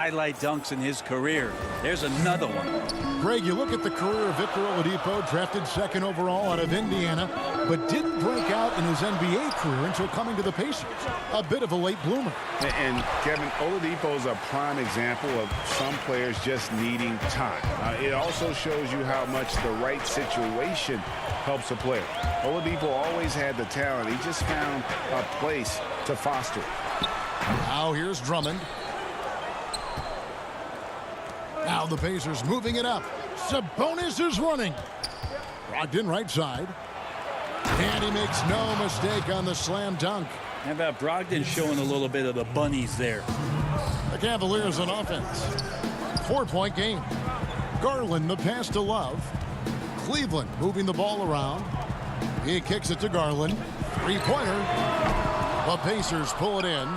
highlight dunks in his career. There's another one. Greg, you look at the career of Victor Oladipo, drafted second overall out of Indiana, but didn't break out in his NBA career until coming to the Pacers. A bit of a late bloomer. And Kevin, Oladipo is a prime example of some players just needing time. It also shows you how much the right situation helps a player. Oladipo always had the talent. He just found a place to foster it. Now here's Drummond. Now the Pacers moving it up. Sabonis is running. Brogdon right side. And he makes no mistake on the slam dunk. How about Brogdon showing a little bit of the bunnies there? The Cavaliers on offense. 4-point game. Garland the pass to Love. Cleveland moving the ball around. He kicks it to Garland. Three-pointer. The Pacers pull it in.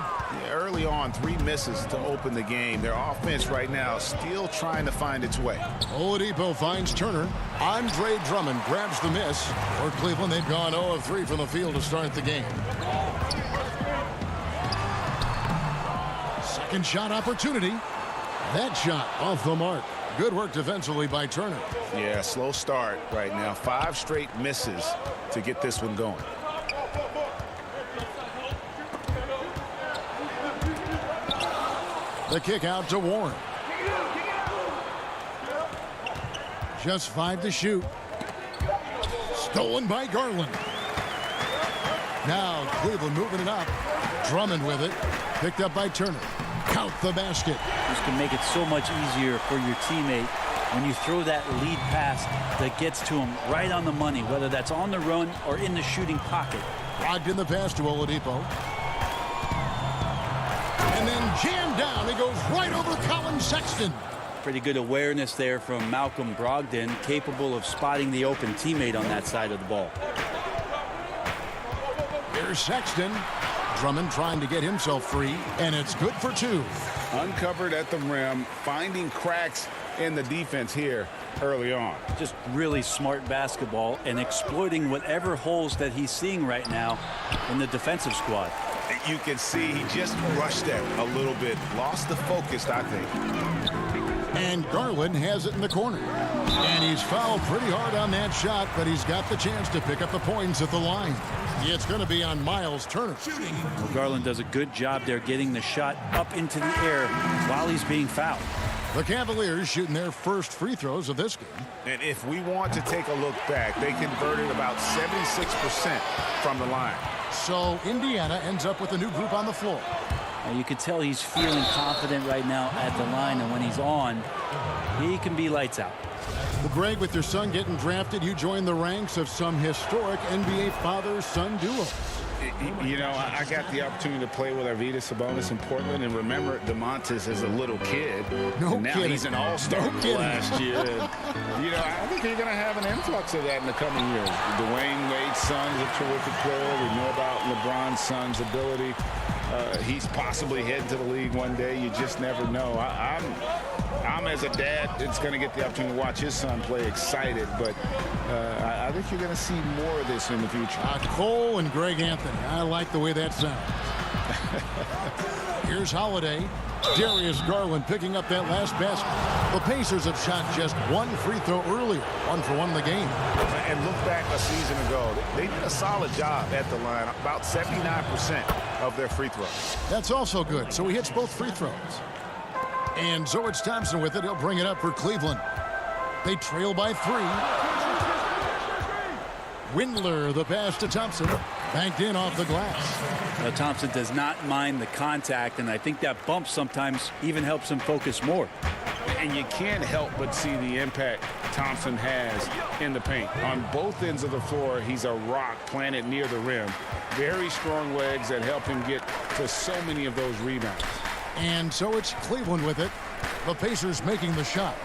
Early on, 3 misses to open the game. Their offense right now still trying to find its way. Oladipo finds Turner. Andre Drummond grabs the miss. For Cleveland, they've gone 0 of 3 from the field to start the game. Second shot opportunity. That shot off the mark. Good work defensively by Turner. Yeah, slow start right now. 5 straight misses to get this one going. The kick out to Warren. Just 5 to shoot. Stolen by Garland. Now Cleveland moving it up. Drummond with it. Picked up by Turner. Count the basket. This can make it so much easier for your teammate when you throw that lead pass that gets to him right on the money, whether that's on the run or in the shooting pocket. Logged in the pass to Oladipo. And then jammed down. He goes right over Colin Sexton. Pretty good awareness there from Malcolm Brogdon, capable of spotting the open teammate on that side of the ball. Here's Sexton. Drummond trying to get himself free, and it's good for 2. Uncovered at the rim, finding cracks in the defense here early on. Just really smart basketball and exploiting whatever holes that he's seeing right now in the defensive squad. You can see he just rushed that a little bit. Lost the focus, I think. And Garland has it in the corner. And he's fouled pretty hard on that shot, but he's got the chance to pick up the points at the line. It's going to be on Miles Turner. Well, Garland does a good job there getting the shot up into the air while he's being fouled. The Cavaliers shooting their first free throws of this game. And if we want to take a look back, they converted about 76% from the line. So Indiana ends up with a new group on the floor. Now you can tell he's feeling confident right now at the line, and when he's on, he can be lights out. Well, Greg, with your son getting drafted, you join the ranks of some historic NBA father-son duos. You know, I got the opportunity to play with Arvydas Sabonis in Portland, and remember DeMontis as a little kid. No and now kidding. He's an all-star last year. And, you know, I think you're going to have an influx of that in the coming years. Dwayne Wade's son's a terrific player. We know about LeBron's son's ability. He's possibly heading to the league one day. You just never know. I'm as a dad, it's going to get the opportunity to watch his son play excited, but I think you're going to see more of this in the future. Cole and Greg Anthony. I like the way that sounds. Here's Holiday. Darius Garland picking up that last basket. The Pacers have shot just 1 free throw earlier. 1 for 1 in the game. And look back a season ago. They did a solid job at the line. About 79% of their free throws. That's also good. So he hits both free throws. And George Thompson with it. He'll bring it up for Cleveland. They trail by 3. Windler, the pass to Thompson. Banked in off the glass. Now, Thompson does not mind the contact, and I think that bump sometimes even helps him focus more. And you can't help but see the impact Thompson has in the paint. On both ends of the floor, he's a rock planted near the rim. Very strong legs that help him get to so many of those rebounds. And so it's Cleveland with it. The Pacers making the shot.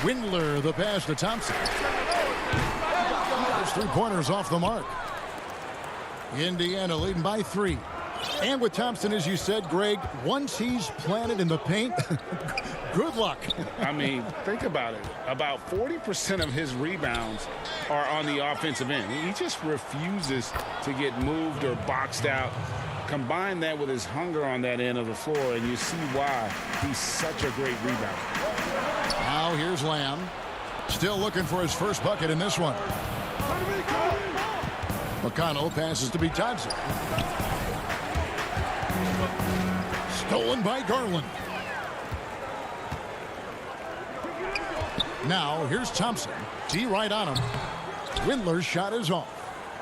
Windler, the pass to Thompson. Those 3-pointers off the mark. Indiana leading by 3. And with Thompson, as you said, Greg, once he's planted in the paint, good luck. I mean, think about it. About 40% of his rebounds are on the offensive end. He just refuses to get moved or boxed out. Combine that with his hunger on that end of the floor, and you see why he's such a great rebounder. Now here's Lamb. Still looking for his first bucket in this one. McConnell passes to Bitadze. Stolen by Garland. Now here's Thompson. T right on him. Windler's shot is off.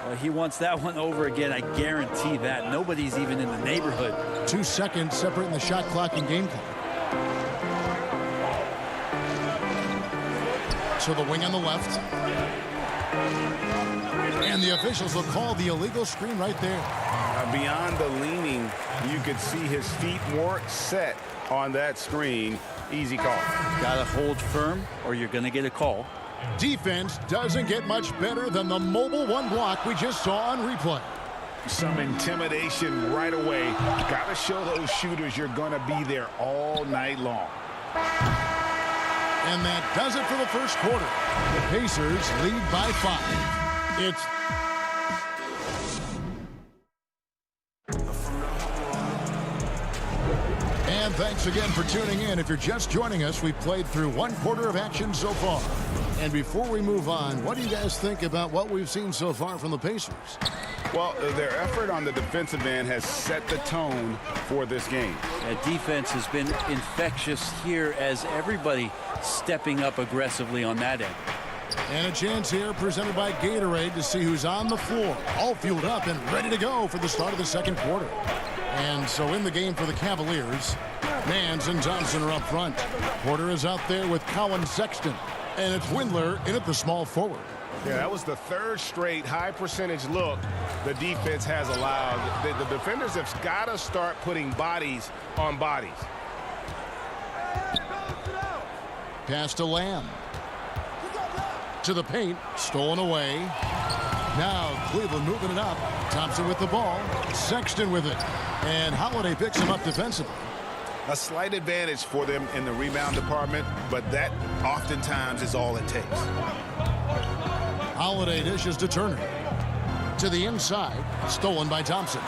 Well, he wants that one over again. I guarantee that. Nobody's even in the neighborhood. 2 seconds separating the shot clock and game clock. To the wing on the left. And the officials will call the illegal screen right there. Beyond the leaning, you could see his feet more set on that screen. Easy call. Got to hold firm or you're going to get a call. Defense doesn't get much better than the mobile one block we just saw on replay. Some intimidation right away. Got to show those shooters you're going to be there all night long. And that does it for the first quarter. The Pacers lead by 5. It's And thanks again for tuning in. If you're just joining us, we've played through 1 quarter of action so far. And before we move on, what do you guys think about what we've seen so far from the Pacers? Well, their effort on the defensive end has set the tone for this game. That defense has been infectious here as everybody stepping up aggressively on that end. And a chance here presented by Gatorade to see who's on the floor. All fueled up and ready to go for the start of the second quarter. And so in the game for the Cavaliers, Nance and Thompson are up front. Porter is out there with Colin Sexton. And it's Windler in at the small forward. Yeah, that was the 3rd straight high percentage look the defense has allowed. The defenders have got to start putting bodies on bodies. Pass to Lamb. To the paint. Stolen away. Now Cleveland moving it up. Thompson with the ball. Sexton with it. And Holiday picks him up defensively. A slight advantage for them in the rebound department, but that oftentimes is all it takes. Holiday dishes to Turner. To the inside. Stolen by Thompson.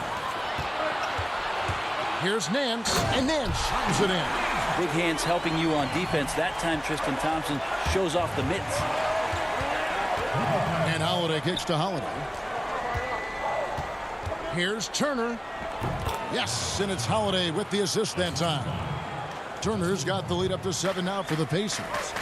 Here's Nance. And Nance shines it in. Big hands helping you on defense. That time Tristan Thompson shows off the mitts. And Holiday kicks to Holiday. Here's Turner. Yes, and it's Holiday with the assist that time. Turner's got the lead up to 7 now for the Pacers.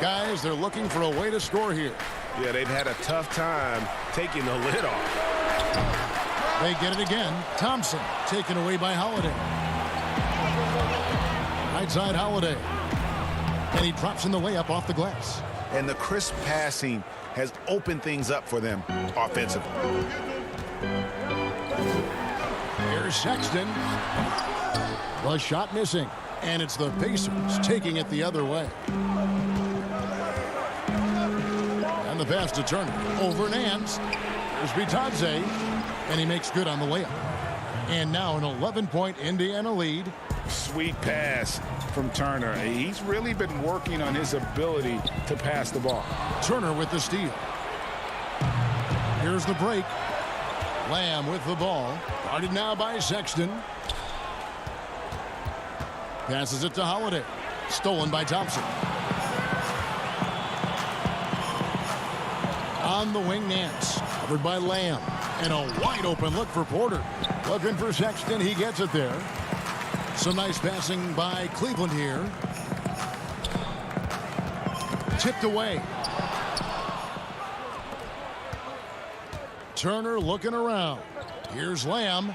Guys, they're looking for a way to score here. Yeah, they've had a tough time taking the lid off. They get it again. Thompson taken away by Holiday. Right side Holiday. And he drops in the layup off the glass. And the crisp passing has opened things up for them offensively. Here's Sexton. The shot missing. And it's the Pacers taking it the other way. And the pass to Turner. Over Nance. There's Bitadze. And he makes good on the layup. And now an 11-point Indiana lead. Sweet pass from Turner. He's really been working on his ability to pass the ball. Turner with the steal. Here's the break. Lamb with the ball. Guarded now by Sexton. Passes it to Holiday. Stolen by Thompson. On the wing, Nance. Covered by Lamb. And a wide open look for Porter. Looking for Sexton. He gets it there. Some nice passing by Cleveland here. Tipped away. Turner looking around. Here's Lamb.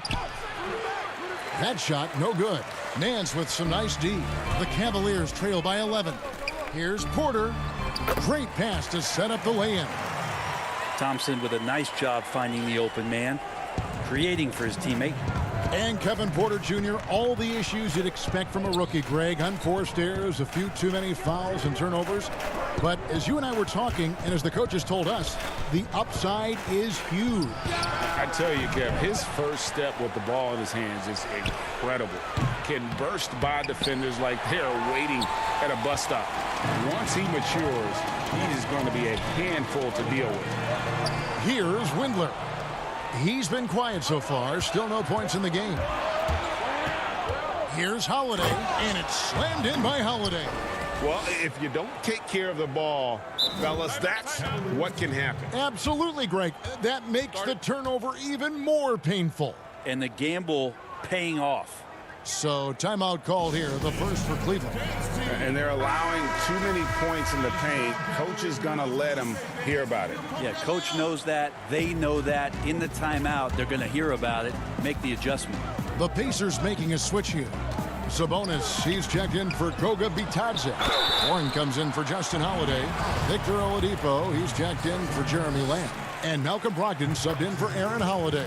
That shot no good. Nance with some nice D. The Cavaliers trail by 11. Here's Porter. Great pass to set up the lay-in. Thompson with a nice job finding the open man, creating for his teammate. And Kevin Porter Jr., all the issues you'd expect from a rookie, Greg. Unforced errors, a few too many fouls and turnovers. But as you and I were talking, and as the coaches told us, the upside is huge. I tell you, Kev, his first step with the ball in his hands is incredible. Can burst by defenders like they're waiting at a bus stop. Once he matures, he is going to be a handful to deal with. Here's Windler. He's been quiet so far. Still no points in the game. Here's Holiday, and it's slammed in by Holiday. Well, if you don't take care of the ball, fellas, that's what can happen. Absolutely, Greg. That makes the turnover even more painful. And the gamble paying off. So timeout called here, the first for Cleveland. And they're allowing too many points in the paint. Coach is going to let them hear about it. Yeah, coach knows that. They know that. In the timeout, they're going to hear about it, make the adjustment. The Pacers making a switch here. Sabonis, he's checked in for Goga Bitadze. Warren comes in for Justin Holiday. Victor Oladipo, he's checked in for Jeremy Lamb. And Malcolm Brogdon subbed in for Aaron Holiday.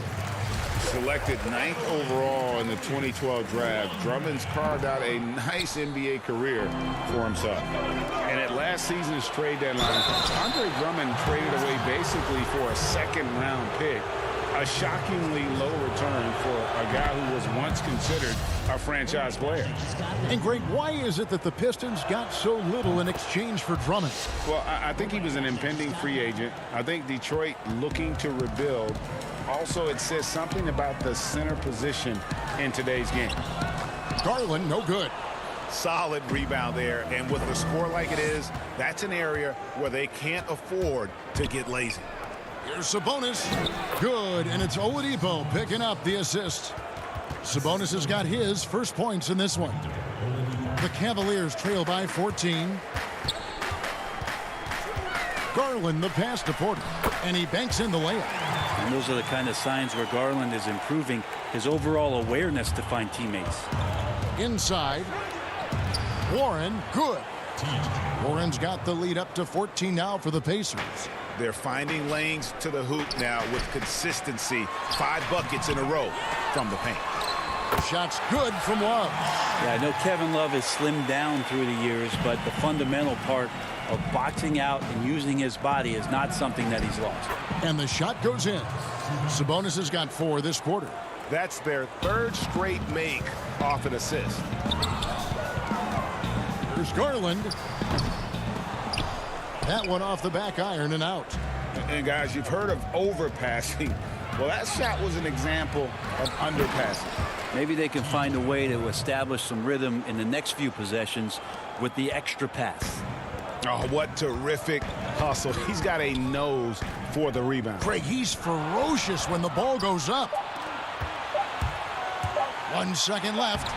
Selected 9th overall in the 2012 draft, Drummond's carved out a nice NBA career for himself. And at last season's trade deadline, Andre Drummond traded away basically for a second-round pick. A shockingly low return for a guy who was once considered a franchise player. And Greg, why is it that the Pistons got so little in exchange for Drummond? Well, I think he was an impending free agent. I think Detroit looking to rebuild. Also, it says something about the center position in today's game. Garland, no good. Solid rebound there, and with a score like it is, that's an area where they can't afford to get lazy. Here's Sabonis. Good, and it's Oladipo picking up the assist. Sabonis has got his first points in this one. The Cavaliers trail by 14. Garland the pass to Porter, and he banks in the layup. And those are the kind of signs where Garland is improving his overall awareness to find teammates. Inside. Warren, good. Warren's got the lead up to 14 now for the Pacers. They're finding lanes to the hoop now with consistency. 5 buckets in a row from the paint. Shots good from Love. Yeah, I know Kevin Love has slimmed down through the years, but the fundamental part of boxing out and using his body is not something that he's lost. And the shot goes in. Sabonis has got 4 this quarter. That's their 3rd straight make off an assist. There's Garland. That one off the back iron and out. And guys, you've heard of overpassing. Well, that shot was an example of underpassing. Maybe they can find a way to establish some rhythm in the next few possessions with the extra pass. Oh, what terrific hustle. He's got a nose for the rebound. Craig, he's ferocious when the ball goes up. 1 second left.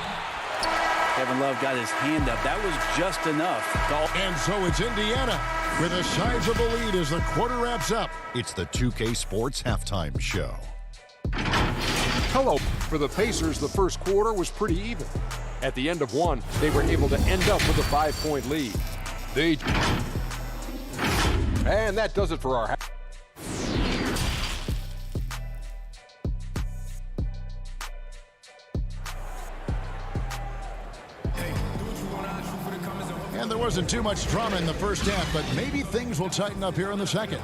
Kevin Love got his hand up. That was just enough. And so it's Indiana with a sizable lead as the quarter wraps up. It's the 2K Sports Halftime Show. Hello. For the Pacers, the first quarter was pretty even. At the end of one, they were able to end up with a 5-point lead. And that does it for our half. And there wasn't too much drama in the first half, but maybe things will tighten up here in the second.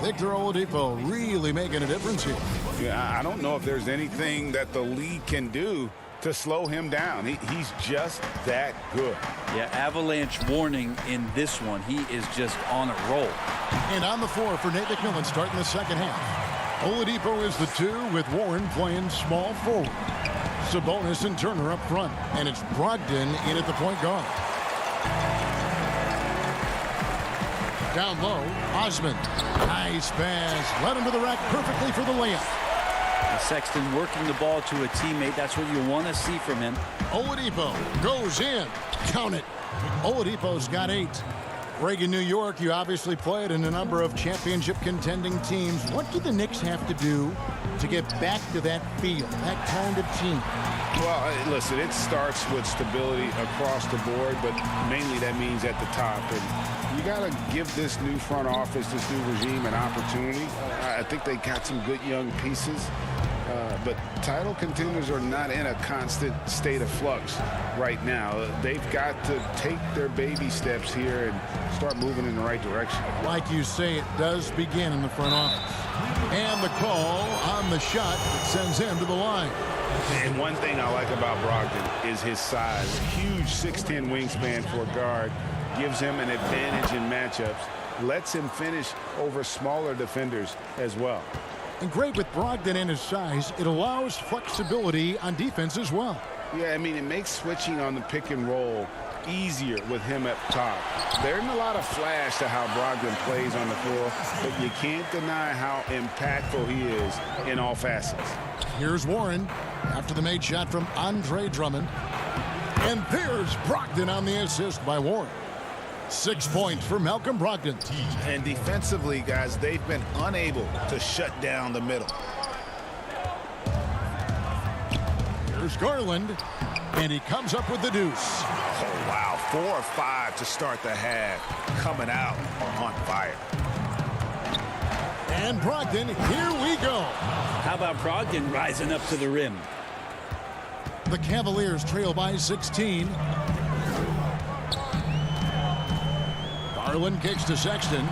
Victor Oladipo really making a difference here. Yeah, I don't know if there's anything that the league can do to slow him down. He's just that good. Yeah, avalanche warning in this one. He is just on a roll. And on the floor for Nate McMillan starting the second half. Oladipo is the 2 with Warren playing small forward. Sabonis and Turner up front. And it's Brogdon in at the point guard. Down low, Osman. Nice pass. Led him to the rack perfectly for the layup. And Sexton working the ball to a teammate. That's what you want to see from him. Oladipo goes in. Count it. Oladipo's got 8. Greg, in New York, you obviously played in a number of championship contending teams. What do the Knicks have to do to get back to that feel, that kind of team? Well, listen, it starts with stability across the board, but mainly that means at the top. And you got to give this new front office, this new regime, an opportunity. I think they got some good young pieces. But title contenders are not in a constant state of flux right now. They've got to take their baby steps here and start moving in the right direction. Like you say, it does begin in the front office. And the call on the shot that sends him to the line. And one thing I like about Brogdon is his size. Huge 6'10" wingspan for a guard. Gives him an advantage in matchups. Lets him finish over smaller defenders as well. And great with Brogdon and his size, it allows flexibility on defense as well. Yeah, I mean, it makes switching on the pick and roll easier with him up top. There isn't a lot of flash to how Brogdon plays on the floor, but you can't deny how impactful he is in all facets. Here's Warren after the made shot from Andre Drummond. And there's Brogdon on the assist by Warren. 6 points for Malcolm Brogdon. And defensively, guys, they've been unable to shut down the middle. Here's Garland, and he comes up with the deuce. Oh, wow. 4 or 5 to start the half. Coming out on fire. And Brogdon, here we go. How about Brogdon rising up to the rim? The Cavaliers trail by 16. Garland kicks to Sexton.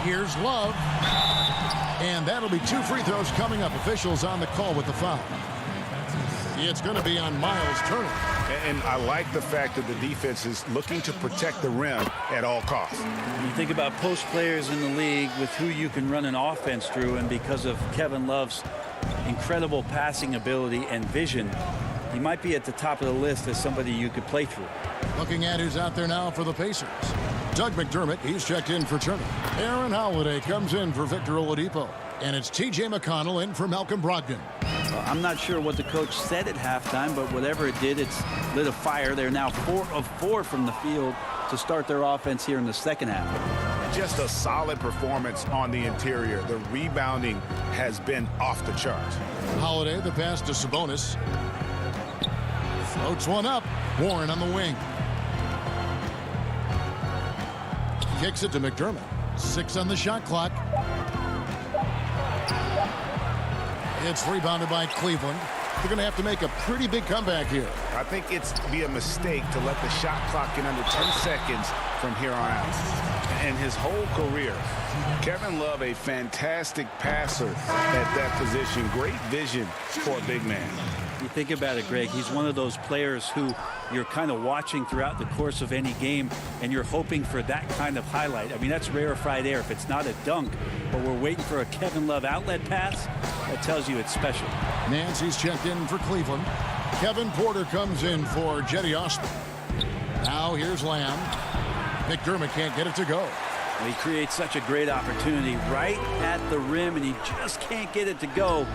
Here's Love. And that'll be 2 free throws coming up. Officials on the call with the foul. It's going to be on Miles Turner. And I like the fact that the defense is looking to protect the rim at all costs. You think about post players in the league with who you can run an offense through, and because of Kevin Love's incredible passing ability and vision, he might be at the top of the list as somebody you could play through. Looking at who's out there now for the Pacers. Doug McDermott, he's checked in for Turner. Aaron Holiday comes in for Victor Oladipo. And it's T.J. McConnell in for Malcolm Brogdon. I'm not sure what the coach said at halftime, but whatever it did, it's lit a fire. They're now 4 of 4 from the field to start their offense here in the second half. Just a solid performance on the interior. The rebounding has been off the charts. Holiday, the pass to Sabonis. Floats one up. Warren on the wing. Kicks it to McDermott. 6 on the shot clock. It's rebounded by Cleveland. They're going to have to make a pretty big comeback here. I think it's be a mistake to let the shot clock get under 10 seconds from here on out. And his whole career, Kevin Love, a fantastic passer at that position. Great vision for a big man. You think about it, Greg, he's one of those players who you're kind of watching throughout the course of any game, and you're hoping for that kind of highlight. I mean, that's rarefied air. If it's not a dunk, but we're waiting for a Kevin Love outlet pass, that tells you it's special. Nancy's checked in for Cleveland. Kevin Porter comes in for Jetty Osman. Now here's Lamb. McDermott can't get it to go. He creates such a great opportunity right at the rim, and he just can't get it to go.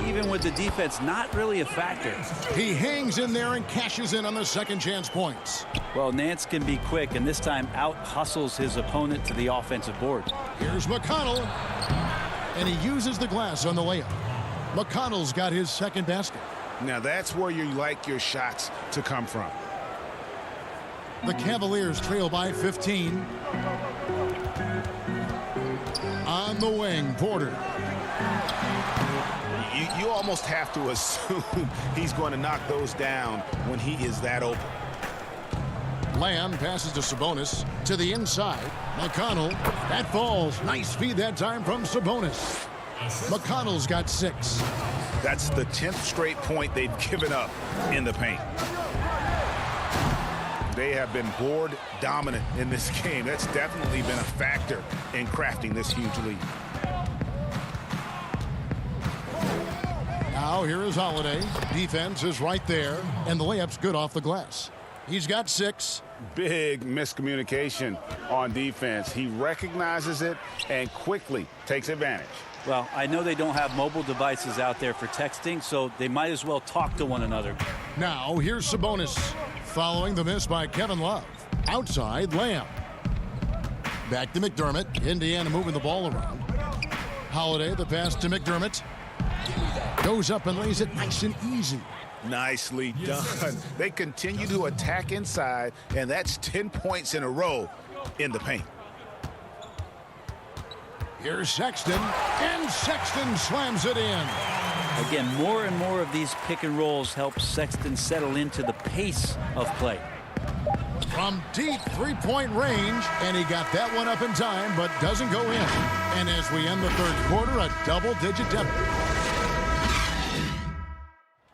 Even with the defense not really a factor. He hangs in there and cashes in on the second chance points. Well, Nance can be quick, and this time out-hustles his opponent to the offensive board. Here's McConnell, and he uses the glass on the layup. McConnell's got his second basket. Now that's where you like your shots to come from. The Cavaliers trail by 15. On the wing, Porter. You almost have to assume he's going to knock those down when he is that open. Lamb passes to Sabonis to the inside. McConnell, that falls. Nice feed that time from Sabonis. McConnell's got 6. That's the 10th straight point they've given up in the paint. They have been board dominant in this game. That's definitely been a factor in crafting this huge lead. Now here is Holiday. Defense is right there, and the layup's good off the glass. He's got 6. Big miscommunication on defense. He recognizes it and quickly takes advantage. Well, I know they don't have mobile devices out there for texting, so they might as well talk to one another. Now here's Sabonis. Following the miss by Kevin Love. Outside, Lamb. Back to McDermott. Indiana moving the ball around. Holiday, the pass to McDermott. Goes up and lays it nice and easy. Nicely done. They continue to attack inside, and that's 10 points in a row in the paint. Here's Sexton, and Sexton slams it in. Again, more and more of these pick and rolls help Sexton settle into the pace of play. From deep three-point range, and he got that one up in time, but doesn't go in. And as we end the third quarter, a double-digit deficit.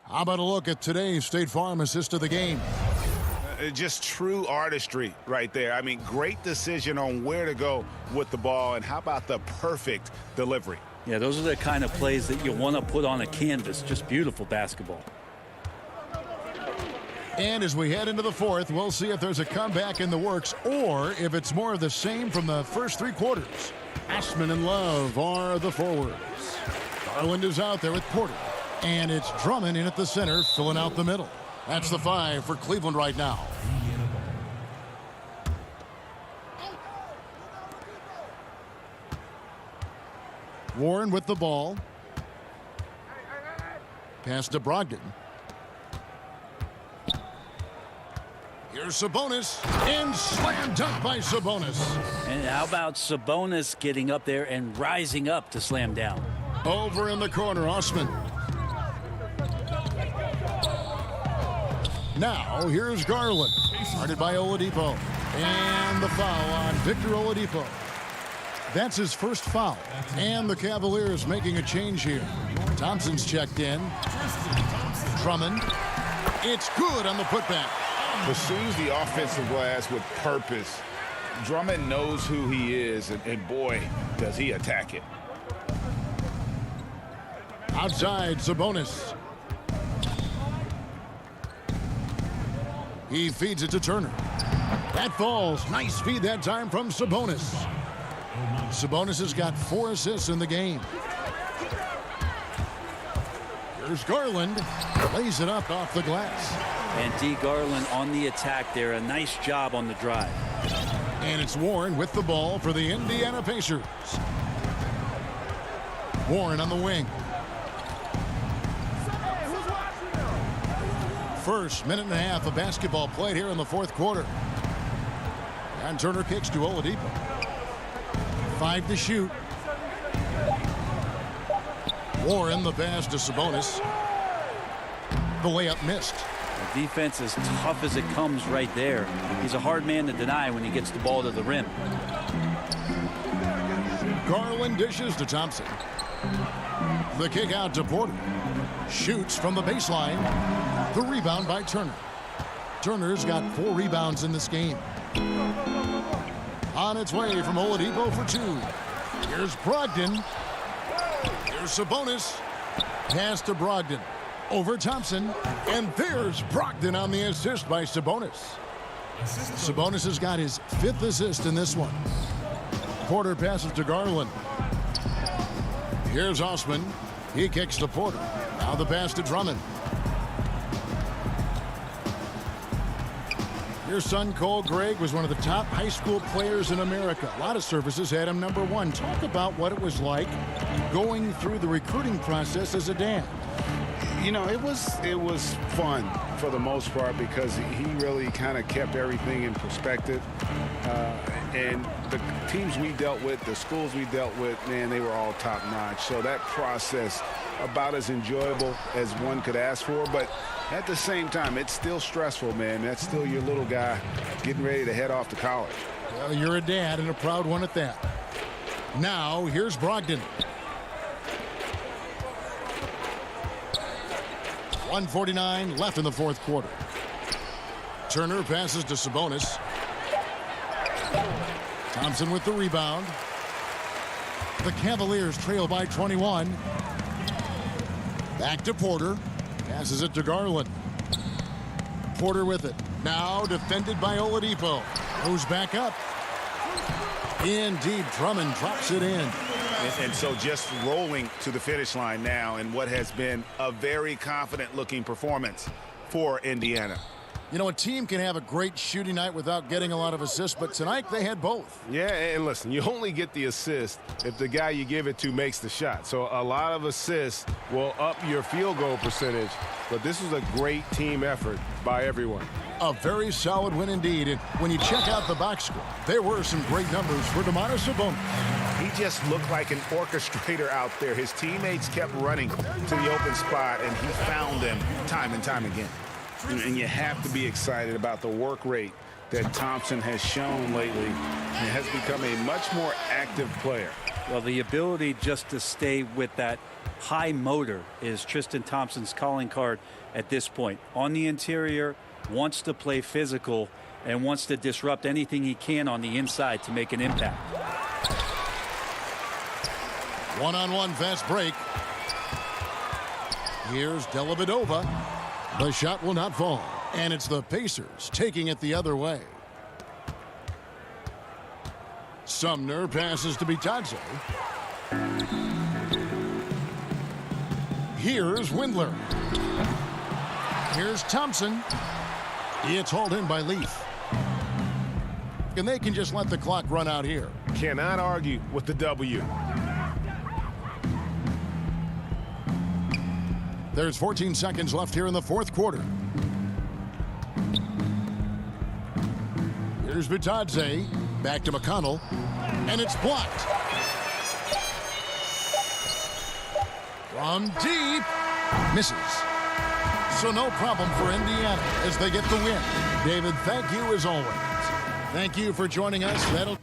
How about a look at today's State Farm assist of the game? just true artistry right there. I mean, great decision on where to go with the ball, and how about the perfect delivery? Yeah, those are the kind of plays that you want to put on a canvas. Just beautiful basketball. And as we head into the fourth, we'll see if there's a comeback in the works or if it's more of the same from the first three quarters. Ashman and Love are the forwards. Garland is out there with Porter. And it's Drummond in at the center, filling out the middle. That's the 5 for Cleveland right now. Warren with the ball. Pass to Brogdon. Here's Sabonis, and slam dunk by Sabonis. And how about Sabonis getting up there and rising up to slam down? Over in the corner, Osman. Now, here's Garland. Started by Oladipo. And the foul on Victor Oladipo. That's his first foul. And the Cavaliers making a change here. Thompson's checked in. Drummond. It's good on the putback. Pursues the offensive glass with purpose. Drummond knows who he is, and boy, does he attack it. Outside, Sabonis. He feeds it to Turner. That falls. Nice feed that time from Sabonis. Sabonis has got 4 assists in the game. Here's Garland. Lays it up off the glass. And D. Garland on the attack there. A nice job on the drive. And it's Warren with the ball for the Indiana Pacers. Warren on the wing. First minute and a half of basketball played here in the fourth quarter. And Turner kicks to Oladipo. 5 to shoot. Warren the pass to Sabonis. The layup missed. The defense is tough as it comes right there. He's a hard man to deny when he gets the ball to the rim. Garland dishes to Thompson. The kick out to Porter. Shoots from the baseline. The rebound by Turner. Turner's got 4 rebounds in this game. On its way from Oladipo for 2. Here's Brogdon. Here's Sabonis. Pass to Brogdon. Over Thompson. And there's Brogdon on the assist by Sabonis. Sabonis has got his 5th assist in this one. Porter passes to Garland. Here's Osman. He kicks to Porter. Now the pass to Drummond. Your son, Cole Gregg, was one of the top high school players in America. A lot of services had him number 1. Talk about what it was like going through the recruiting process as a dad. You know, it was fun for the most part because he really kind of kept everything in perspective. And the teams we dealt with, the schools we dealt with, man, they were all top-notch. So that process, about as enjoyable as one could ask for. But at the same time, it's still stressful, man. That's still your little guy getting ready to head off to college. Well, you're a dad and a proud one at that. Now, here's Brogdon. 1:49 left in the fourth quarter. Turner passes to Sabonis. Thompson with the rebound. The Cavaliers trail by 21. Back to Porter. Passes it to Garland. Porter with it. Now defended by Oladipo. Goes back up. Indeed, Drummond drops it in. And so just rolling to the finish line now in what has been a very confident-looking performance for Indiana. You know, a team can have a great shooting night without getting a lot of assists, but tonight they had both. Yeah, and listen, you only get the assist if the guy you give it to makes the shot. So a lot of assists will up your field goal percentage, but this was a great team effort by everyone. A very solid win indeed. And when you check out the box score, there were some great numbers for Domantas Sabonis. He just looked like an orchestrator out there. His teammates kept running to the open spot, and he found them time and time again. And you have to be excited about the work rate that Thompson has shown lately. He has become a much more active player. Well, the ability just to stay with that high motor is Tristan Thompson's calling card at this point. On the interior, wants to play physical and wants to disrupt anything he can on the inside to make an impact. One-on-one fast break. Here's Dellavedova. The shot will not fall. And it's the Pacers taking it the other way. Sumner passes to Bitadze. Here's Windler. Here's Thompson. It's hauled in by Leaf. And they can just let the clock run out here. Cannot argue with the W. There's 14 seconds left here in the fourth quarter. Here's Bitadze. Back to McConnell. And it's blocked. From deep. Misses. So no problem for Indiana as they get the win. David, thank you as always. Thank you for joining us. That'll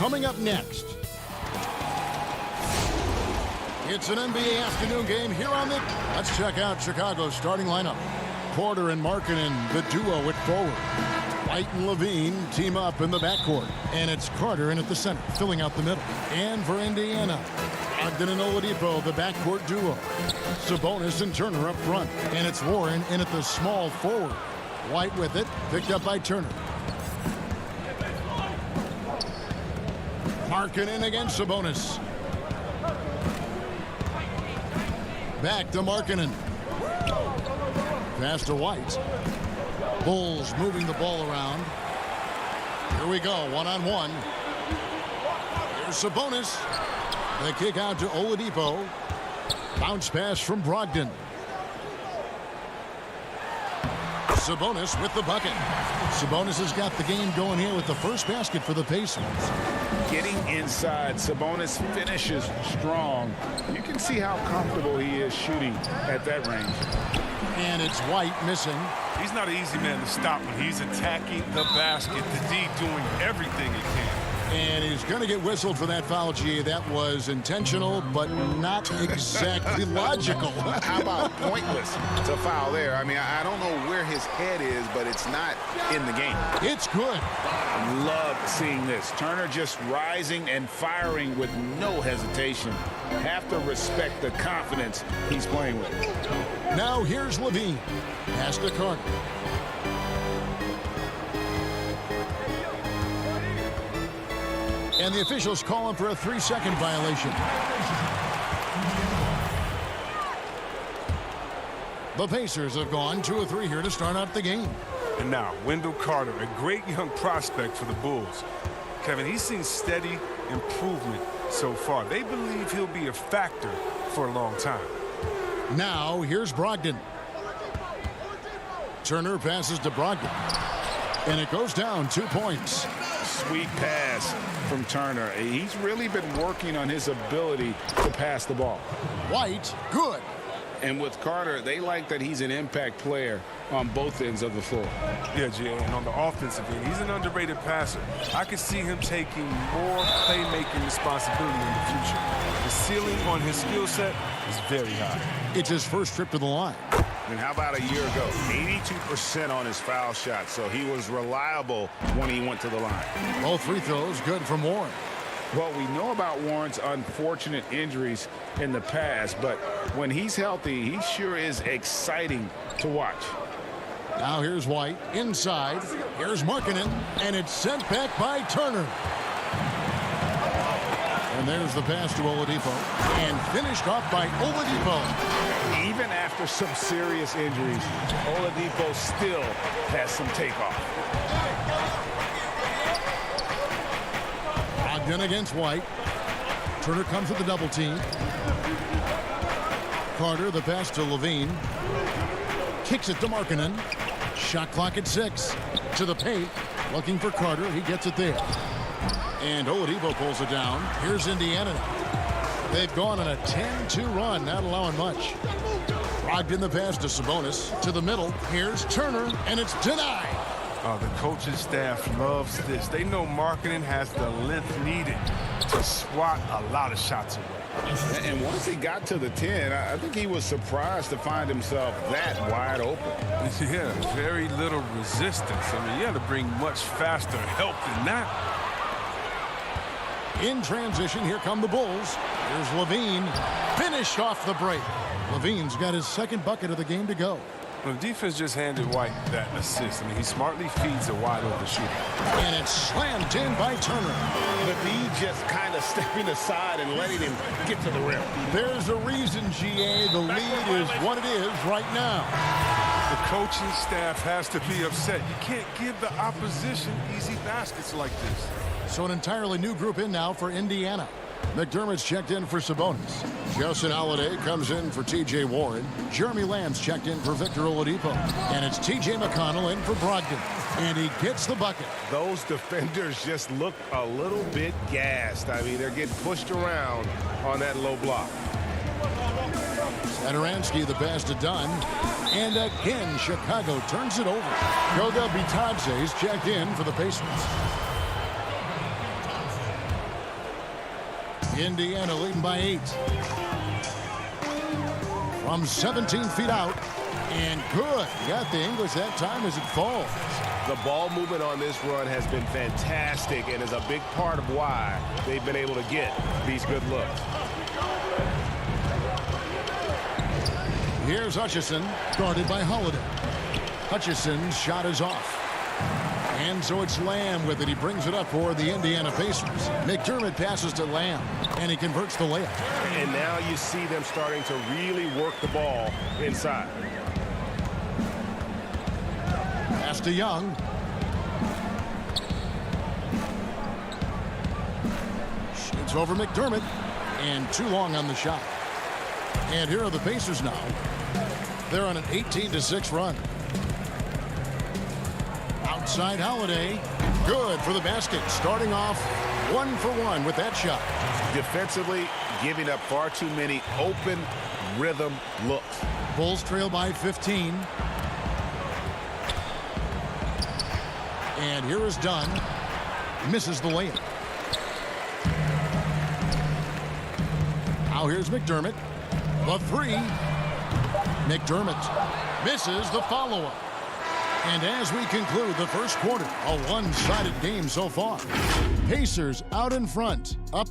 Coming up next, it's an NBA afternoon game here on the... Let's check out Chicago's starting lineup. Porter and Markkanen, the duo at forward. White and Levine team up in the backcourt. And it's Carter in at the center, filling out the middle. And for Indiana, Ogden and Oladipo, the backcourt duo. Sabonis and Turner up front. And it's Warren in at the small forward. White with it, picked up by Turner. Markkanen against Sabonis. Back to Markkanen. Pass to White. Bulls moving the ball around. Here we go, one-on-one. Here's Sabonis. The kick out to Oladipo. Bounce pass from Brogdon. Sabonis with the bucket. Sabonis has got the game going here with the first basket for the Pacers. Getting inside, Sabonis finishes strong. You can see how comfortable he is shooting at that range. And it's White missing. He's not an easy man to stop when he's attacking the basket. The D doing everything he can. And he's going to get whistled for that foul, G. That was intentional, but not exactly logical. How about pointless to foul there? I mean, I don't know where his head is, but it's not in the game. It's good. Love seeing this. Turner just rising and firing with no hesitation. Have to respect the confidence he's playing with. Now here's Levine. Pass to Carter. And the officials call him for a 3-second violation. The Pacers have gone 2 of 3 here to start out the game. And now, Wendell Carter, a great young prospect for the Bulls. Kevin, he's seen steady improvement so far. They believe he'll be a factor for a long time. Now, here's Brogdon. Turner passes to Brogdon. And it goes down 2 points. Sweet pass from Turner. He's really been working on his ability to pass the ball. White, good. And with Carter, they like that he's an impact player on both ends of the floor. Yeah, Jay, and on the offensive end, he's an underrated passer. I could see him taking more playmaking responsibility in the future. The ceiling on his skill set is very high. It's his first trip to the line. And how about a year ago? 82% on his foul shot, so he was reliable when he went to the line. Both free throws good from Warren. Well, we know about Warren's unfortunate injuries in the past, but when he's healthy, he sure is exciting to watch. Now here's White inside. Here's Markkanen, and it's sent back by Turner. And there's the pass to Oladipo, and finished off by Oladipo. Even after some serious injuries, Oladipo still has some takeoff. Ogden against White. Turner comes with the double team. Carter, the pass to Levine. Kicks it to Markkanen. Shot clock at 6. To the paint. Looking for Carter. He gets it there. And Oladipo pulls it down. Here's Indiana. They've gone on a 10-2 run, not allowing much. Brogdon the pass to Sabonis. To the middle. Here's Turner, and it's denied. The coaching staff loves this. They know Markkanen has the length needed to swat a lot of shots away. And once he got to the 10, I think he was surprised to find himself that wide open. Yeah, very little resistance. I mean, you had to bring much faster help than that. In transition, here come the Bulls. Here's Levine. Finished off the break. Levine's got his second bucket of the game to go. Well, the defense just handed White that assist. I mean, he smartly feeds a wide open shooter. And it's slammed in by Turner. The D just kind of stepping aside and letting him get to the rim. There's a reason, GA, the lead is what it is right now. The coaching staff has to be upset. You can't give the opposition easy baskets like this. So an entirely new group in now for Indiana. McDermott's checked in for Sabonis. Justin Holiday comes in for T.J. Warren. Jeremy Lamb's checked in for Victor Oladipo. And it's T.J. McConnell in for Brogdon. And he gets the bucket. Those defenders just look a little bit gassed. I mean, they're getting pushed around on that low block. Satoransky the pass to Dunn. And again, Chicago turns it over. Goga Bitadze is checked in for the Pacers. Indiana leading by 8. From 17 feet out. And good. Got the English that time as it falls. The ball movement on this run has been fantastic and is a big part of why they've been able to get these good looks. Here's Hutchison, guarded by Holiday. Hutchison's shot is off. And so it's Lamb with it. He brings it up for the Indiana Pacers. McDermott passes to Lamb, and he converts the layup. And now you see them starting to really work the ball inside. Pass to Young. Shoots over McDermott, and too long on the shot. And here are the Pacers now. They're on an 18-6 run. Outside Holiday. Good for the basket. Starting off 1 for 1 with that shot. Defensively, giving up far too many open rhythm looks. Bulls trail by 15. And here is Dunn. Misses the layup. Now here's McDermott. The three. McDermott misses the follow-up. And as we conclude the first quarter, a one-sided game so far. Pacers out in front, up.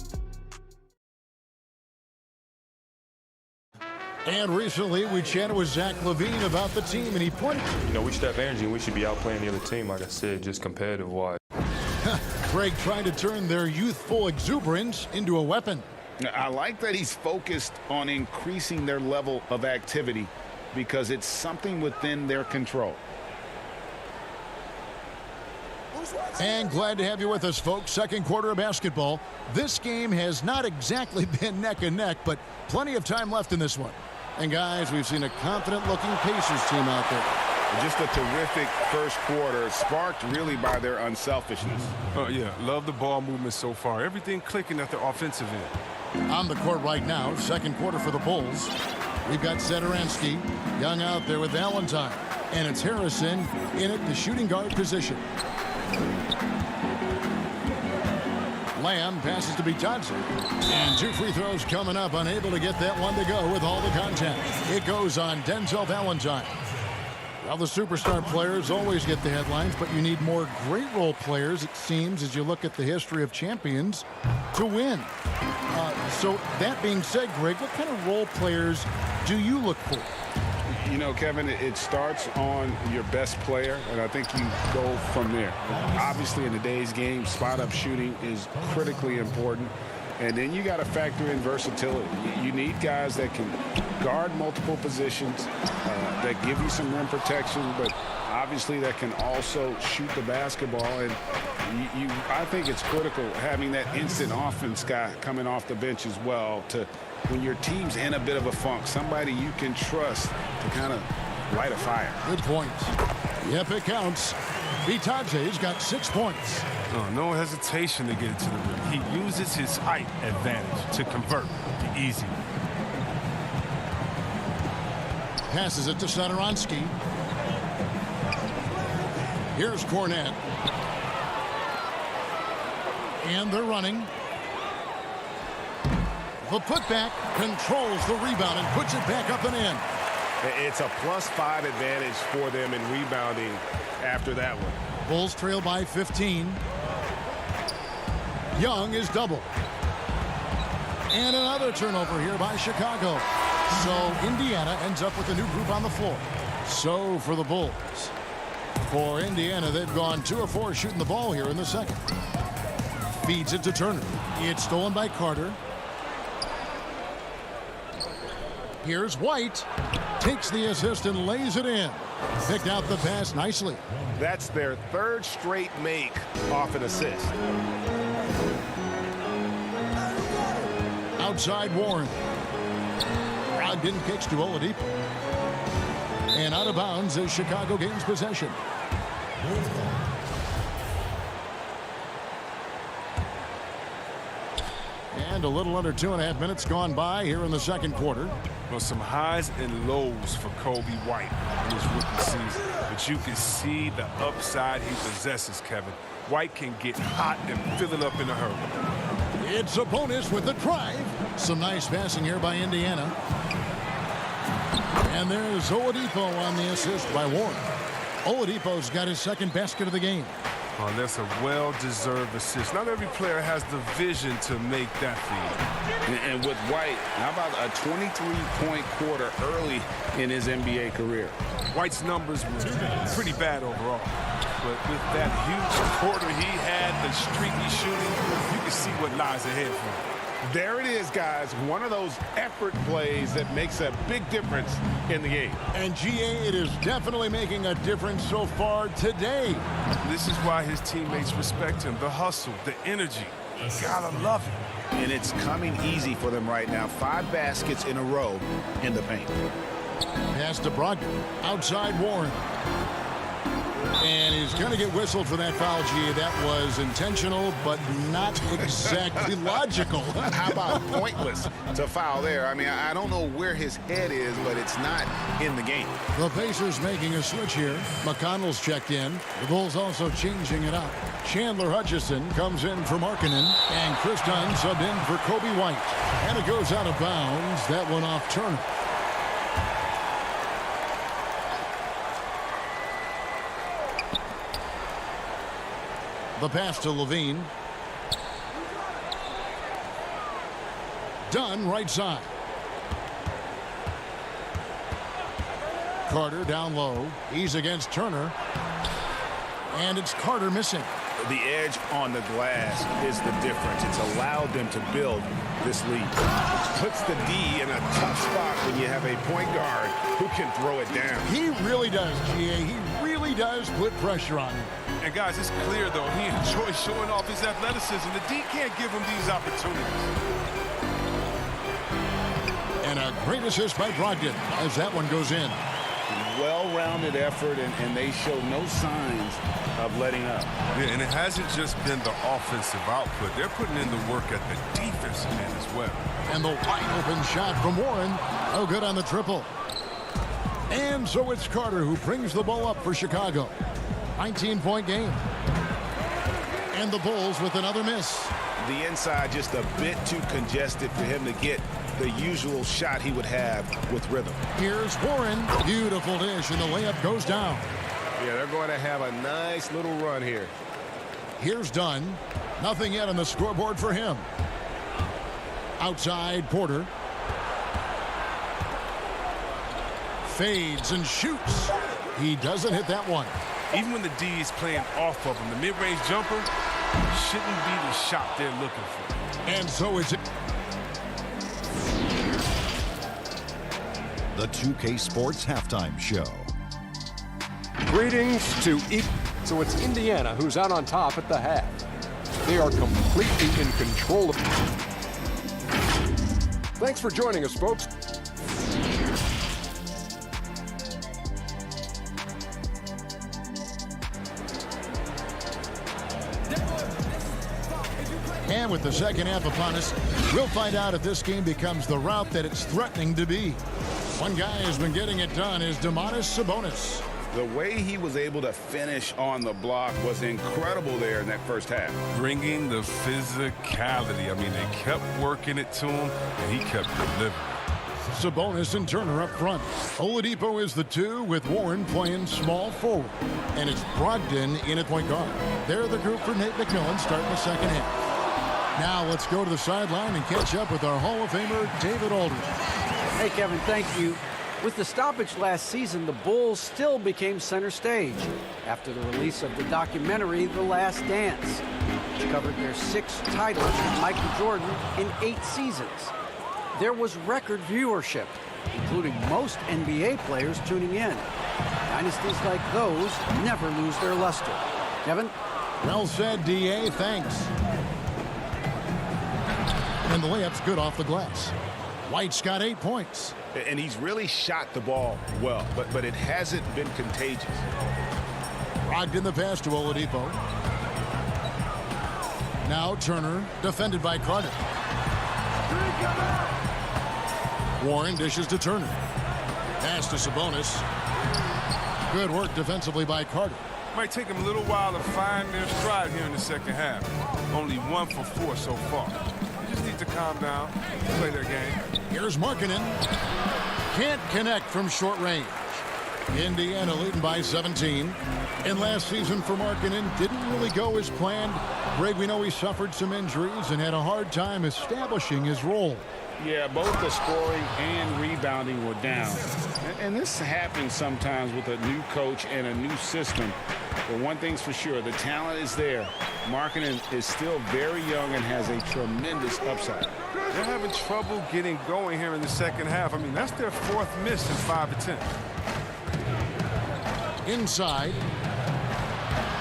And recently we chatted with Zach LaVine about the team, and he pointed. You know, we should have energy and we should be outplaying the other team, like I said, just competitive-wise. Greg trying to turn their youthful exuberance into a weapon. I like that he's focused on increasing their level of activity because it's something within their control. And glad to have you with us, folks. Second quarter of basketball. This game has not exactly been neck and neck, but plenty of time left in this one. And guys, we've seen a confident-looking Pacers team out there. Just a terrific first quarter, sparked really by their unselfishness. Oh, yeah. Love the ball movement so far. Everything clicking at the offensive end. On the court right now, second quarter for the Bulls. We've got Satoransky, Young out there with Valentine. And it's Harrison in at the shooting guard position. Lamb passes to Bitadze. And 2 free throws coming up, unable to get that one to go with all the contact. It goes on Denzel Valentine. Well, the superstar players always get the headlines, but you need more great role players, it seems, as you look at the history of champions, to win. So that being said, Greg, what kind of role players do you look for? You know, Kevin, it starts on your best player, and I think you go from there. Obviously, in today's game, spot-up shooting is critically important. And then you got to factor in versatility. You need guys that can guard multiple positions, that give you some rim protection, but obviously that can also shoot the basketball. And I think it's critical having that instant offense guy coming off the bench as well to when your team's in a bit of a funk, somebody you can trust to kind of light a fire. Good point. Yep, it counts. Bitadze's got 6 points. No hesitation to get it to the rim. He uses his height advantage to convert the easy. Passes it to Satoransky. Here's Cornette. And they're running. The putback controls the rebound and puts it back up and in. It's a +5 advantage for them in rebounding after that one. Bulls trail by 15. Young is doubled. And another turnover here by Chicago. So Indiana ends up with a new group on the floor. So for the Bulls. For Indiana, they've gone 2 of 4 shooting the ball here in the second. Feeds it to Turner. It's stolen by Carter. Here's White. Takes the assist and lays it in. Picked out the pass nicely. That's their 3rd straight make off an assist. Outside Warren. Brogdon kicks to Oladipo. And out of bounds as Chicago gains possession. And a little under 2.5 minutes gone by here in the second quarter. Well, some highs and lows for Kobe White in his rookie season. But you can see the upside he possesses, Kevin. White can get hot and fill it up in a hurry. It's a bonus with the drive. Some nice passing here by Indiana. And there's Oladipo on the assist by Warren. Oladipo's got his second basket of the game. Oh, that's a well-deserved assist. Not every player has the vision to make that feed. And with White, how about a 23-point quarter early in his NBA career? White's numbers were pretty bad overall. But with that huge quarter he had, the streaky shooting, you can see what lies ahead for him. There it is, guys. One of those effort plays that makes a big difference in the game. And GA, it is definitely making a difference so far today. This is why his teammates respect him. The hustle, the energy. You gotta love it. And it's coming easy for them right now. 5 baskets in a row in the paint. Pass to Brogdon. Outside Warren. And he's going to get whistled for that foul, G. That was intentional, but not exactly logical. How about pointless to foul there? I mean, I don't know where his head is, but it's not in the game. The Pacers making a switch here. McConnell's checked in. The Bulls also changing it up. Chandler Hutchison comes in for Markkanen, and Chris Dunn subbed in for Kobe White. And it goes out of bounds. That one off Turner. The pass to Levine. Dunn right side. Carter down low. He's against Turner. And it's Carter missing. The edge on the glass is the difference. It's allowed them to build this lead. Puts the D in a tough spot when you have a point guard who can throw it down. He really does, GA. He really does put pressure on him. And guys, it's clear, though, he enjoys showing off his athleticism. The D can't give him these opportunities. And a great assist by Brogdon as that one goes in. Well-rounded effort, and they show no signs of letting up. Yeah, and it hasn't just been the offensive output. They're putting in the work at the defensive end as well. And the wide-open shot from Warren. Oh, good on the triple. And so it's Carter who brings the ball up for Chicago. 19-point game. And the Bulls with another miss. The inside just a bit too congested for him to get the usual shot he would have with rhythm. Here's Warren. Beautiful dish, and the layup goes down. Yeah, they're going to have a nice little run here. Here's Dunn. Nothing yet on the scoreboard for him. Outside Porter. Fades and shoots. He doesn't hit that one. Even when the D is playing off of him, the mid-range jumper shouldn't be the shot they're looking for. And so it's The 2K Sports Halftime Show. Greetings to So it's Indiana who's out on top at the half. They are completely in control of. Thanks for joining us, folks. And with the second half upon us, we'll find out if this game becomes the route that it's threatening to be. One guy who's been getting it done is Domantas Sabonis. The way he was able to finish on the block was incredible there in that first half. Bringing the physicality. I mean, they kept working it to him, and he kept delivering. Sabonis and Turner up front. Oladipo is the 2 with Warren playing small forward. And it's Brogdon in at point guard. They're the group for Nate McMillan starting the second half. Now let's go to the sideline and catch up with our Hall of Famer, David Aldridge. Hey, Kevin, thank you. With the stoppage last season, the Bulls still became center stage after the release of the documentary The Last Dance, which covered their 6 titles with Michael Jordan in 8 seasons. There was record viewership, including most NBA players tuning in. Dynasties like those never lose their luster. Kevin? Well said, D.A. Thanks. And the layup's good off the glass. White's got 8 points. And he's really shot the ball well, but it hasn't been contagious. Brogdon the pass to Oladipo. Now Turner, defended by Carter. Warren dishes to Turner. Pass to Sabonis. Good work defensively by Carter. Might take them a little while to find their stride here in the second half. Only 1 for 4 so far. just need to calm down, play their game. Here's Markkanen. Can't connect from short range. Indiana leading by 17. And last season for Markkanen didn't really go as planned. Greg, we know he suffered some injuries and had a hard time establishing his role. Yeah, both the scoring and rebounding were down. And this happens sometimes with a new coach and a new system. But one thing's for sure, the talent is there. Markkanen is still very young and has a tremendous upside. They're having trouble getting going here in the second half. I mean, that's their 4th miss in 5 attempts. Inside.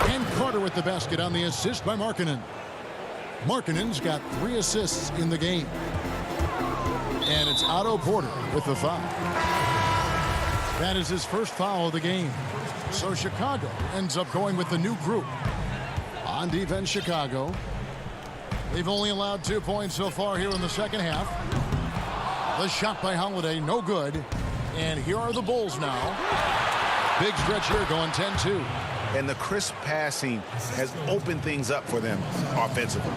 And Carter with the basket on the assist by Markkanen. Markkanen's got 3 assists in the game. And it's Otto Porter with the foul. That is his first foul of the game. So Chicago ends up going with the new group. On defense, Chicago. They've only allowed 2 points so far here in the second half. The shot by Holiday, no good. And here are the Bulls now. Big stretch here going 10-2. And the crisp passing has opened things up for them offensively.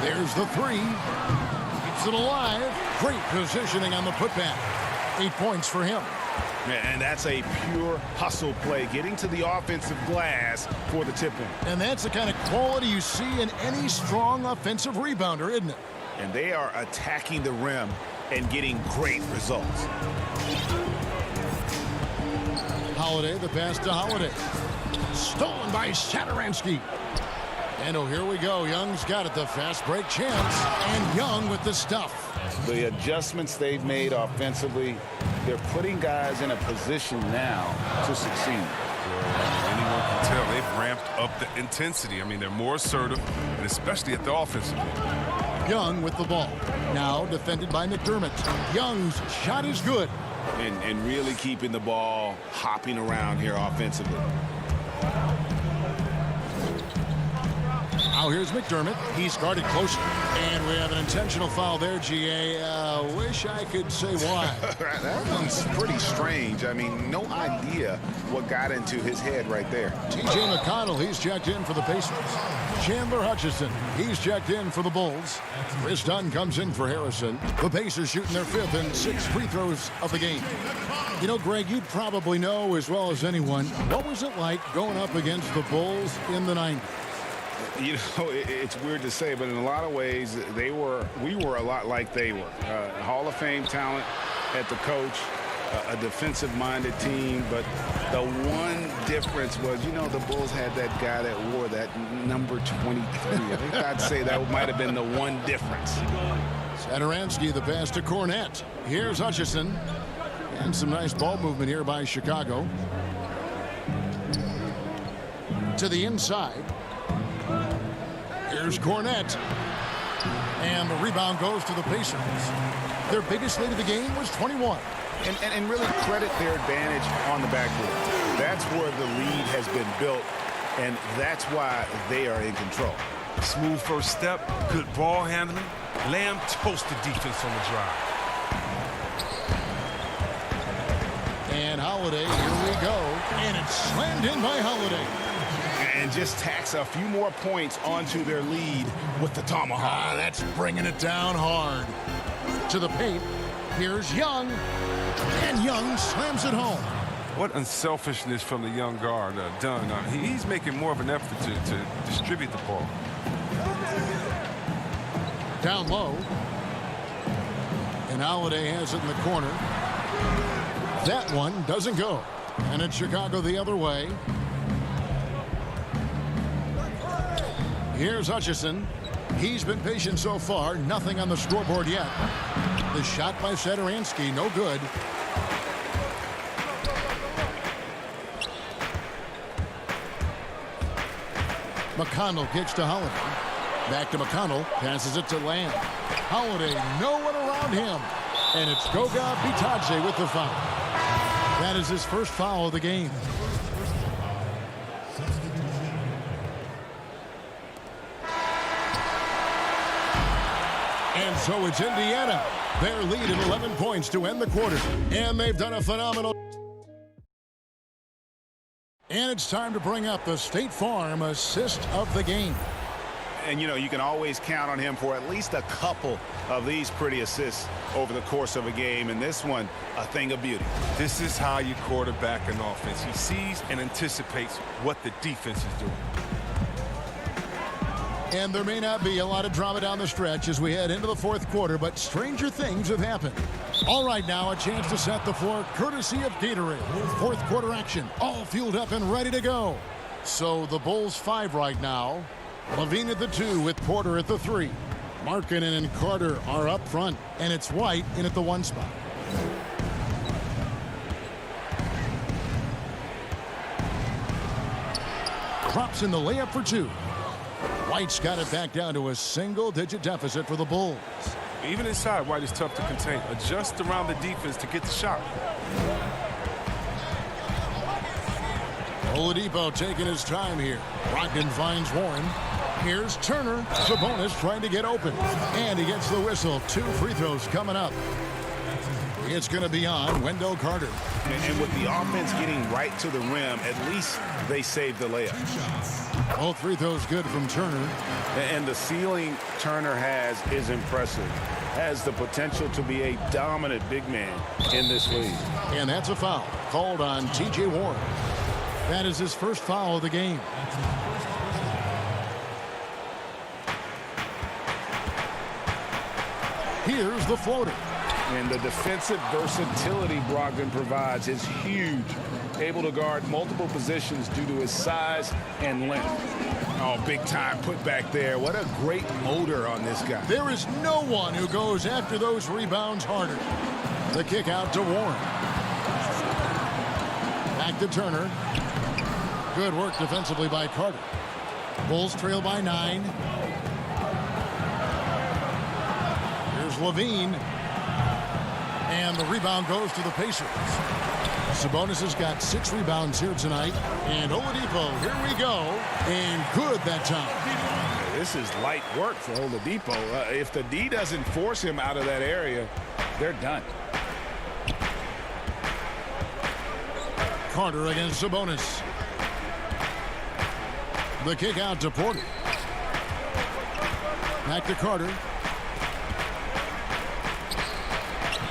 There's the 3. Keeps it alive. Great positioning on the putback. 8 points for him. And that's a pure hustle play, getting to the offensive glass for the tip-in. And that's the kind of quality you see in any strong offensive rebounder, isn't it? And they are attacking the rim and getting great results. Holiday, the pass to Holiday. Stolen by Satoransky. And oh, here we go. Young's got it, the fast break chance. And Young with the stuff. The adjustments they've made offensively, they're putting guys in a position now to succeed. Anyone can tell they've ramped up the intensity. I mean, they're more assertive, and especially at the offensive end. Young with the ball. Now defended by McDermott. Young's shot is good. And really keeping the ball hopping around here offensively. Now here's McDermott. He's guarded closely. And we have an intentional foul there, GA. Wish I could say why. That one's pretty strange. I mean, no idea what got into his head right there. T.J. McConnell, he's checked in for the Pacers. Chandler Hutchison, he's checked in for the Bulls. Chris Dunn comes in for Harrison. The Pacers shooting their 5th and 6th free throws of the game. You know, Greg, you'd probably know as well as anyone, what was it like going up against the Bulls in the 90s? You know, it's weird to say, but in a lot of ways, we were a lot like they were. Hall of Fame talent at the coach, a defensive-minded team, but the one difference was, you know, the Bulls had that guy that wore that number 23. I think I'd say that might have been the one difference. Satoransky, the pass to Cornette. Here's Hutchison. And some nice ball movement here by Chicago. To the inside. Here's Cornette. And the rebound goes to the Pacers. Their biggest lead of the game was 21. And really credit their advantage on the backboard. That's where the lead has been built, and that's why they are in control. Smooth first step, good ball handling. Lamb toasted defense on the drive. And Holiday, here we go. And it's slammed in by Holiday. And just tacks a few more points onto their lead with the tomahawk. That's bringing it down hard. To the paint, here's Young. And Young slams it home. What unselfishness from the young guard, Dunn. He's making more of an effort to distribute the ball. Down low. And Holiday has it in the corner. That one doesn't go. And it's Chicago the other way. Here's Hutchison. He's been patient so far. Nothing on the scoreboard yet. The shot by Satoransky, no good. McConnell kicks to Holiday. Back to McConnell. Passes it to Lamb. Holiday, no one around him. And it's Goga Bitadze with the foul. That is his first foul of the game. And so it's Indiana. Their lead at 11 points to end the quarter. And they've done a phenomenal. And it's time to bring up the State Farm assist of the game. And, you know, you can always count on him for at least a couple of these pretty assists over the course of a game. And this one, a thing of beauty. This is how you quarterback an offense. He sees and anticipates what the defense is doing. And there may not be a lot of drama down the stretch as we head into the fourth quarter, but stranger things have happened. All right, now a chance to set the floor courtesy of Gatorade. Fourth quarter action, all fueled up and ready to go. So the Bulls 5 right now. Levine at the 2 with Porter at the 3. Markkanen and Carter are up front, and it's White in at the 1 spot. Drops in the layup for 2. White's got it back down to a single-digit deficit for the Bulls. Even inside, White is tough to contain. Adjust around the defense to get the shot. Oladipo taking his time here. Brogdon finds Warren. Here's Turner. Sabonis trying to get open. And he gets the whistle. 2 free throws coming up. It's going to be on Wendell Carter. And with the offense getting right to the rim, at least they saved the layup. Both free throws good from Turner. And the ceiling Turner has is impressive. Has the potential to be a dominant big man in this league. And that's a foul called on T.J. Warren. That is his first foul of the game. Here's the floater. And the defensive versatility Brogdon provides is huge. Able to guard multiple positions due to his size and length. Oh, big time put back there. What a great motor on this guy. There is no one who goes after those rebounds harder. The kick out to Warren. Back to Turner. Good work defensively by Carter. Bulls trail by 9. Here's Levine. And the rebound goes to the Pacers. Sabonis has got 6 rebounds here tonight. And Oladipo, here we go. And good that time. This is light work for Oladipo. If the D doesn't force him out of that area, they're done. Carter against Sabonis. The kick out to Porter. Back to Carter.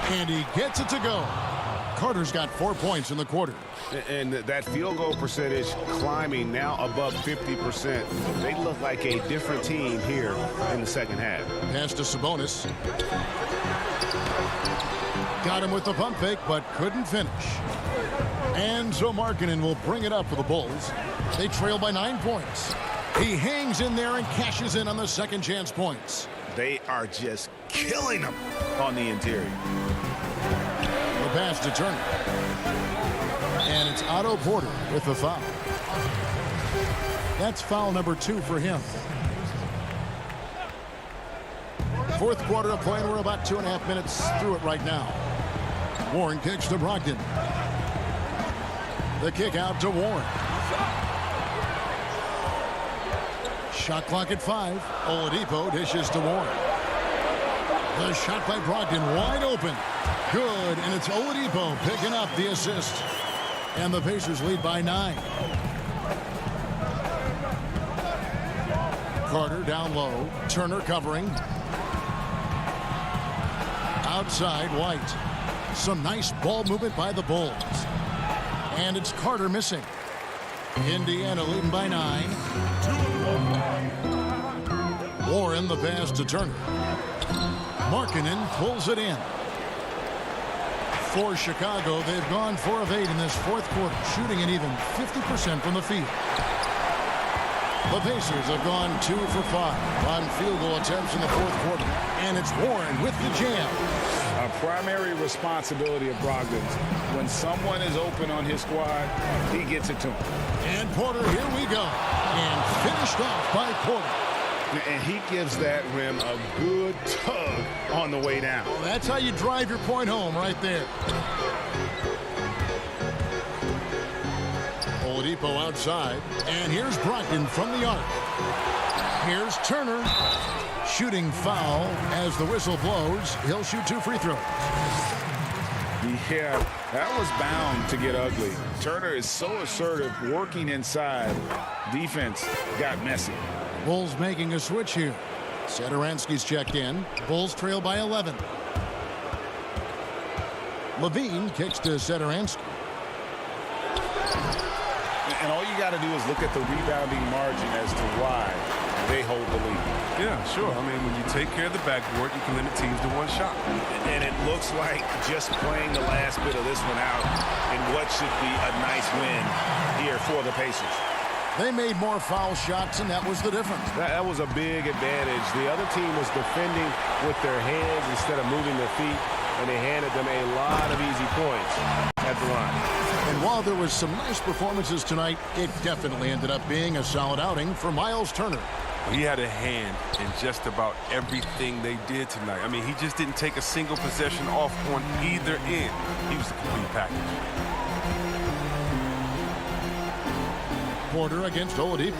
And he gets it to go. Carter's got 4 points in the quarter. And that field goal percentage climbing now above 50%. They look like a different team here in the second half. Pass to Sabonis. Got him with the pump fake, but couldn't finish. And so Markkanen will bring it up for the Bulls. They trail by 9 points. He hangs in there and cashes in on the second chance points. They are just killing them on the interior. The pass to Turner. And it's Otto Porter with the foul. That's foul number 2 for him. Fourth quarter of play, and we're about 2.5 minutes through it right now. Warren kicks to Brogdon. The kick out to Warren. Shot clock at 5. Oladipo dishes to Warren. The shot by Brogdon wide open. Good, and it's Oladipo picking up the assist. And the Pacers lead by 9. Carter down low. Turner covering. Outside, White. Some nice ball movement by the Bulls. And it's Carter missing. Indiana leading by 9. Warren the pass to Turner. Markkanen pulls it in. For Chicago, they've gone 4 of 8 in this fourth quarter, shooting an even 50% from the field. The Pacers have gone 2 for 5 on field goal attempts in the fourth quarter. And it's Warren with the jam. A primary responsibility of Brogdon's. When someone is open on his squad, he gets it to him. And Porter, here we go. And finished off by Porter. And he gives that rim a good tug on the way down. Well, that's how you drive your point home right there. Oladipo outside. And here's Brogdon from the arc. Here's Turner. Shooting foul as the whistle blows. He'll shoot 2 free throws. Yeah, that was bound to get ugly. Turner is so assertive, working inside. Defense got messy. Bulls making a switch here. Satoransky's checked in. Bulls trail by 11. Levine kicks to Satoransky. And all you got to do is look at the rebounding margin as to why they hold the lead. Yeah, sure. I mean, when you take care of the backboard, you can limit teams to one shot. And it looks like just playing the last bit of this one out in what should be a nice win here for the Pacers. They made more foul shots, and that was the difference. That was a big advantage. The other team was defending with their hands instead of moving their feet, and they handed them a lot of easy points at the line. And while there was some nice performances tonight, it definitely ended up being a solid outing for Miles Turner. He had a hand in just about everything they did tonight. I mean, he just didn't take a single possession off on either end. He was the complete package. Porter against Oladipo.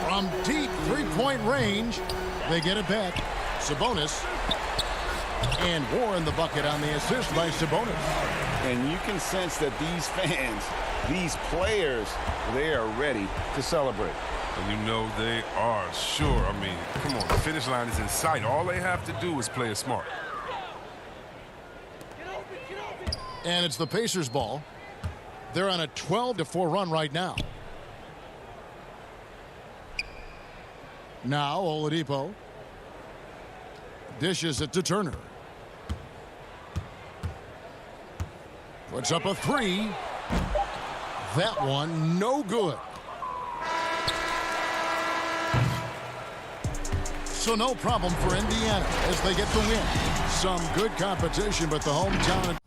From deep three-point range, they get it back. Sabonis. And Warren the bucket on the assist by Sabonis. And you can sense that these fans, these players, they are ready to celebrate. And you know they are, sure. I mean, come on, the finish line is in sight. All they have to do is play it smart. And it's the Pacers' ball. They're on a 12-4 run right now. Now Oladipo dishes it to Turner. Puts up a three. That one no good. So no problem for Indiana as they get the win. Some good competition, but the hometown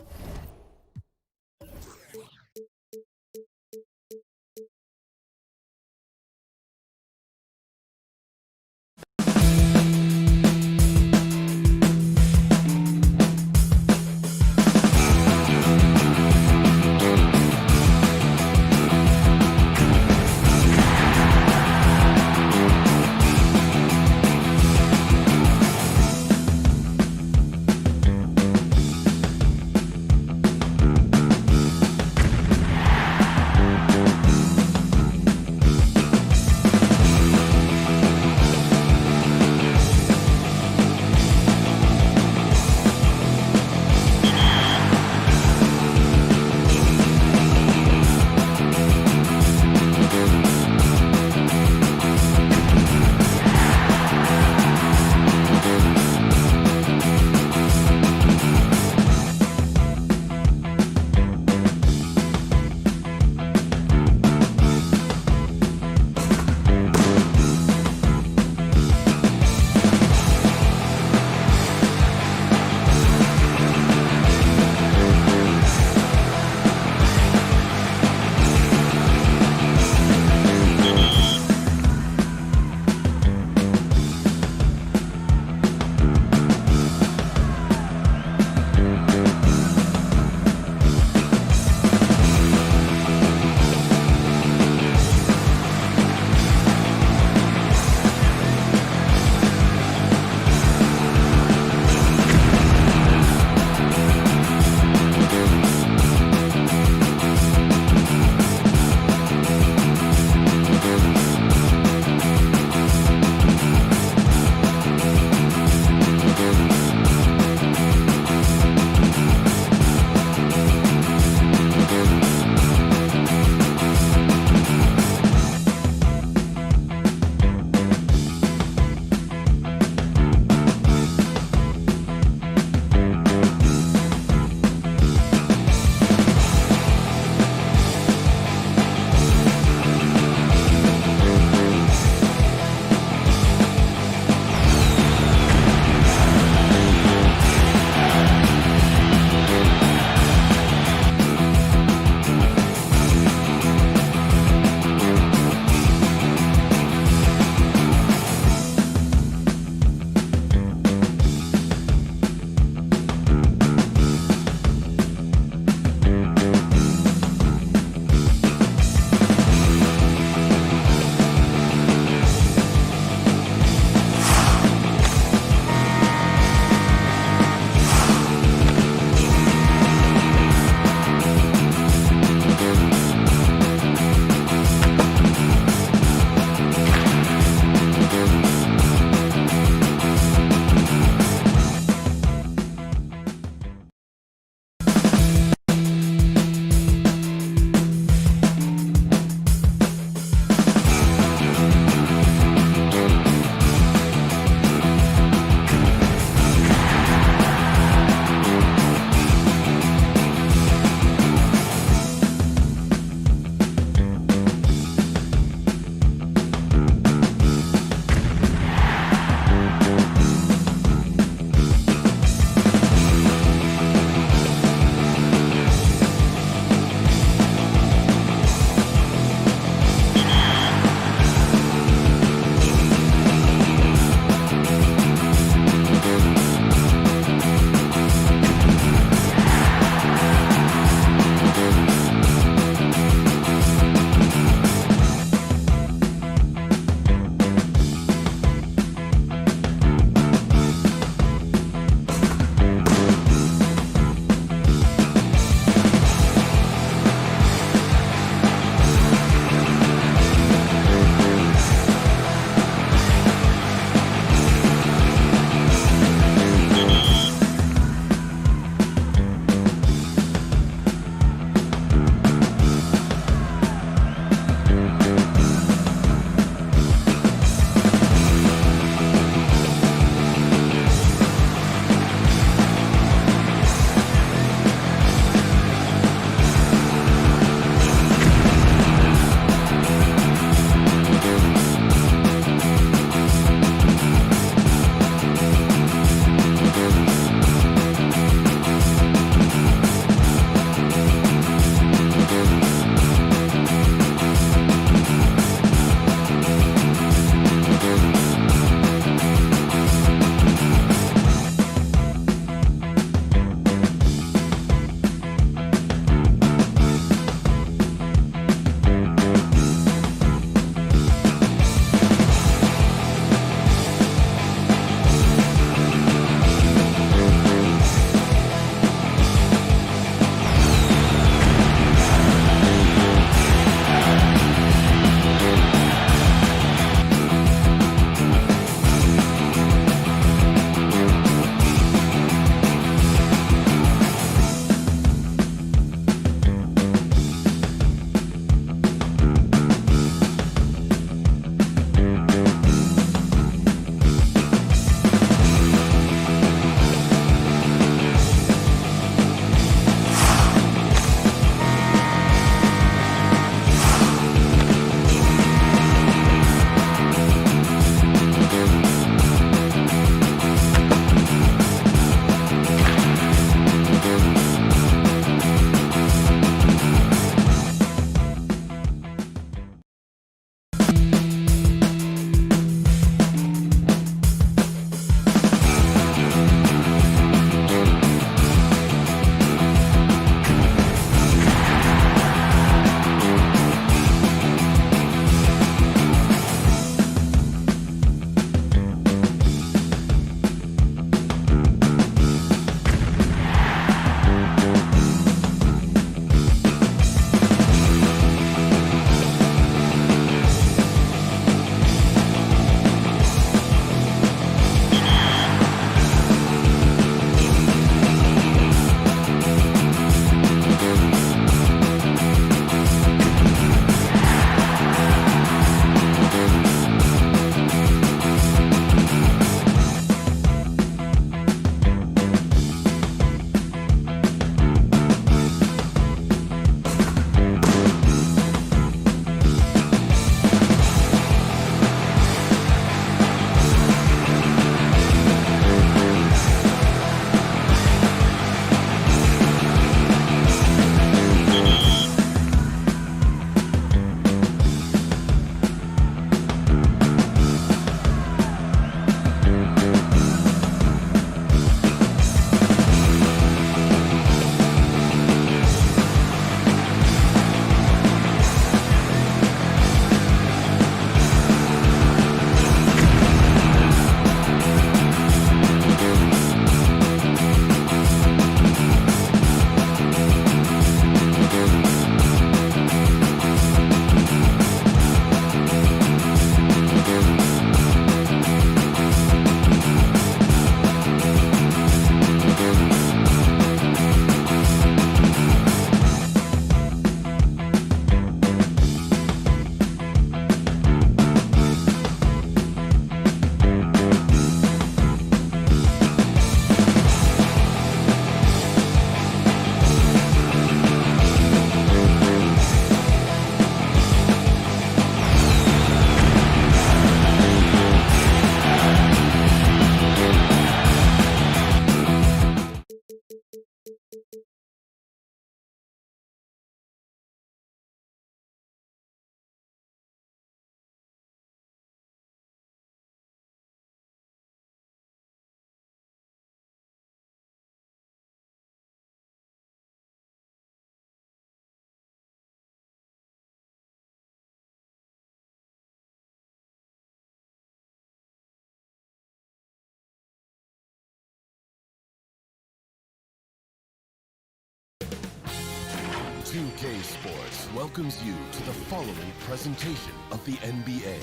Sports welcomes you to the following presentation of the NBA.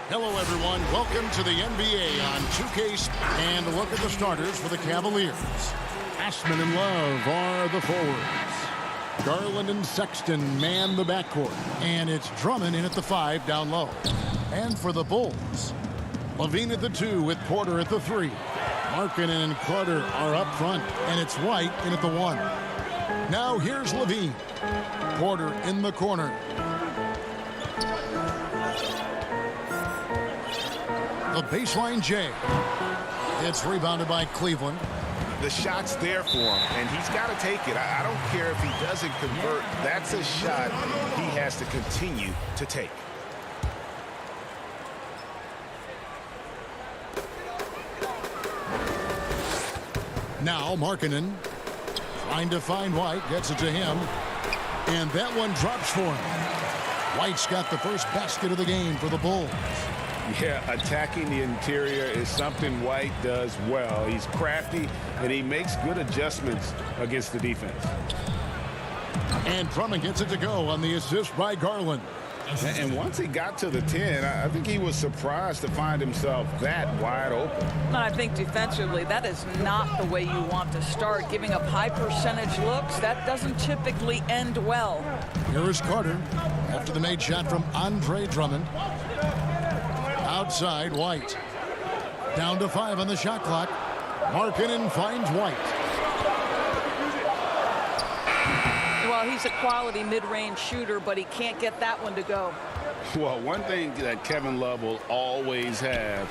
Hello, everyone. Welcome to the NBA on 2K. And a look at the starters for the Cavaliers. Ashman and Love are the forwards. Garland and Sexton man the backcourt. And it's Drummond in at the 5 down low. And for the Bulls, Levine at the 2 with Porter at the 3. Markkanen and Carter are up front. And it's White in at the 1. Now here's Levine. Porter in the corner. The baseline J. It's rebounded by Cleveland. The shot's there for him, and he's got to take it. I don't care if he doesn't convert. That's a shot he has to continue to take. Now Markkanen trying to find White. Gets it to him. And that one drops for him. White's got the first basket of the game for the Bulls. Yeah, attacking the interior is something White does well. He's crafty, and he makes good adjustments against the defense. And Drummond gets it to go on the assist by Garland. And once he got to the 10, I think he was surprised to find himself that wide open. I think defensively, that is not the way you want to start. Giving up high percentage looks, that doesn't typically end well. Here is Carter after the made shot from Andre Drummond. Outside, White. Down to 5 on the shot clock. Markkanen finds White. Well, he's a quality mid-range shooter, but he can't get that one to go. Well, one thing that Kevin Love will always have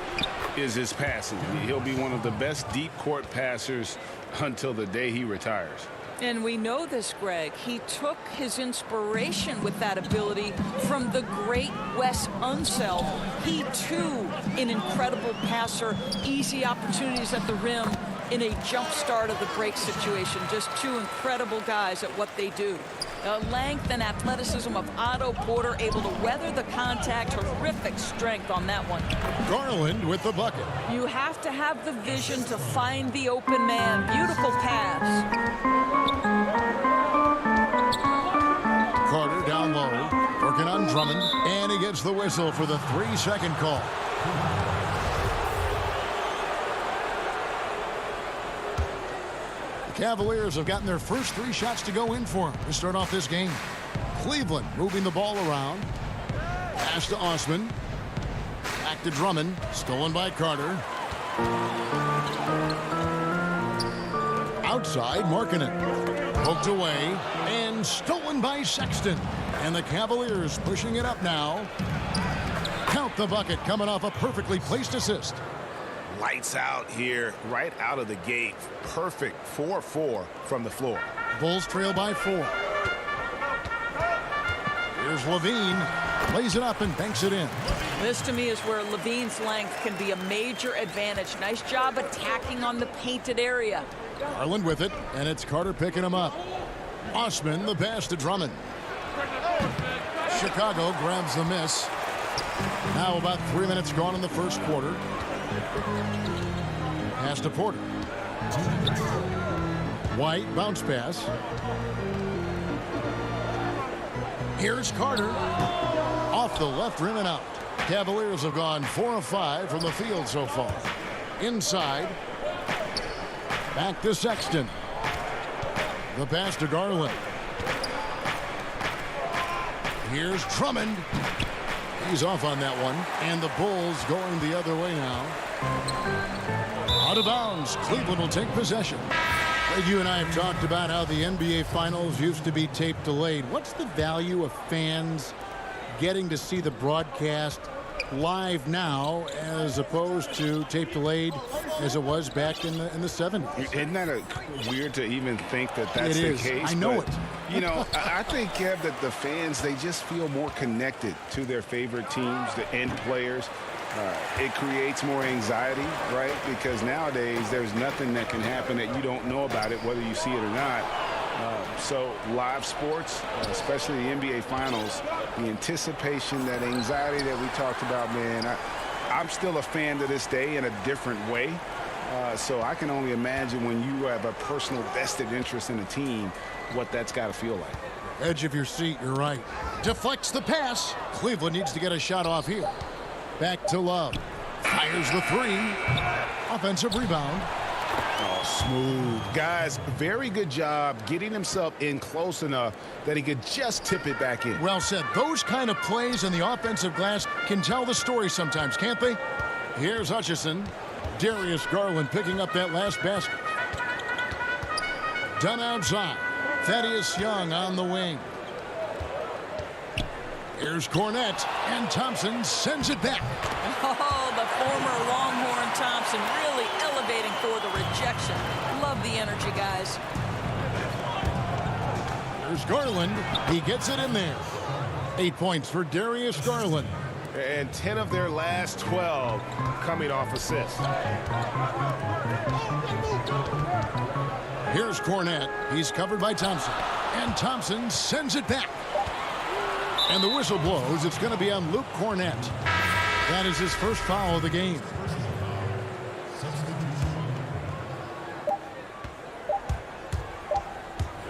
is his passing. He'll be one of the best deep court passers until the day he retires. And we know this, Greg. He took his inspiration with that ability from the great Wes Unseld. He, too, an incredible passer, easy opportunities at the rim in a jump start of the break situation. Just two incredible guys at what they do. The length and athleticism of Otto Porter, able to weather the contact. Terrific strength on that one. Garland with the bucket. You have to have the vision to find the open man. Beautiful pass. Carter down low, working on Drummond, and he gets the whistle for the 3-second call. The Cavaliers have gotten their first 3 shots to go in for them to start off this game. Cleveland moving the ball around. Pass to Osman. Back to Drummond, stolen by Carter. Outside, Markkanen. Poked away and stolen by Sexton. And the Cavaliers pushing it up now. Count the bucket coming off a perfectly placed assist. Lights out here right out of the gate. Perfect 4-4 from the floor. Bulls trail by 4. Here's Levine. Lays it up and banks it in. This to me is where Levine's length can be a major advantage. Nice job attacking on the painted area. Garland with it, and it's Carter picking him up. Osman, the pass to Drummond. Chicago grabs the miss. Now about 3 minutes gone in the first quarter. Pass to Porter. White, bounce pass. Here's Carter. Off the left rim and out. Cavaliers have gone 4 of 5 from the field so far. Inside. Back to Sexton. The pass to Garland. Here's Drummond. He's off on that one. And the Bulls going the other way now. Out of bounds. Cleveland will take possession. Greg, you and I have talked about how the NBA Finals used to be tape delayed. What's the value of fans getting to see the broadcast live now as opposed to tape delayed as it was back in the 70s? Isn't that weird to even think that that's the case? I know it. You know, I think, Kev, that the fans, they just feel more connected to their favorite teams, the end players. It creates more anxiety, right? Because nowadays there's nothing that can happen that you don't know about it, whether you see it or not. So live sports, especially the NBA Finals, the anticipation, that anxiety that we talked about, man, I'm still a fan to this day in a different way. So I can only imagine when you have a personal vested interest in a team, what that's got to feel like. Edge of your seat, you're right. Deflects the pass. Cleveland needs to get a shot off here. Back to Love. Fires the three. Offensive rebound. Oh, smooth. Guys, very good job getting himself in close enough that he could just tip it back in. Well said. Those kind of plays in the offensive glass can tell the story sometimes, can't they? Here's Hutchison. Darius Garland picking up that last basket. Done outside. Thaddeus Young on the wing. Here's Cornette, and Thompson sends it back. Oh, the former Longhorn Thompson really elevating for the rejection. Love the energy, guys. Here's Garland. He gets it in there. 8 points for Darius Garland. And 10 of their last 12 coming off assists. Here's Cornette. He's covered by Thompson. And Thompson sends it back. And the whistle blows. It's going to be on Luke Cornette. That is his first foul of the game.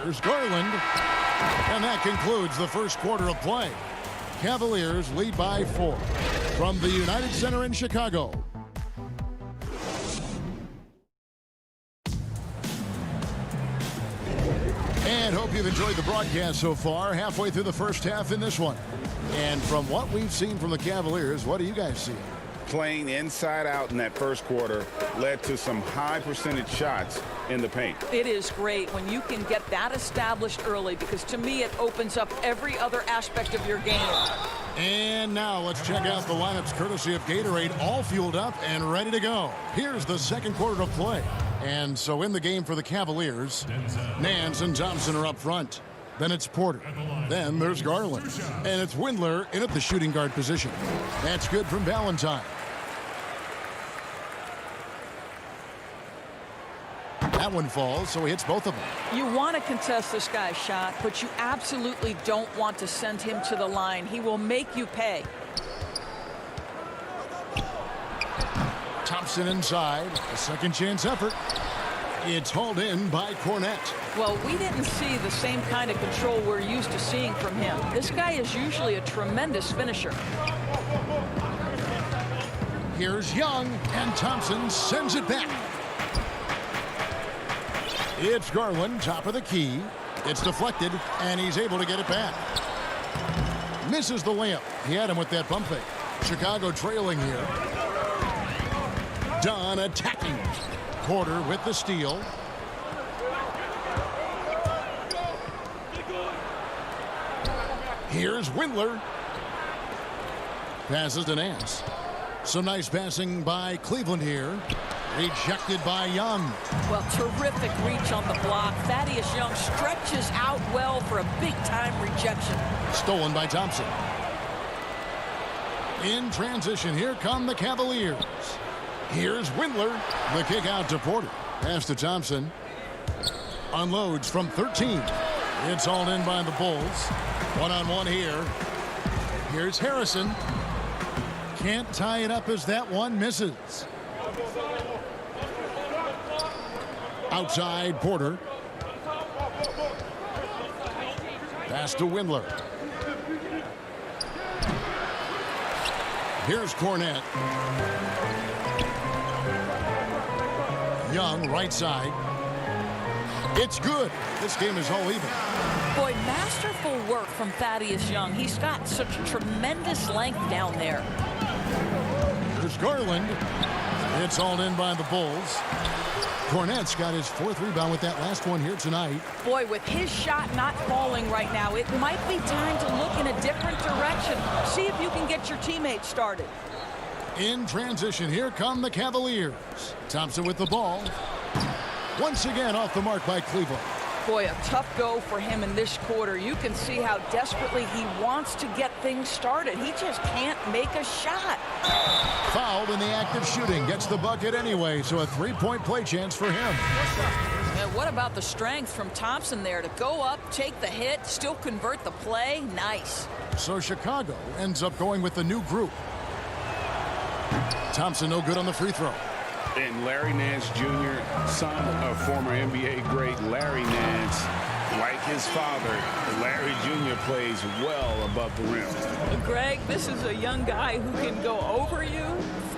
Here's Garland. And that concludes the first quarter of play. Cavaliers lead by 4 from the United Center in Chicago. And hope you've enjoyed the broadcast so far. Halfway through the first half in this one. And from what we've seen from the Cavaliers, what do you guys see? Playing inside out in that first quarter led to some high percentage shots in the paint. It is great when you can get that established early, because to me it opens up every other aspect of your game. And now let's check out the lineups courtesy of Gatorade, all fueled up and ready to go. Here's the second quarter of play. And so in the game for the Cavaliers, Nance and Thompson are up front. Then it's Porter. Then there's Garland. And it's Windler in at the shooting guard position. That's good from Valentine. That one falls, so he hits both of them. You want to contest this guy's shot, but you absolutely don't want to send him to the line. He will make you pay. Thompson inside. A second chance effort. It's hauled in by Cornette. Well, we didn't see the same kind of control we're used to seeing from him. This guy is usually a tremendous finisher. Here's Young, and Thompson sends it back. It's Garland, top of the key. It's deflected, and he's able to get it back. Misses the layup. He had him with that bump fake. Chicago trailing here. Dunn attacking. Porter with the steal. Here's Windler. Passes to Nance. Some nice passing by Cleveland here. Rejected by Young. Well, terrific reach on the block. Thaddeus Young stretches out well for a big-time rejection. Stolen by Thompson. In transition, here come the Cavaliers. Here's Windler. The kick out to Porter. Pass to Thompson. Unloads from 13. It's hauled in by the Bulls. One-on-one here. Here's Harrison. Can't tie it up as that one misses. Outside Porter. Pass to Windler. Here's Cornette. Young, right side. It's good. This game is all even. Boy, masterful work from Thaddeus Young. He's got such tremendous length down there. Here's Garland. It's hauled in by the Bulls. Cornette's got his 4th rebound with that last one here tonight. Boy, with his shot not falling right now, it might be time to look in a different direction. See if you can get your teammates started. In transition, here come the Cavaliers. Thompson with the ball. Once again off the mark by Cleveland. Boy, a tough go for him in this quarter. You can see how desperately he wants to get things started. He just can't make a shot. Fouled in the act of shooting. Gets the bucket anyway, so a 3-point play chance for him. And what about the strength from Thompson there to go up, take the hit, still convert the play? Nice. So Chicago ends up going with the new group. Thompson no good on the free throw. And Larry Nance Jr., son of former NBA great Larry Nance, like his father, Larry Jr. plays well above the rim. Greg, this is a young guy who can go over you,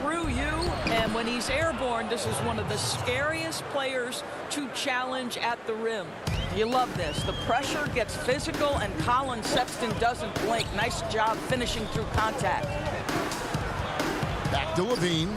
through you, and when he's airborne, this is one of the scariest players to challenge at the rim. You love this. The pressure gets physical, and Colin Sexton doesn't blink. Nice job finishing through contact. Back to Levine.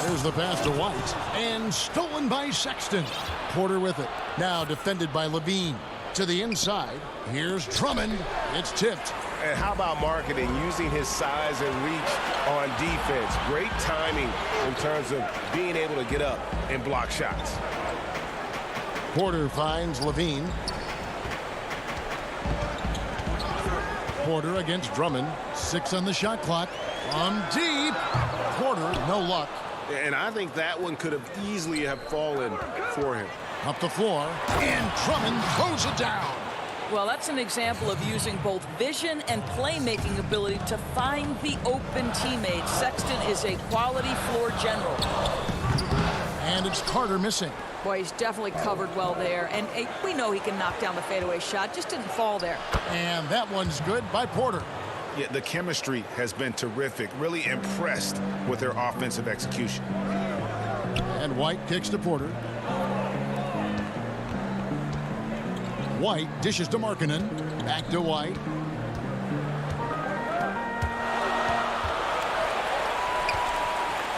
There's the pass to White, and stolen by Sexton. Porter with it. Now defended by Levine. To the inside. Here's Drummond. It's tipped. And how about marketing, using his size and reach on defense? Great timing in terms of being able to get up and block shots. Porter finds Levine. Porter against Drummond. 6 on the shot clock. From deep. Porter, no luck. And I think that one could have easily have fallen for him. Up the floor, and Drummond throws it down. Well, that's an example of using both vision and playmaking ability to find the open teammate. Sexton is a quality floor general. And it's Carter missing. Boy, he's definitely covered well there. And we know he can knock down the fadeaway shot. Just didn't fall there. And that one's good by Porter. Yeah, the chemistry has been terrific. Really impressed with their offensive execution. And White kicks to Porter. White dishes to Markkanen. Back to White.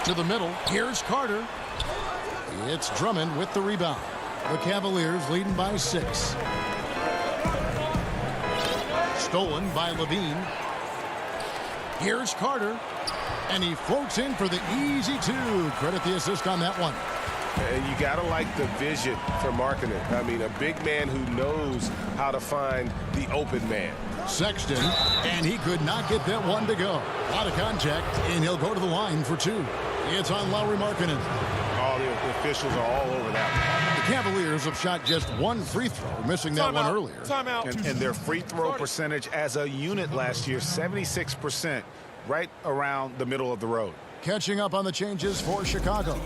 To the middle. Here's Carter. It's Drummond with the rebound. The Cavaliers leading by 6. Stolen by Levine. Here's Carter. And he floats in for the easy 2. Credit the assist on that one. And you got to like the vision for Markkanen. I mean, a big man who knows how to find the open man. Sexton, and he could not get that one to go. Out of contact, and he'll go to the line for 2. It's on Lauri Markkanen. All the officials are all over that one. The Cavaliers have shot just 1 free throw, missing that one earlier. Timeout. And their free throw percentage as a unit last year, 76%, right around the middle of the road. Catching up on the changes for Chicago.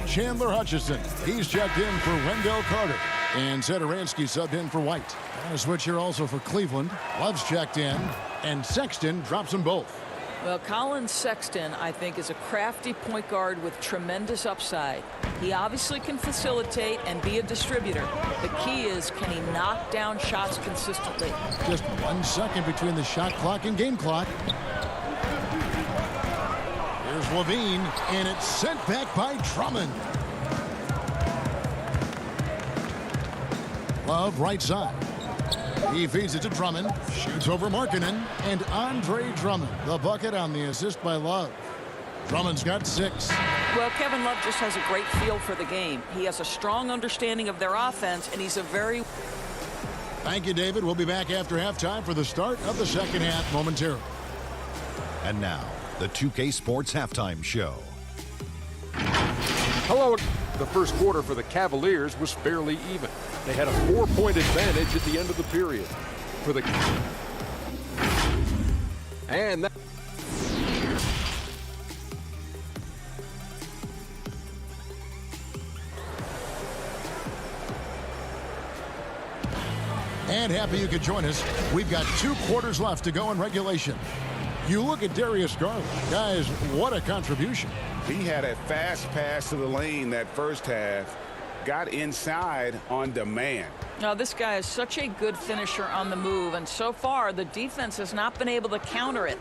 Chandler Hutchison, he's checked in for Wendell Carter. And Satoransky subbed in for White. And a switch here also for Cleveland. Love's checked in, and Sexton drops them both. Well, Colin Sexton, I think, is a crafty point guard with tremendous upside. He obviously can facilitate and be a distributor. The key is, can he knock down shots consistently? Just 1 second between the shot clock and game clock. Here's Levine, and it's sent back by Drummond. Love right side. He feeds it to Drummond, shoots over Markkanen, and Andre Drummond, the bucket on the assist by Love. Drummond's got 6. Well, Kevin Love just has a great feel for the game. He has a strong understanding of their offense, and he's a very... Thank you, David. We'll be back after halftime for the start of the second half momentarily. And now, the 2K Sports Halftime Show. Hello. The first quarter for the Cavaliers was fairly even. They had a 4-point advantage at the end of the period. For the and that and happy you could join us. We've got 2 quarters left to go in regulation. You look at Darius Garland. Guys, what a contribution. He had a fast pass to the lane that first half. Got inside on demand. Now, this guy is such a good finisher on the move, and so far, the defense has not been able to counter it.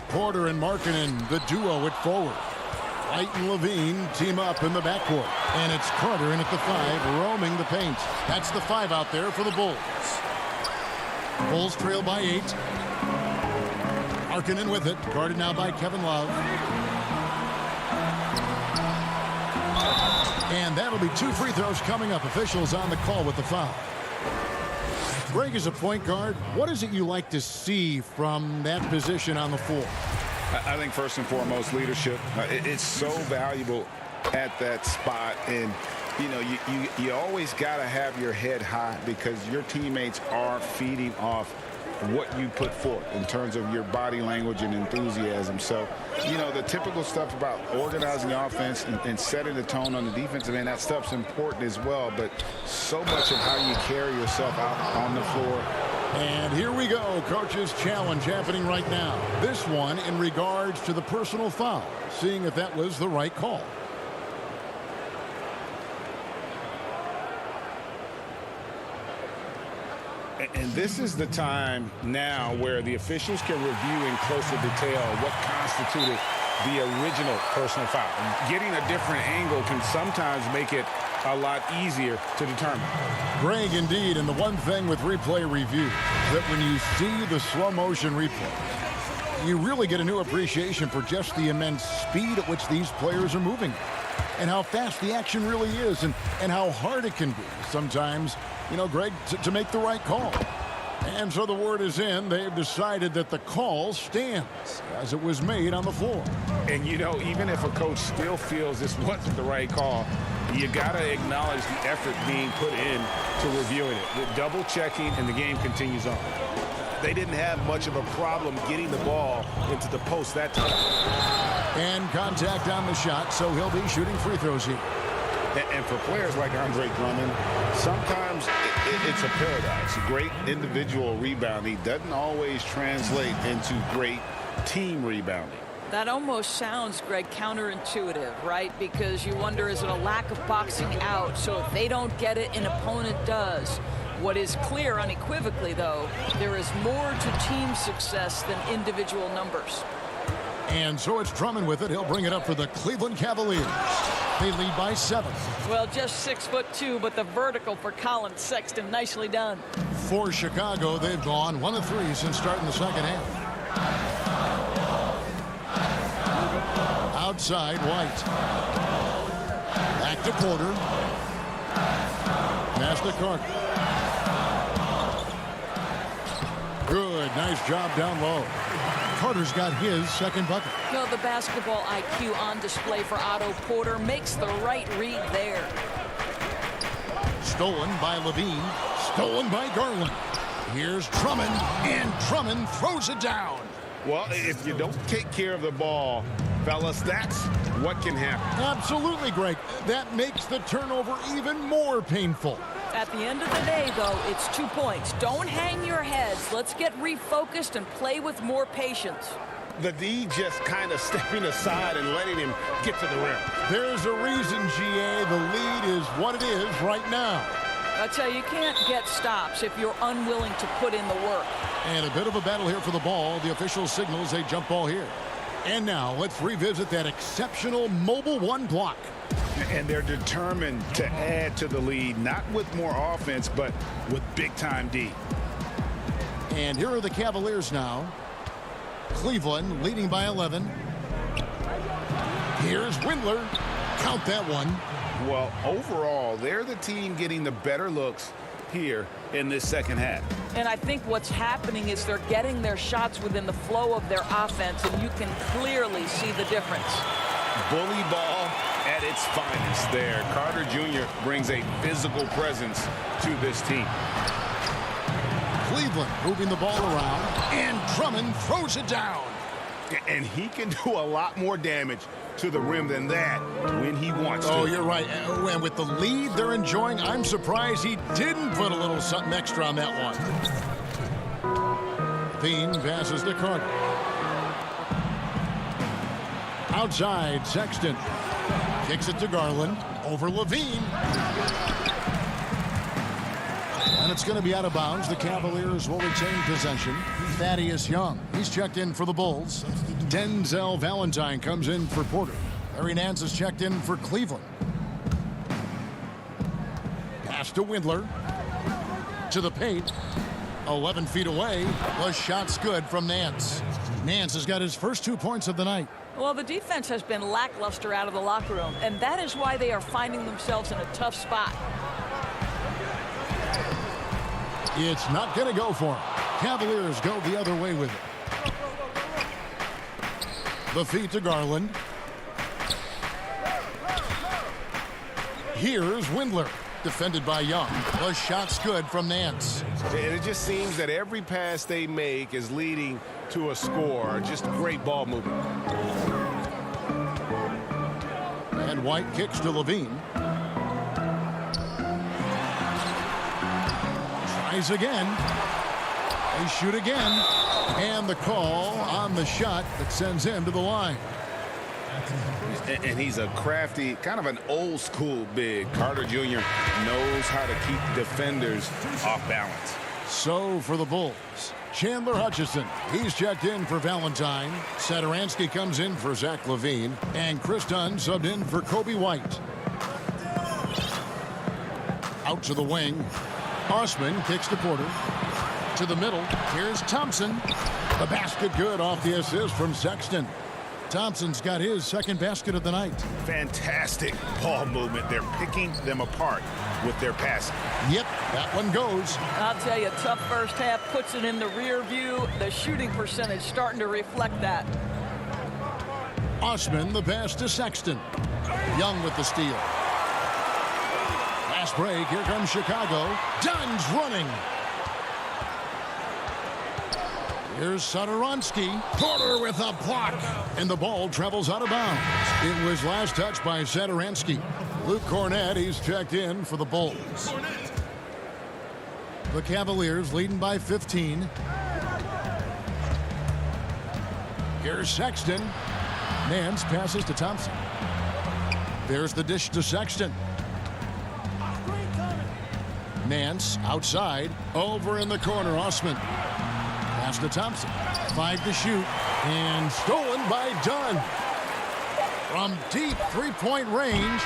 Porter and Markkanen, the duo at forward. White and Levine team up in the backcourt. And it's Carter in at the 5, roaming the paint. That's the 5 out there for the Bulls. Bulls trail by 8. Markkanen with it, guarded now by Kevin Love. And that'll be 2 free throws coming up. Officials on the call with the foul. Greg is a point guard. What is it you like to see from that position on the floor? I think first and foremost, leadership. It's so valuable at that spot. And You know, you always got to have your head high because your teammates are feeding off what you put forth in terms of your body language and enthusiasm. So, you know, the typical stuff about organizing the offense and setting the tone on the defensive end, that stuff's important as well. But so much of how you carry yourself out on the floor. And here we go. Coach's challenge happening right now. This one in regards to the personal foul, seeing if that was the right call. And this is the time now where the officials can review in closer detail what constituted the original personal foul. Getting a different angle can sometimes make it a lot easier to determine. Greg, indeed, and the one thing with replay review is that when you see the slow motion replay, you really get a new appreciation for just the immense speed at which these players are moving and how fast the action really is and how hard it can be sometimes, you know, Greg, to make the right call. And so the word is in. They've decided that the call stands as it was made on the floor. And, you know, even if a coach still feels this wasn't the right call, you got to acknowledge the effort being put in to reviewing it. With double checking, and the game continues on. They didn't have much of a problem getting the ball into the post that time. And contact on the shot, so he'll be shooting free throws here. And for players like Andre Drummond, sometimes it's a paradox. Great individual rebounding doesn't always translate into great team rebounding. That almost sounds, Greg, counterintuitive, right? Because you wonder, is it a lack of boxing out? So if they don't get it, an opponent does. What is clear unequivocally, though, there is more to team success than individual numbers. And so it's Drummond with it. He'll bring it up for the Cleveland Cavaliers. They lead by 7. Well, just 6'2", but the vertical for Colin Sexton. Nicely done. For Chicago, they've gone 1 of 3 since starting the second half. Outside, White. Back to Porter. Pass to Carter. Good, nice job down low. Carter's got his second bucket. No, the basketball IQ on display for Otto Porter makes the right read there. Stolen by Levine. Stolen by Garland. Here's Drummond, and Drummond throws it down. Well, if you don't take care of the ball, fellas, that's what can happen. Absolutely, Greg. That makes the turnover even more painful. At the end of the day, though, it's 2 points. Don't hang your heads. Let's get refocused and play with more patience. The D just kind of stepping aside and letting him get to the rim. There's a reason, GA. The lead is what it is right now. I tell you can't get stops if you're unwilling to put in the work. And a bit of a battle here for the ball. The official signals a jump ball here. And now let's revisit that exceptional mobile 1 block. And they're determined to add to the lead, not with more offense, but with big-time D. And here are the Cavaliers now. Cleveland leading by 11. Here's Windler. Count that one. Well, overall, they're the team getting the better looks here in this second half. And I think what's happening is they're getting their shots within the flow of their offense, and you can clearly see the difference. Bully ball at its finest there. Carter Jr. brings a physical presence to this team. Cleveland moving the ball around, and Drummond throws it down. And he can do a lot more damage to the rim than that when he wants to. Oh, you're right. And with the lead they're enjoying, I'm surprised he didn't put a little something extra on that one. Bean passes to Carter. Outside, Sexton. Kicks it to Garland. Over Levine. And it's going to be out of bounds. The Cavaliers will retain possession. Thaddeus Young, he's checked in for the Bulls. Denzel Valentine comes in for Porter. Larry Nance is checked in for Cleveland. Pass to Windler. To the paint. 11 feet away. The shot's good from Nance. Nance has got his first 2 points of the night. Well, the defense has been lackluster out of the locker room, and that is why they are finding themselves in a tough spot. It's not going to go for him. Cavaliers go the other way with it. The feed to Garland. Here's Windler, defended by Young. The shot's good from Nance. And it just seems that every pass they make is leading to a score. Just great ball movement. And White kicks to Levine. Tries again. They shoot again. And the call on the shot that sends him to the line. And he's a crafty, kind of an old school big. Carter Jr. knows how to keep defenders off balance. So for the Bulls, Chandler Hutchison. He's checked in for Valentine. Satoransky comes in for Zach LaVine. And Chris Dunn subbed in for Kobe White. Out to the wing. Osman kicks to Porter. To the middle. Here's Thompson. The basket good off the assist from Sexton. Thompson's got his second basket of the night. Fantastic ball movement. They're picking them apart with their passing. Yep, that one goes. I'll tell you, tough first half, puts it in the rear view. The shooting percentage starting to reflect that. Osman, the pass to Sexton. Young with the steal. Last break, here comes Chicago. Dunn's running. Here's Satoransky. Porter with a block. And the ball travels out of bounds. It was last touched by Satoransky. Luke Cornett, he's checked in for the Bulls. The Cavaliers leading by 15. Here's Sexton. Nance passes to Thompson. There's the dish to Sexton. Nance outside. Over in the corner, Osman. Pass to Thompson. 5 to shoot. And stolen by Dunn. From deep three-point range.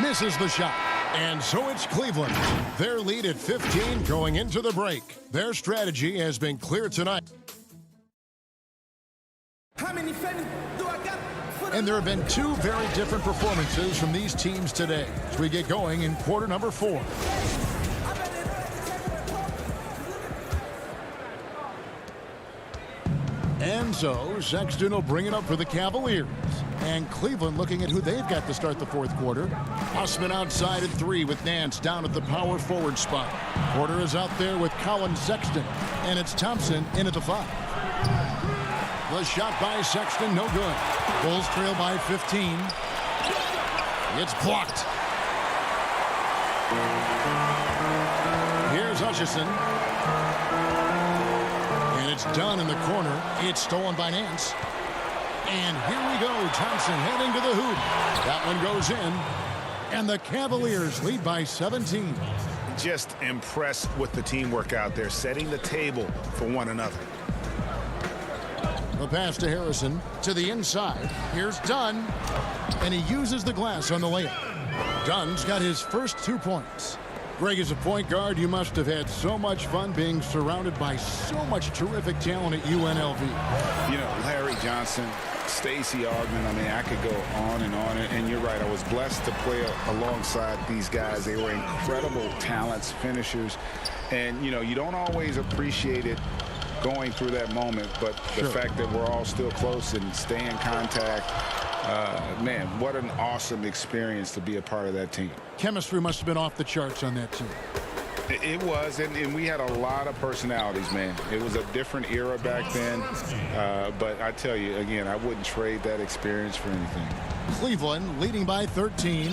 Misses the shot. And so it's Cleveland. Their lead at 15 going into the break. Their strategy has been clear tonight. How many fans do I got? And there have been two very different performances from these teams today as we get going in quarter number 4. And so Sexton will bring it up for the Cavaliers. And Cleveland looking at who they've got to start the fourth quarter. Osman outside at 3 with Nance down at the power forward spot. Porter is out there with Colin Sexton. And it's Thompson in at the 5. The shot by Sexton, no good. Bulls trail by 15. It's blocked. Here's Hutchison. And it's done in the corner. It's stolen by Nance. And here we go. Thompson heading to the hoop. That one goes in. And the Cavaliers lead by 17. Just impressed with the teamwork out there, setting the table for one another. The pass to Harrison to the inside. Here's Dunn. And he uses the glass on the layup. Dunn's got his first 2 points. Greg, as a point guard, you must have had so much fun being surrounded by so much terrific talent at UNLV. You know, Larry Johnson, Stacey Augmon, I mean, I could go on. And you're right, I was blessed to play alongside these guys. They were incredible talents, finishers. And, you know, you don't always appreciate it going through that moment, but the fact that we're all still close and stay in contact, man, what an awesome experience to be a part of that team. Chemistry must have been off the charts on that team. It was, and we had a lot of personalities, man. It was a different era back then, but I tell you, again, I wouldn't trade that experience for anything. Cleveland leading by 13.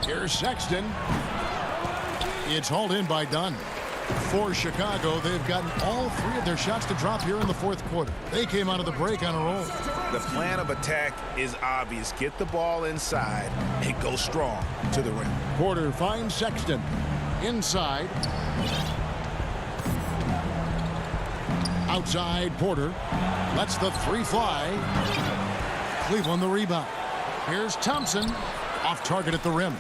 Here's Sexton. It's hauled in by Dunn. For Chicago, they've gotten all 3 of their shots to drop here in the fourth quarter. They came out of the break on a roll. The plan of attack is obvious. Get the ball inside and go strong to the rim. Porter finds Sexton. Inside. Outside, Porter. Lets the 3 fly. Cleveland the rebound. Here's Thompson. Off target at the rim.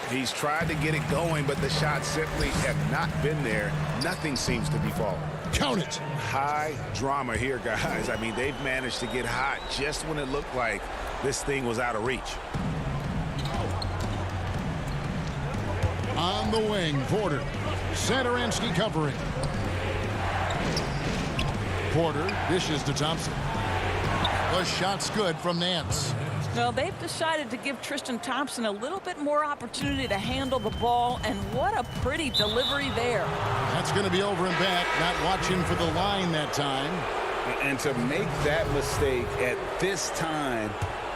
He's tried to get it going, but the shots simply have not been there. Nothing seems to be falling. Count it. High drama here, guys. I mean, they've managed to get hot just when it looked like this thing was out of reach. On the wing, Porter. Satoransky covering. Porter dishes to Thompson. The shot's good from Nance. Well, they've decided to give Tristan Thompson a little bit more opportunity to handle the ball, and what a pretty delivery there. That's going to be over and back, not watching for the line that time. And to make that mistake at this time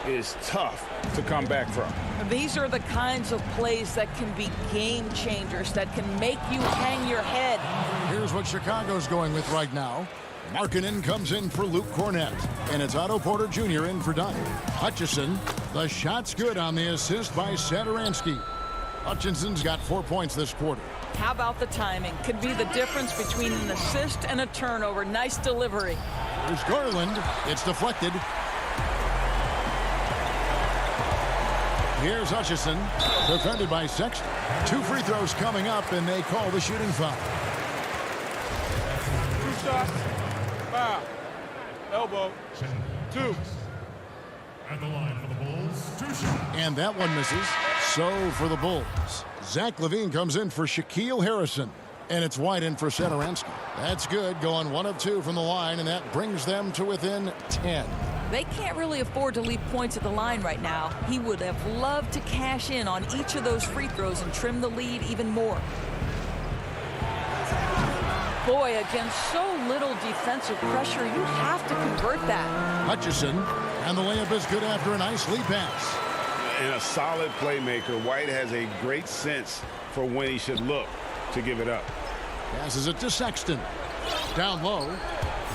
is tough to come back from. These are the kinds of plays that can be game changers, that can make you hang your head. Here's what Chicago's going with right now. Markkanen comes in for Luke Cornett, and it's Otto Porter Jr. in for Dunn. Hutchison, the shot's good on the assist by Satoransky. Hutchinson's got 4 points this quarter. How about the timing? Could be the difference between an assist and a turnover. Nice delivery. There's Garland. It's deflected. Here's Hutchison, defended by Sexton. 2 free throws coming up, and they call the shooting foul. 2 shots. Foul. Elbow. 2. At the line for the Bulls, 2 shots. And that one misses. So for the Bulls, Zach LaVine comes in for Shaquille Harrison. And it's White in for Satoransky. That's good, going 1 of 2 from the line, and that brings them to within 10. They can't really afford to leave points at the line right now. He would have loved to cash in on each of those free throws and trim the lead even more. Boy, against so little defensive pressure, you have to convert that. Hutchison, and the layup is good after a nice lead pass. And a solid playmaker, White has a great sense for when he should look to give it up. Passes it to Sexton. Down low.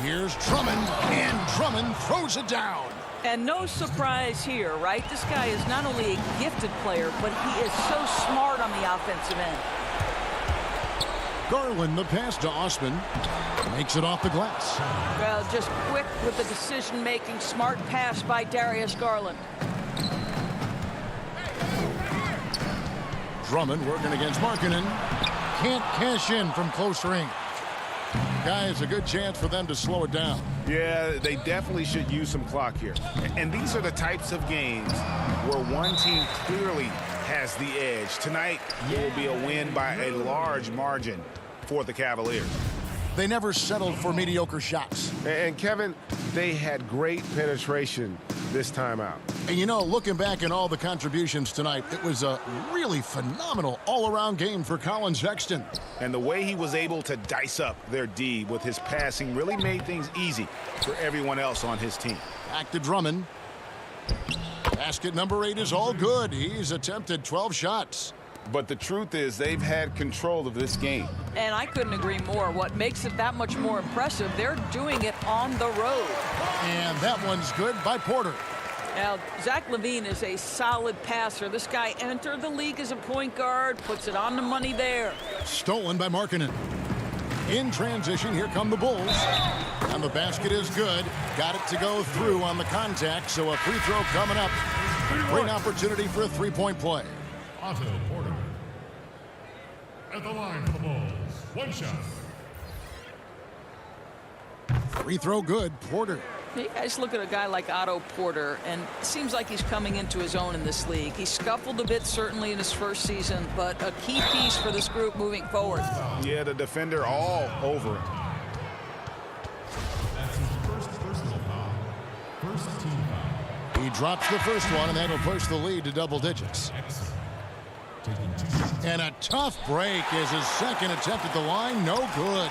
Here's Drummond, and Drummond throws it down. And no surprise here, right? This guy is not only a gifted player, but he is so smart on the offensive end. Garland, the pass to Osman, makes it off the glass. Well, just quick with the decision-making, smart pass by Darius Garland. Drummond working against Markkanen. Can't cash in from close range. Guys, a good chance for them to slow it down. Yeah, they definitely should use some clock here. And these are the types of games where one team clearly has the edge. Tonight, it will be a win by a large margin for the Cavaliers. They never settled for mediocre shots. And Kevin, they had great penetration this time out. And you know, looking back at all the contributions tonight, it was a really phenomenal all-around game for Colin Sexton. And the way he was able to dice up their D with his passing really made things easy for everyone else on his team. Back to Drummond. Basket number 8 is all good. He's attempted 12 shots. But the truth is they've had control of this game. And I couldn't agree more. What makes it that much more impressive, they're doing it on the road. And that one's good by Porter. Now, Zach LaVine is a solid passer. This guy entered the league as a point guard, puts it on the money there. Stolen by Markkanen. In transition, here come the Bulls. And the basket is good. Got it to go through on the contact, so a free throw coming up. Great opportunity for a three-point play. Otto Porter. At the line for the Bulls, 1 shot. Free throw good, Porter. You guys look at a guy like Otto Porter, and it seems like he's coming into his own in this league. He scuffled a bit, certainly, in his first season, but a key piece for this group moving forward. Yeah, the defender all over him. That's his first personal foul. First team foul. He drops the first one, and that'll push the lead to double digits. And a tough break is his second attempt at the line. No good.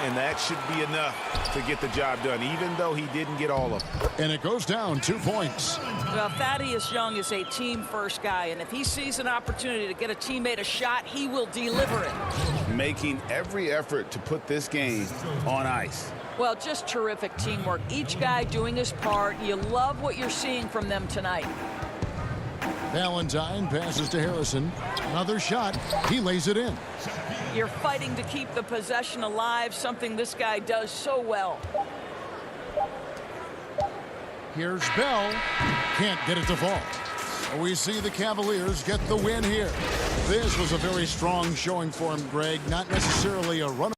And that should be enough to get the job done, even though he didn't get all of them. And it goes down 2 points. Well, Thaddeus Young is a team-first guy, and if he sees an opportunity to get a teammate a shot, he will deliver it. Making every effort to put this game on ice. Well, just terrific teamwork. Each guy doing his part. You love what you're seeing from them tonight. Valentine passes to Harrison. Another shot. He lays it in. You're fighting to keep the possession alive, something this guy does so well. Here's Bell. Can't get it to fall. We see the Cavaliers get the win here. This was a very strong showing for him, Greg. Not necessarily a run.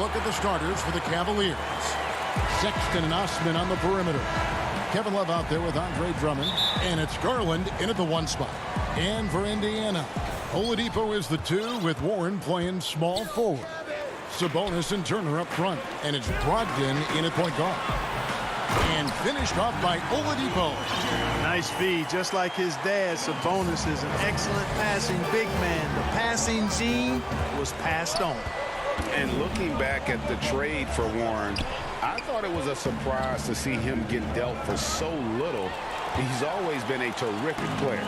look at the starters for the Cavaliers. Sexton and Osman on the perimeter. Kevin Love out there with Andre Drummond. And it's Garland in at the 1 spot. And for Indiana, Oladipo is the 2 with Warren playing small forward. Sabonis and Turner up front. And it's Brogdon in at point guard. And finished off by Oladipo. Nice feed, just like his dad. Sabonis is an excellent passing big man. The passing gene was passed on. And looking back at the trade for Warren, I thought it was a surprise to see him get dealt for so little. He's always been a terrific player.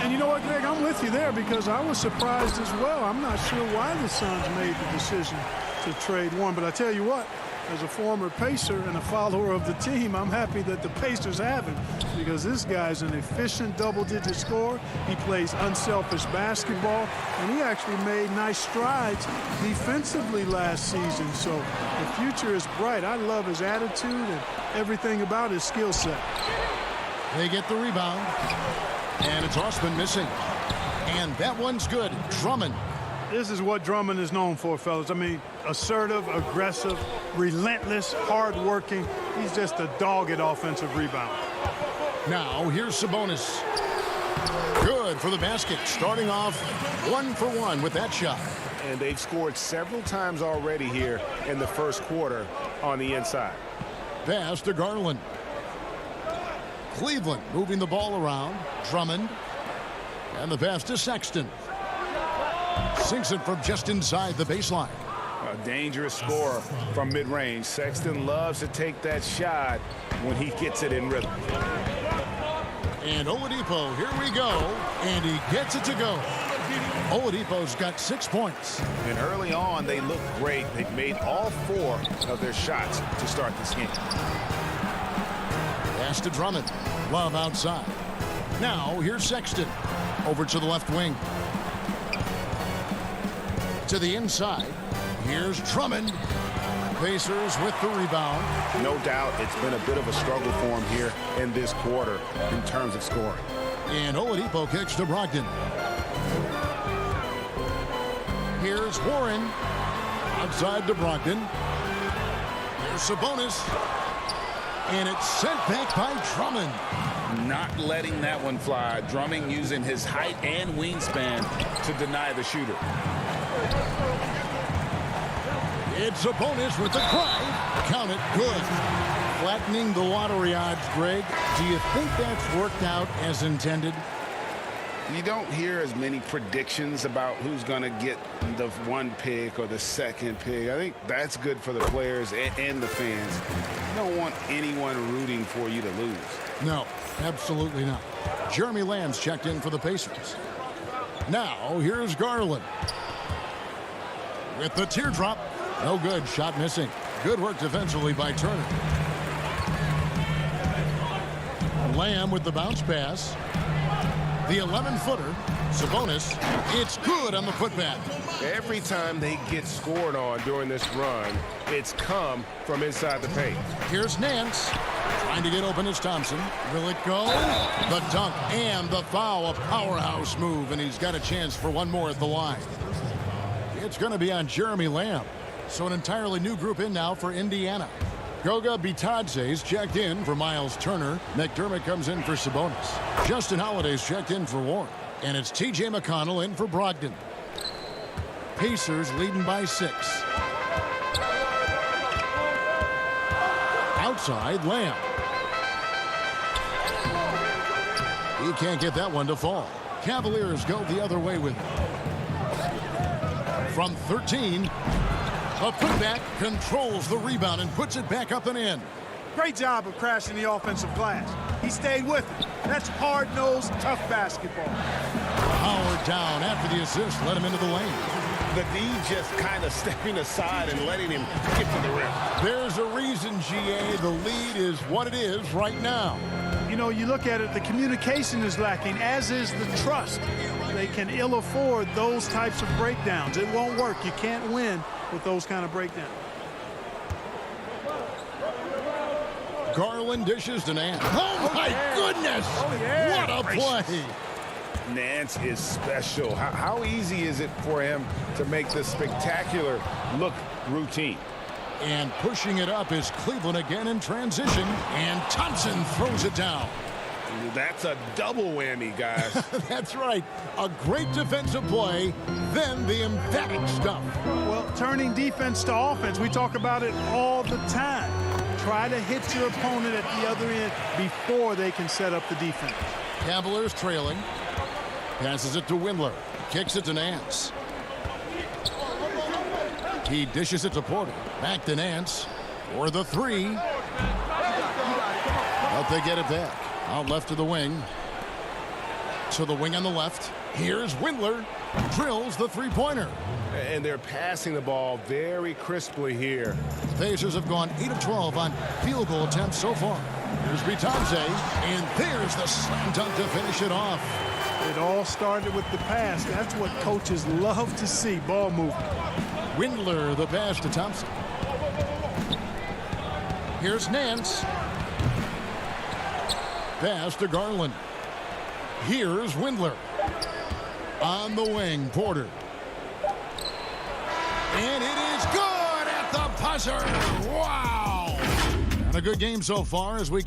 And you know what, Greg, I'm with you there because I was surprised as well. I'm not sure why the Suns made the decision to trade Warren, but I tell you what, as a former Pacer and a follower of the team, I'm happy that the Pacers have him because this guy's an efficient double-digit scorer. He plays unselfish basketball, and he actually made nice strides defensively last season. So the future is bright. I love his attitude and everything about his skill set. They get the rebound, and it's Osman missing. And that one's good. Drummond. This is what Drummond is known for, fellas. I mean, assertive, aggressive, relentless, hard-working. He's just a dogged offensive rebound. Now, here's Sabonis. Good for the basket. Starting off 1 for 1 with that shot. And they've scored several times already here in the first quarter on the inside. Pass to Garland. Cleveland moving the ball around. Drummond. And the pass to Sexton. Sinks it from just inside the baseline. A dangerous scorer from mid-range. Sexton loves to take that shot when he gets it in rhythm. And Oladipo, here we go. And he gets it to go. Oladipo's got 6 points. And early on, they look great. They've made all 4 of their shots to start this game. Pass to Drummond. Love outside. Now, here's Sexton. Over to the left wing. To the inside. Here's Drummond. Pacers with the rebound. No doubt it's been a bit of a struggle for him here in this quarter in terms of scoring. And Oladipo kicks to Brogdon. Here's Warren. Outside to Brogdon. Here's Sabonis. And it's sent back by Drummond. Not letting that one fly. Drummond using his height and wingspan to deny the shooter. It's Sabonis with the drive. Count it. Good. Flattening the lottery odds, Greg. Do you think that's worked out as intended? You don't hear as many predictions about who's going to get the 1 pick or the 2nd pick. I think that's good for the players and the fans. You don't want anyone rooting for you to lose. No, absolutely not. Jeremy Lamb's checked in for the Pacers. Now, here's Garland. With the teardrop. No good. Shot missing. Good work defensively by Turner. Lamb with the bounce pass. The 11-footer. Sabonis. It's good on the putback. Every time they get scored on during this run, it's come from inside the paint. Here's Nance. Trying to get open is Thompson. Will it go? The dunk and the foul. A powerhouse move, and he's got a chance for one more at the line. It's going to be on Jeremy Lamb. So an entirely new group in now for Indiana. Goga Bitadze's checked in for Miles Turner. McDermott comes in for Sabonis. Justin Holiday's checked in for Warren. And it's T.J. McConnell in for Brogdon. Pacers leading by 6. Outside, Lamb. He can't get that one to fall. Cavaliers go the other way with it. From 13, a putback controls the rebound and puts it back up and in. Great job of crashing the offensive glass. He stayed with it. That's hard-nosed, tough basketball. Howard down after the assist, let him into the lane. The D just kind of stepping aside and letting him get to the rim. There's a reason, GA, the lead is what it is right now. You know, you look at it, the communication is lacking, as is the trust. They can ill afford those types of breakdowns. It won't work. You can't win with those kind of breakdowns. Garland dishes to Nance. Oh, my goodness! Oh, yeah. What a play! Nance is special. How easy is it for him to make this spectacular look routine? And pushing it up is Cleveland again in transition. And Thompson throws it down. That's a double whammy, guys. That's right. A great defensive play, then the emphatic stuff. Well, turning defense to offense, we talk about it all the time. Try to hit your opponent at the other end before they can set up the defense. Cavaliers trailing. Passes it to Windler. Kicks it to Nance. He dishes it to Porter. Back to Nance for the three. But they get it back. Out left to the wing. To the wing on the left. Here's Windler. Drills the three-pointer. And they're passing the ball very crisply here. The Pacers have gone 8 of 12 on field goal attempts so far. Here's Bitadze, and there's the slam dunk to finish it off. It all started with the pass. That's what coaches love to see, ball movement. Windler, the pass to Thompson. Here's Nance. Pass to Garland. Here's Windler. On the wing, Porter. And it is good at the buzzer. Wow. And a good game so far as we...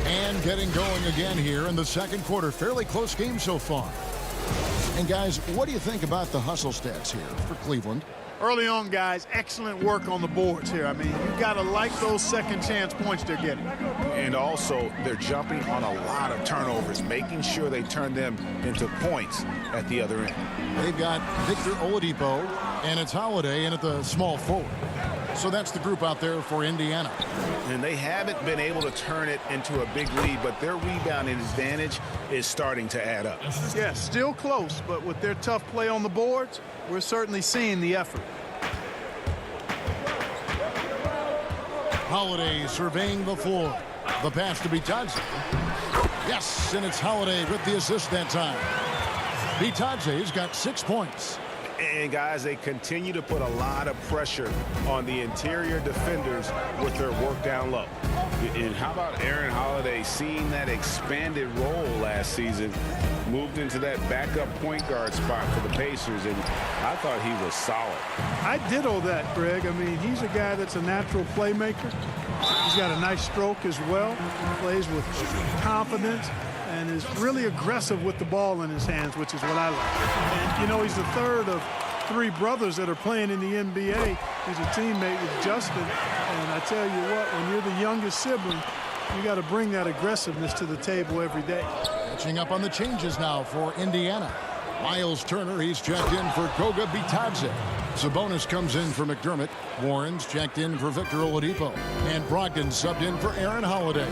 And getting going again here in the second quarter. Fairly close game so far. And guys, what do you think about the hustle stats here for Cleveland? Early on, guys, excellent work on the boards here. I mean, you got to like those second chance points they're getting. And also, they're jumping on a lot of turnovers, making sure they turn them into points at the other end. They've got Victor Oladipo, and it's Holiday in at the small forward. So that's the group out there for Indiana. And they haven't been able to turn it into a big lead, but their rebounding advantage is starting to add up. Yeah, still close, but with their tough play on the boards, we're certainly seeing the effort. Holiday surveying the floor. The pass to Bitadze. Yes, and it's Holiday with the assist that time. Bitadze's got 6 points. And guys, they continue to put a lot of pressure on the interior defenders with their work down low. And how about Aaron Holiday seeing that expanded role last season, moved into that backup point guard spot for the Pacers, and I thought he was solid. I ditto that, Greg. I mean, he's a guy that's a natural playmaker. He's got a nice stroke as well, plays with confidence, and is really aggressive with the ball in his hands, which is what I like. And, you know, he's the third of 3 brothers that are playing in the NBA. He's a teammate with Justin. And I tell you what, when you're the youngest sibling, you got to bring that aggressiveness to the table every day. Catching up on the changes now for Indiana. Miles Turner, he's checked in for Goga Bitadze. Sabonis comes in for McDermott. Warren's checked in for Victor Oladipo. And Brogdon subbed in for Aaron Holiday.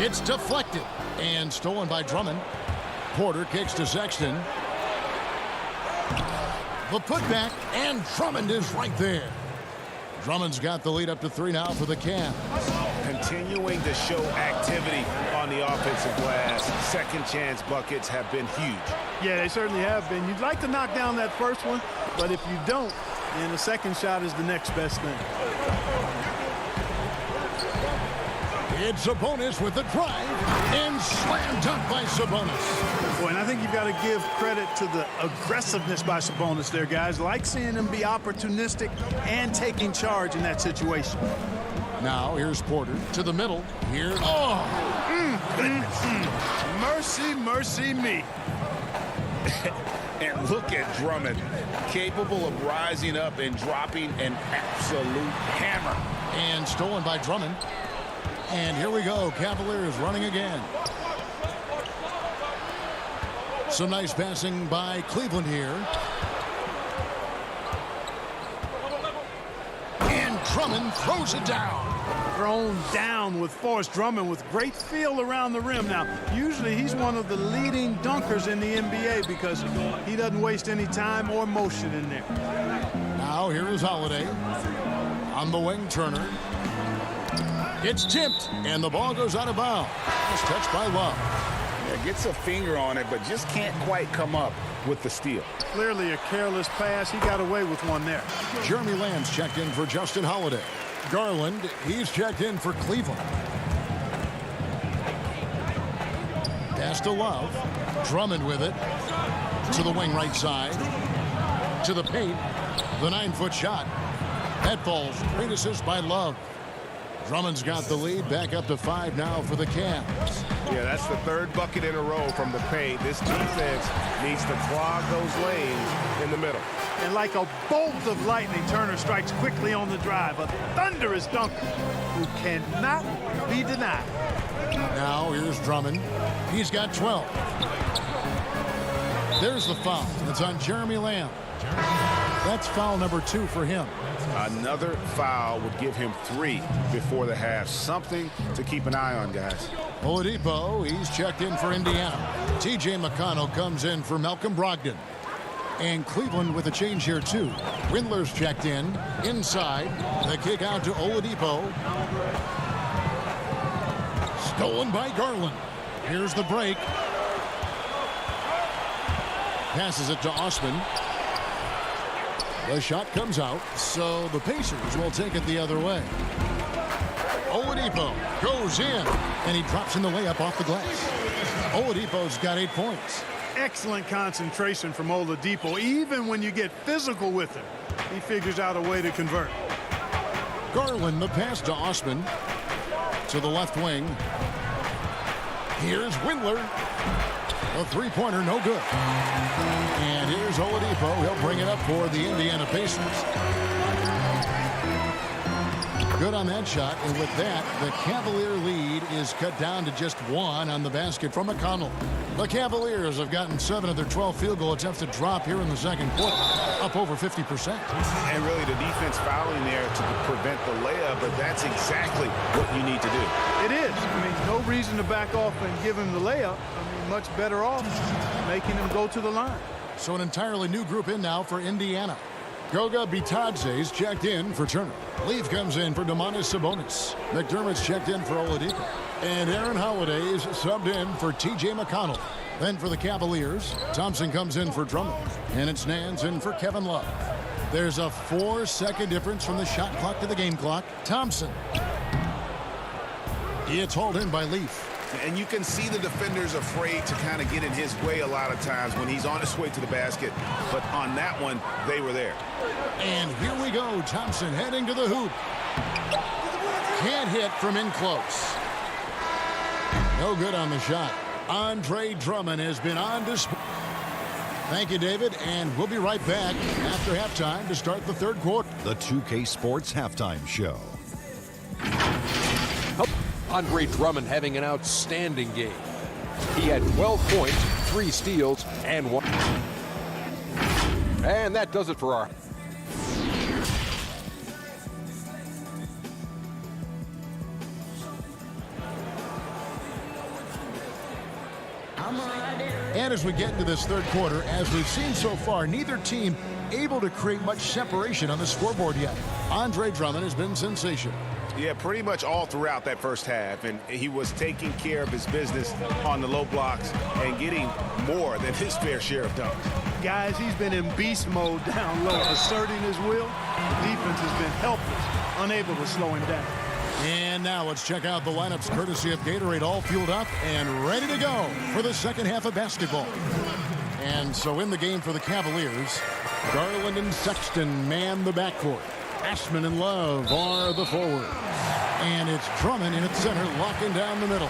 It's deflected and stolen by Drummond. Porter kicks to Sexton. The putback, and Drummond is right there. Drummond's got the lead up to 3 now for the Cavs. Continuing to show activity on the offensive glass. Second chance buckets have been huge. Yeah, they certainly have been. You'd like to knock down that first one, but if you don't, then the second shot is the next best thing. It's Sabonis with the drive, and slam dunk by Sabonis. Boy, and I think you've got to give credit to the aggressiveness by Sabonis there, guys. Like seeing him be opportunistic and taking charge in that situation. Now here's Porter to the middle. Here, Mercy, mercy me. And look at Drummond, capable of rising up and dropping an absolute hammer. And stolen by Drummond. And here we go, Cavaliers running again. Some nice passing by Cleveland here. And Drummond throws it down. Thrown down with force. Drummond with great feel around the rim. Now, usually he's one of the leading dunkers in the NBA because he doesn't waste any time or motion in there. Now here is Holiday. On the wing, Turner. It's tipped, and the ball goes out of bounds. It's touched by Love. Yeah, gets a finger on it, but just can't quite come up with the steal. Clearly a careless pass. He got away with one there. Jeremy Lamb's checked in for Justin Holiday. Garland, he's checked in for Cleveland. Pass to Love. Drummond with it. To the wing right side. To the paint. The 9-foot shot. That falls. Great assist by Love. Drummond's got the lead. Back up to 5 now for the Cavs. Yeah, that's the third bucket in a row from the paint. This defense needs to clog those lanes in the middle. And like a bolt of lightning, Turner strikes quickly on the drive. A thunderous dunker who cannot be denied. Now here's Drummond. He's got 12. There's the foul. It's on Jeremy Lamb. That's foul number 2 for him. Another foul would give him 3 before the half. Something to keep an eye on, guys. Oladipo, he's checked in for Indiana. T.J. McConnell comes in for Malcolm Brogdon. And Cleveland with a change here, too. Windler's checked in. Inside. The kick out to Oladipo. Stolen by Garland. Here's the break. Passes it to Osman. The shot comes out, so the Pacers will take it the other way. Oladipo goes in, and he drops in the layup off the glass. Oladipo's got 8 points. Excellent concentration from Oladipo. Even when you get physical with him, he figures out a way to convert. Garland, the pass to Osman. To the left wing. Here's Windler. A three-pointer, no good. And here's Oladipo. He'll bring it up for the Indiana Pacers. Good on that shot. And with that, the Cavalier lead is cut down to just 1 on the basket from McConnell. The Cavaliers have gotten 7 of their 12 field goal attempts to drop here in the second quarter, up over 50%. And really the defense fouling there to prevent the layup, but that's exactly what you need to do. It is. I mean, no reason to back off and give him the layup. I mean, much better off making him go to the line. So an entirely new group in now for Indiana. Goga Bitadze's checked in for Turner. Leaf comes in for Domantas Sabonis. McDermott's checked in for Oladipo. And Aaron Holiday's subbed in for T.J. McConnell. Then for the Cavaliers, Thompson comes in for Drummond. And it's Nance in for Kevin Love. There's a 4-second difference from the shot clock to the game clock. Thompson. It's hauled in by Leaf. And you can see the defenders afraid to kind of get in his way a lot of times when he's on his way to the basket. But on that one, they were there. And here we go. Thompson heading to the hoop. Can't hit from in close. No good on the shot. Andre Drummond has been on display. Thank you, David. And we'll be right back after halftime to start the third quarter. The 2K Sports Halftime Show. Andre Drummond having an outstanding game. He had 12 points, 3 steals, and 1. And that does it for our... And as we get into this third quarter, as we've seen so far, neither team able to create much separation on the scoreboard yet. Andre Drummond has been sensational. Yeah, pretty much all throughout that first half, and he was taking care of his business on the low blocks and getting more than his fair share of dunks. Guys, he's been in beast mode down low, asserting his will. The defense has been helpless, unable to slow him down. And now let's check out the lineups courtesy of Gatorade, all fueled up and ready to go for the second half of basketball. And so in the game for the Cavaliers, Garland and Sexton man the backcourt. Ashman and Love are the forwards. And it's Drummond in at center, locking down the middle.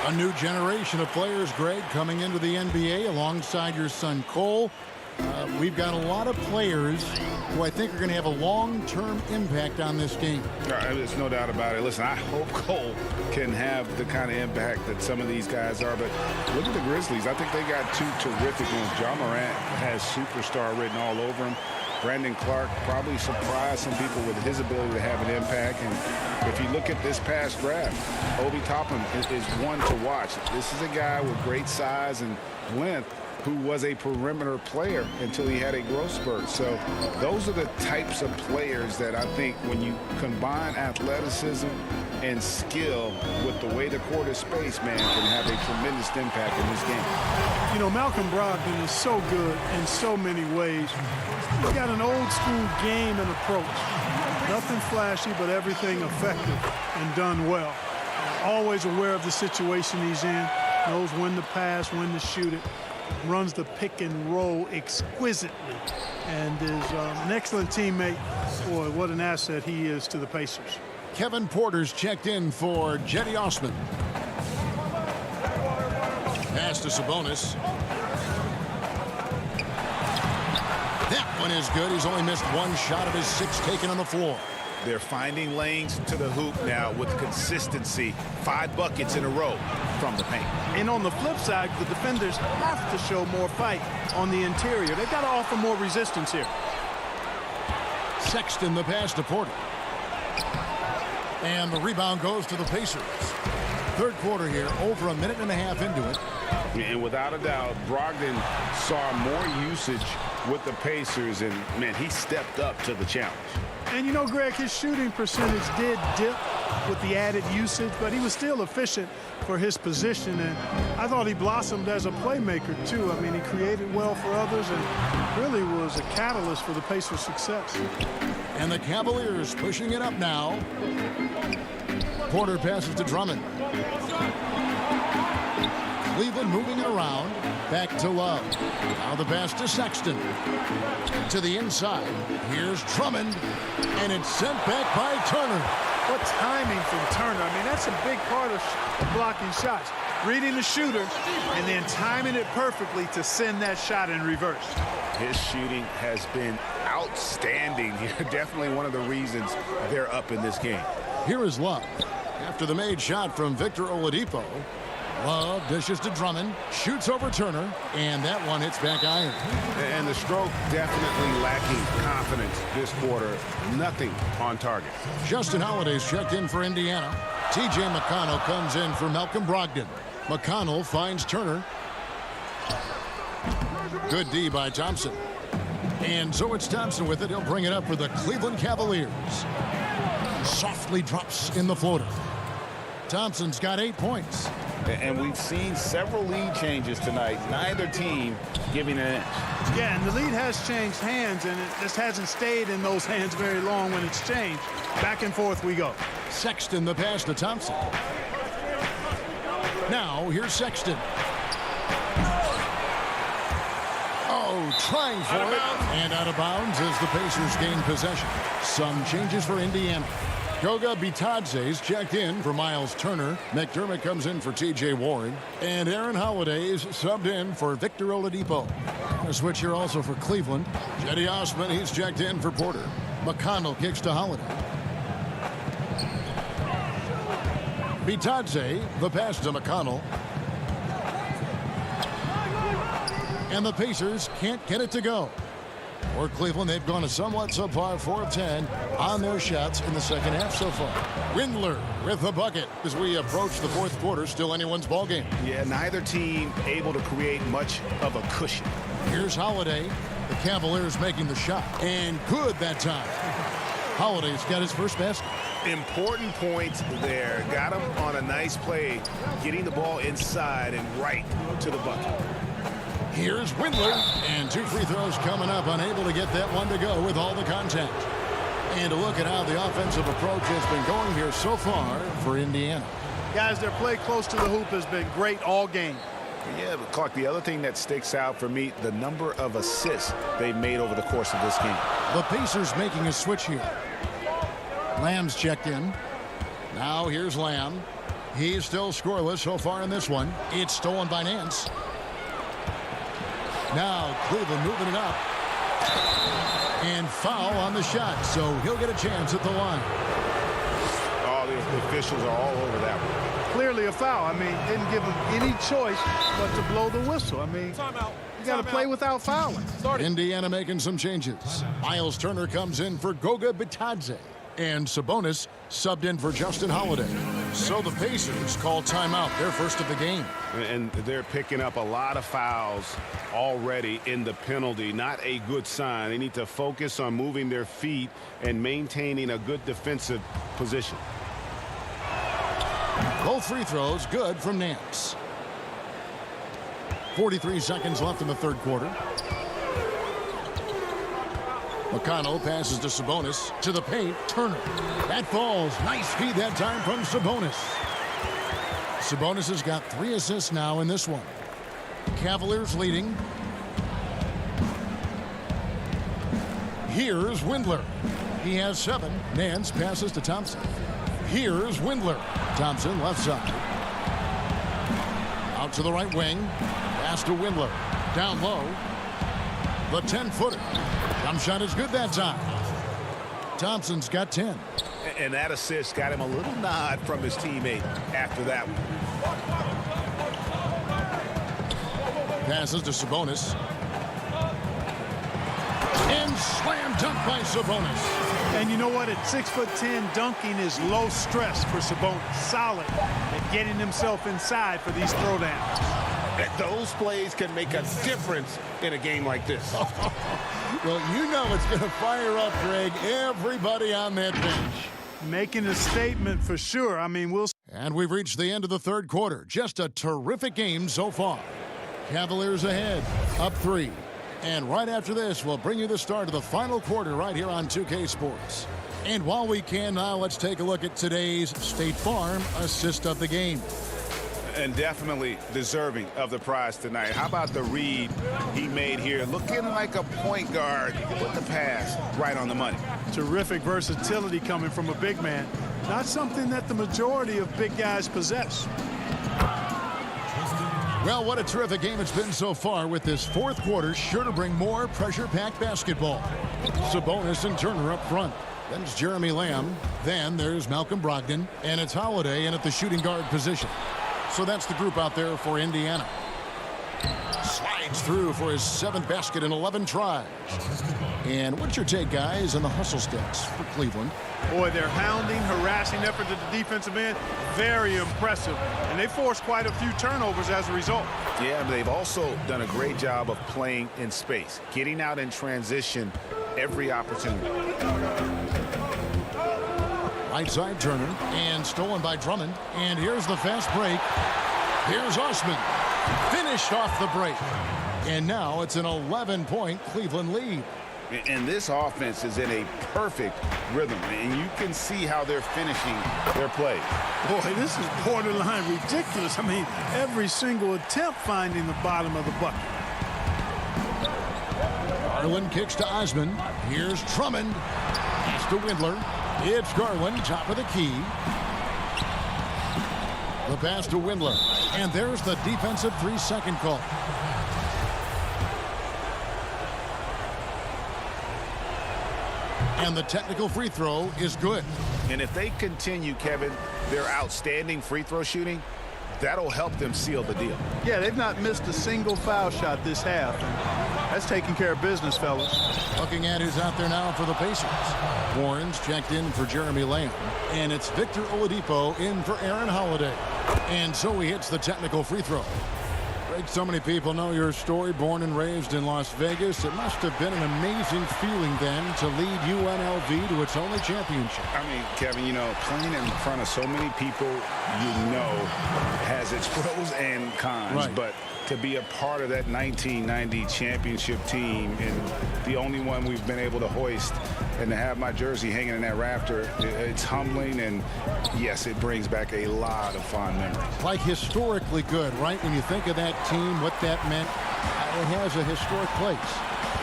A new generation of players, Greg, coming into the NBA alongside your son Cole. We've got a lot of players who I think are going to have a long-term impact on this game. There's no doubt about it. Listen, I hope Cole can have the kind of impact that some of these guys are. But look at the Grizzlies. I think they got 2 terrific ones. Ja Morant has superstar written all over him. Brandon Clark probably surprised some people with his ability to have an impact. And if you look at this past draft, Obi Toppin is one to watch. This is a guy with great size and length who was a perimeter player until he had a growth spurt. So those are the types of players that I think when you combine athleticism and skill with the way the court is spaced, man, can have a tremendous impact in this game. You know, Malcolm Brogdon is so good in so many ways. He's got an old school game and approach. Nothing flashy, but everything effective and done well. Always aware of the situation he's in, knows when to pass, when to shoot it. runs the pick and roll exquisitely, and is an excellent teammate. Boy, what an asset he is to the Pacers. Kevin Porter's checked in for Jetty Osman. Pass to Sabonis. That one is good. He's only missed one shot of his 6 taken on the floor. They're finding lanes to the hoop now with consistency. 5 buckets in a row from the paint. And on the flip side, the defenders have to show more fight on the interior. They've got to offer more resistance here. Sexton the pass to Porter. And the rebound goes to the Pacers. Third quarter here, over a minute and a half into it. And without a doubt, Brogdon saw more usage with the Pacers, and, man, he stepped up to the challenge. And, you know, Greg, his shooting percentage did dip with the added usage, but he was still efficient for his position, and I thought he blossomed as a playmaker, too. I mean, he created well for others and really was a catalyst for the Pacers' success. And the Cavaliers pushing it up now. Porter passes to Drummond. Cleveland moving it around. Back to Love. Now the pass to Sexton. To the inside. Here's Drummond. And it's sent back by Turner. What timing from Turner. I mean, that's a big part of blocking shots. Reading the shooter and then timing it perfectly to send that shot in reverse. His shooting has been outstanding here. Definitely one of the reasons they're up in this game. Here is Love. After the made shot from Victor Oladipo. Love dishes to Drummond, shoots over Turner, and that one hits back iron. And the stroke definitely lacking confidence this quarter. Nothing on target. Justin Holiday's checked in for Indiana. T.J. McConnell comes in for Malcolm Brogdon. McConnell finds Turner. Good D by Thompson. And so it's Thompson with it. He'll bring it up for the Cleveland Cavaliers. Softly drops in the floater. Thompson's got 8 points. And we've seen several lead changes tonight. Neither team giving an inch. Yeah, and the lead has changed hands, and it just hasn't stayed in those hands very long when it's changed. Back and forth we go. Sexton the pass to Thompson. Now here's Sexton. Oh, trying for it. And out of bounds as the Pacers gain possession. Some changes for Indiana. Goga Bitadze's checked in for Miles Turner. McDermott comes in for T.J. Warren. And Aaron Holiday's subbed in for Victor Oladipo. A switch here also for Cleveland. Jetty Osman, he's checked in for Porter. McConnell kicks to Holiday. Bitadze, the pass to McConnell. And the Pacers can't get it to go. For Cleveland, they've gone a somewhat subpar 4 of 10 on their shots in the second half so far. Windler with the bucket as we approach the fourth quarter. Still anyone's ball game. Yeah, neither team able to create much of a cushion. Here's Holiday. The Cavaliers making the shot. And good that time. Holiday's got his first basket. Important points there. Got him on a nice play, getting the ball inside and right to the bucket. Here's Windler, and 2 free throws coming up, unable to get that one to go with all the contact. And to look at how the offensive approach has been going here so far for Indiana. Guys, their play close to the hoop has been great all game. Yeah, but Clark, the other thing that sticks out for me, the number of assists they've made over the course of this game. The Pacers making a switch here. Lamb's checked in. Now here's Lamb. He's still scoreless so far in this one. It's stolen by Nance. Now Cleveland moving it up. And foul on the shot, so he'll get a chance at the line. Oh, the officials are all over that one. Clearly a foul. I mean, didn't give him any choice but to blow the whistle. I mean, you got to play without fouling. Indiana making some changes. Miles Turner comes in for Goga Bitadze. And Sabonis subbed in for Justin Holiday. So the Pacers call timeout, their first of the game. And they're picking up a lot of fouls already in the penalty. Not a good sign. They need to focus on moving their feet and maintaining a good defensive position. Both free throws good from Nance. 43 seconds left in the third quarter. McConnell passes to Sabonis. To the paint, Turner. That falls. Nice feed that time from Sabonis. Sabonis has got 3 assists now in this one. Cavaliers leading. Here's Windler. He has 7. Nance passes to Thompson. Here's Windler. Thompson left side. Out to the right wing. Pass to Windler. Down low. The 10-footer. Jump shot is good that time. Thompson's got 10. And that assist got him a little nod from his teammate after that one. Passes to Sabonis. And slam dunk by Sabonis. And you know what? At 6'10", dunking is low stress for Sabonis. Solid at getting himself inside for these throwdowns. Those plays can make a difference in a game like this. Well, you know it's going to fire up, Greg, everybody on that bench. Making a statement for sure. I mean, we'll... And we've reached the end of the third quarter. Just a terrific game so far. Cavaliers ahead, up 3. And right after this, we'll bring you the start of the final quarter right here on 2K Sports. And while we can now, let's take a look at today's State Farm assist of the game. And definitely deserving of the prize tonight. How about the read he made here? Looking like a point guard with the pass right on the money. Terrific versatility coming from a big man. Not something that the majority of big guys possess. Well, what a terrific game it's been so far, with this fourth quarter sure to bring more pressure-packed basketball. Sabonis and Turner up front. Then it's Jeremy Lamb. Then there's Malcolm Brogdon. And it's Holiday in at the shooting guard position. So that's the group out there for Indiana. Slides through for his 7th basket in 11 tries. And what's your take, guys, on the hustle stats for Cleveland? Boy, their hounding, harassing effort at the defensive end, very impressive. And they forced quite a few turnovers as a result. Yeah, but they've also done a great job of playing in space, getting out in transition every opportunity. Right side Turner, and stolen by Drummond. And here's the fast break. Here's Osman. Finished off the break. And now it's an 11-point Cleveland lead. And this offense is in a perfect rhythm, and you can see how they're finishing their play. Boy, this is borderline ridiculous. I mean, every single attempt finding the bottom of the bucket. Garland kicks to Osman. Here's Drummond. Pass to Windler. It's Garland, top of the key. The pass to Windler. And there's the defensive 3-second call. And the technical free throw is good. And if they continue, Kevin, their outstanding free throw shooting, that'll help them seal the deal. Yeah, they've not missed a single foul shot this half. And that's taking care of business, fellas. Looking at who's out there now for the Pacers. Warren's checked in for Jeremy Lamb. And it's Victor Oladipo in for Aaron Holiday. And so he hits the technical free throw. Greg, so many people know your story. Born and raised in Las Vegas. It must have been an amazing feeling then to lead UNLV to its only championship. I mean, Kevin, you know, playing in front of so many people you know has its pros and cons. Right. But to be a part of that 1990 championship team and the only one we've been able to hoist and to have my jersey hanging in that rafter, it's humbling, and yes, it brings back a lot of fond memories. Like historically good, right? When you think of that team, what that meant, it has a historic place.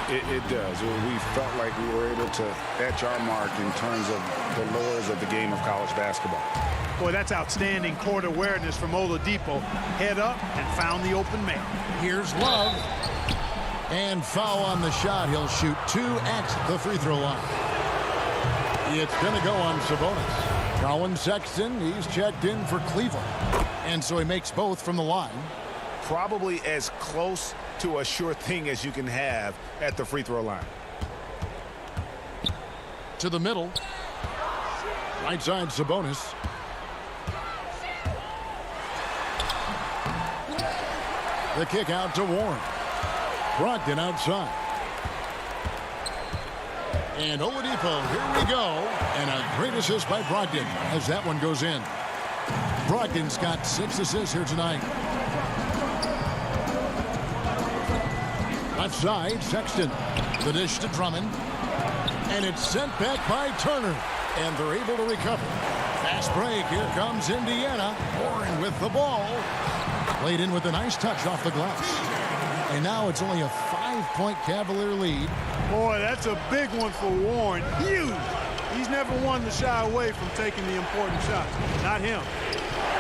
It does. We felt like we were able to etch our mark in terms of the lures of the game of college basketball. Boy, that's outstanding court awareness from Oladipo. Head up and found the open man. Here's Love. And foul on the shot. He'll shoot 2 at the free throw line. It's going to go on Sabonis. Colin Sexton, he's checked in for Cleveland. And so he makes both from the line. Probably as close to a sure thing as you can have at the free throw line. To the middle. Right side Sabonis. The kick out to Warren. Brogdon outside. And Oladipo, here we go. And a great assist by Brogdon as that one goes in. Brogdon's got 6 assists here tonight. Left side, Sexton. The dish to Drummond. And it's sent back by Turner. And they're able to recover. Fast break. Here comes Indiana. Warren with the ball. Played in with a nice touch off the glass. And now it's only a 5-point Cavalier lead. Boy, that's a big one for Warren. Huge. He's never one to shy away from taking the important shots. Not him.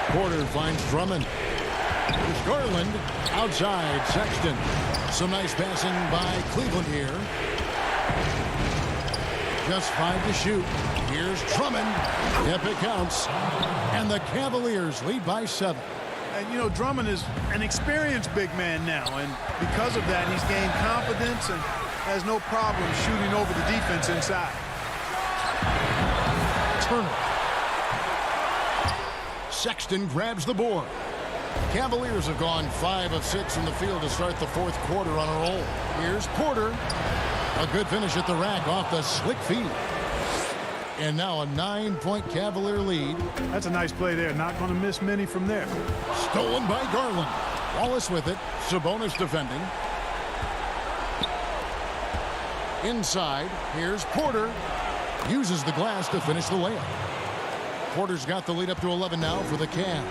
Porter finds Drummond. It's Garland outside Sexton. Some nice passing by Cleveland here. Just 5 to shoot. Here's Drummond. Yep, it counts. And the Cavaliers lead by 7. And, you know, Drummond is an experienced big man now. And because of that, he's gained confidence and has no problem shooting over the defense inside. Turner. Sexton grabs the board. Cavaliers have gone 5 of 6 in the field to start the fourth quarter on a roll. Here's Porter. A good finish at the rack off the slick feed. And now a 9-point Cavalier lead. That's a nice play there. Not going to miss many from there. Stolen by Garland. Wallace with it. Sabonis defending. Inside. Here's Porter. Uses the glass to finish the layup. Porter's got the lead up to 11 now for the Cavs.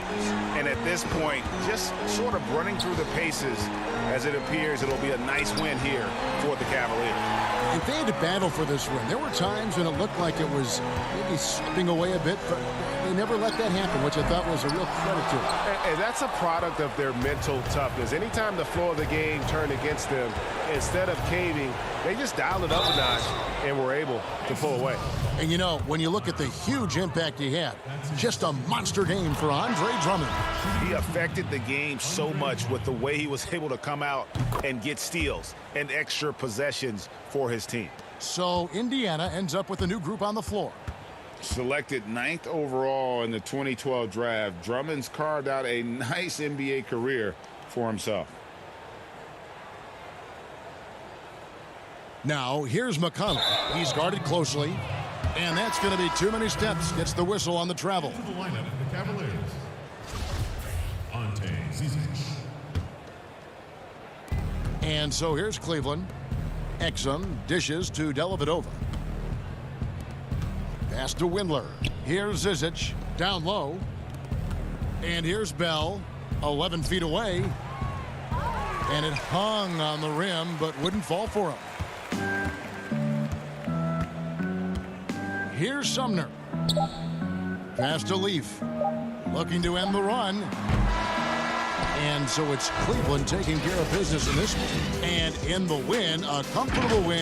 And at this point, just sort of running through the paces as it appears it'll be a nice win here for the Cavaliers. If they had to battle for this win, there were times when it looked like it was maybe slipping away a bit, but they never let that happen, which I thought was a real credit to them. And that's a product of their mental toughness. Anytime the flow of the game turned against them, instead of caving, they just dialed it up a notch and were able to pull away. And, you know, when you look at the huge impact he had, just a monster game for Andre Drummond. He affected the game so much with the way he was able to come out and get steals and extra possessions for his team. So Indiana ends up with a new group on the floor. Selected 9th overall in the 2012 draft, Drummond's carved out a nice NBA career for himself. Now, here's McConnell. He's guarded closely. And that's going to be too many steps. Gets the whistle on the travel. To the lineup, the Cavaliers. Ante Zizic. And so here's Cleveland. Exum dishes to Dellavedova. Pass to Windler. Here's Zizic down low. And here's Bell 11 feet away. And it hung on the rim but wouldn't fall for him. Here's Sumner. Pass to Leaf. Looking to end the run. And so it's Cleveland taking care of business in this one. And in the win, a comfortable win.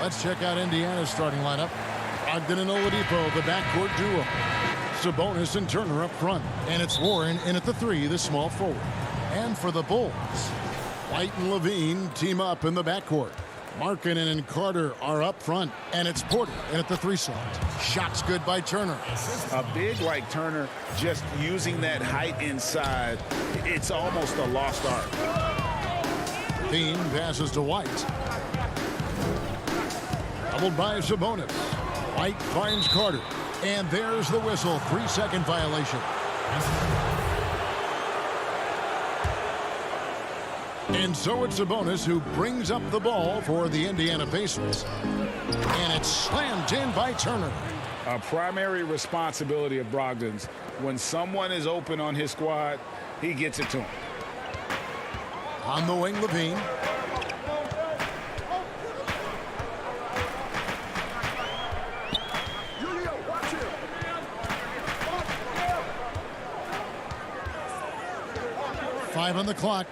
Let's check out Indiana's starting lineup. Ogden and Oladipo, the backcourt duo. Sabonis and Turner up front. And it's Warren in at the 3, the small forward. And for the Bulls, White and Levine team up in the backcourt. Markkanen and Carter are up front. And it's Porter in at the 3 slot. Shots good by Turner. A big like Turner, just using that height inside, it's almost a lost art. Levine passes to White. Doubled by Sabonis. White finds Carter. And there's the whistle. 3-second violation. And so it's Sabonis who brings up the ball for the Indiana Pacers. And it's slammed in by Turner. A primary responsibility of Brogdon's. When someone is open on his squad, he gets it to him. On the wing, Levine. Five on the clock.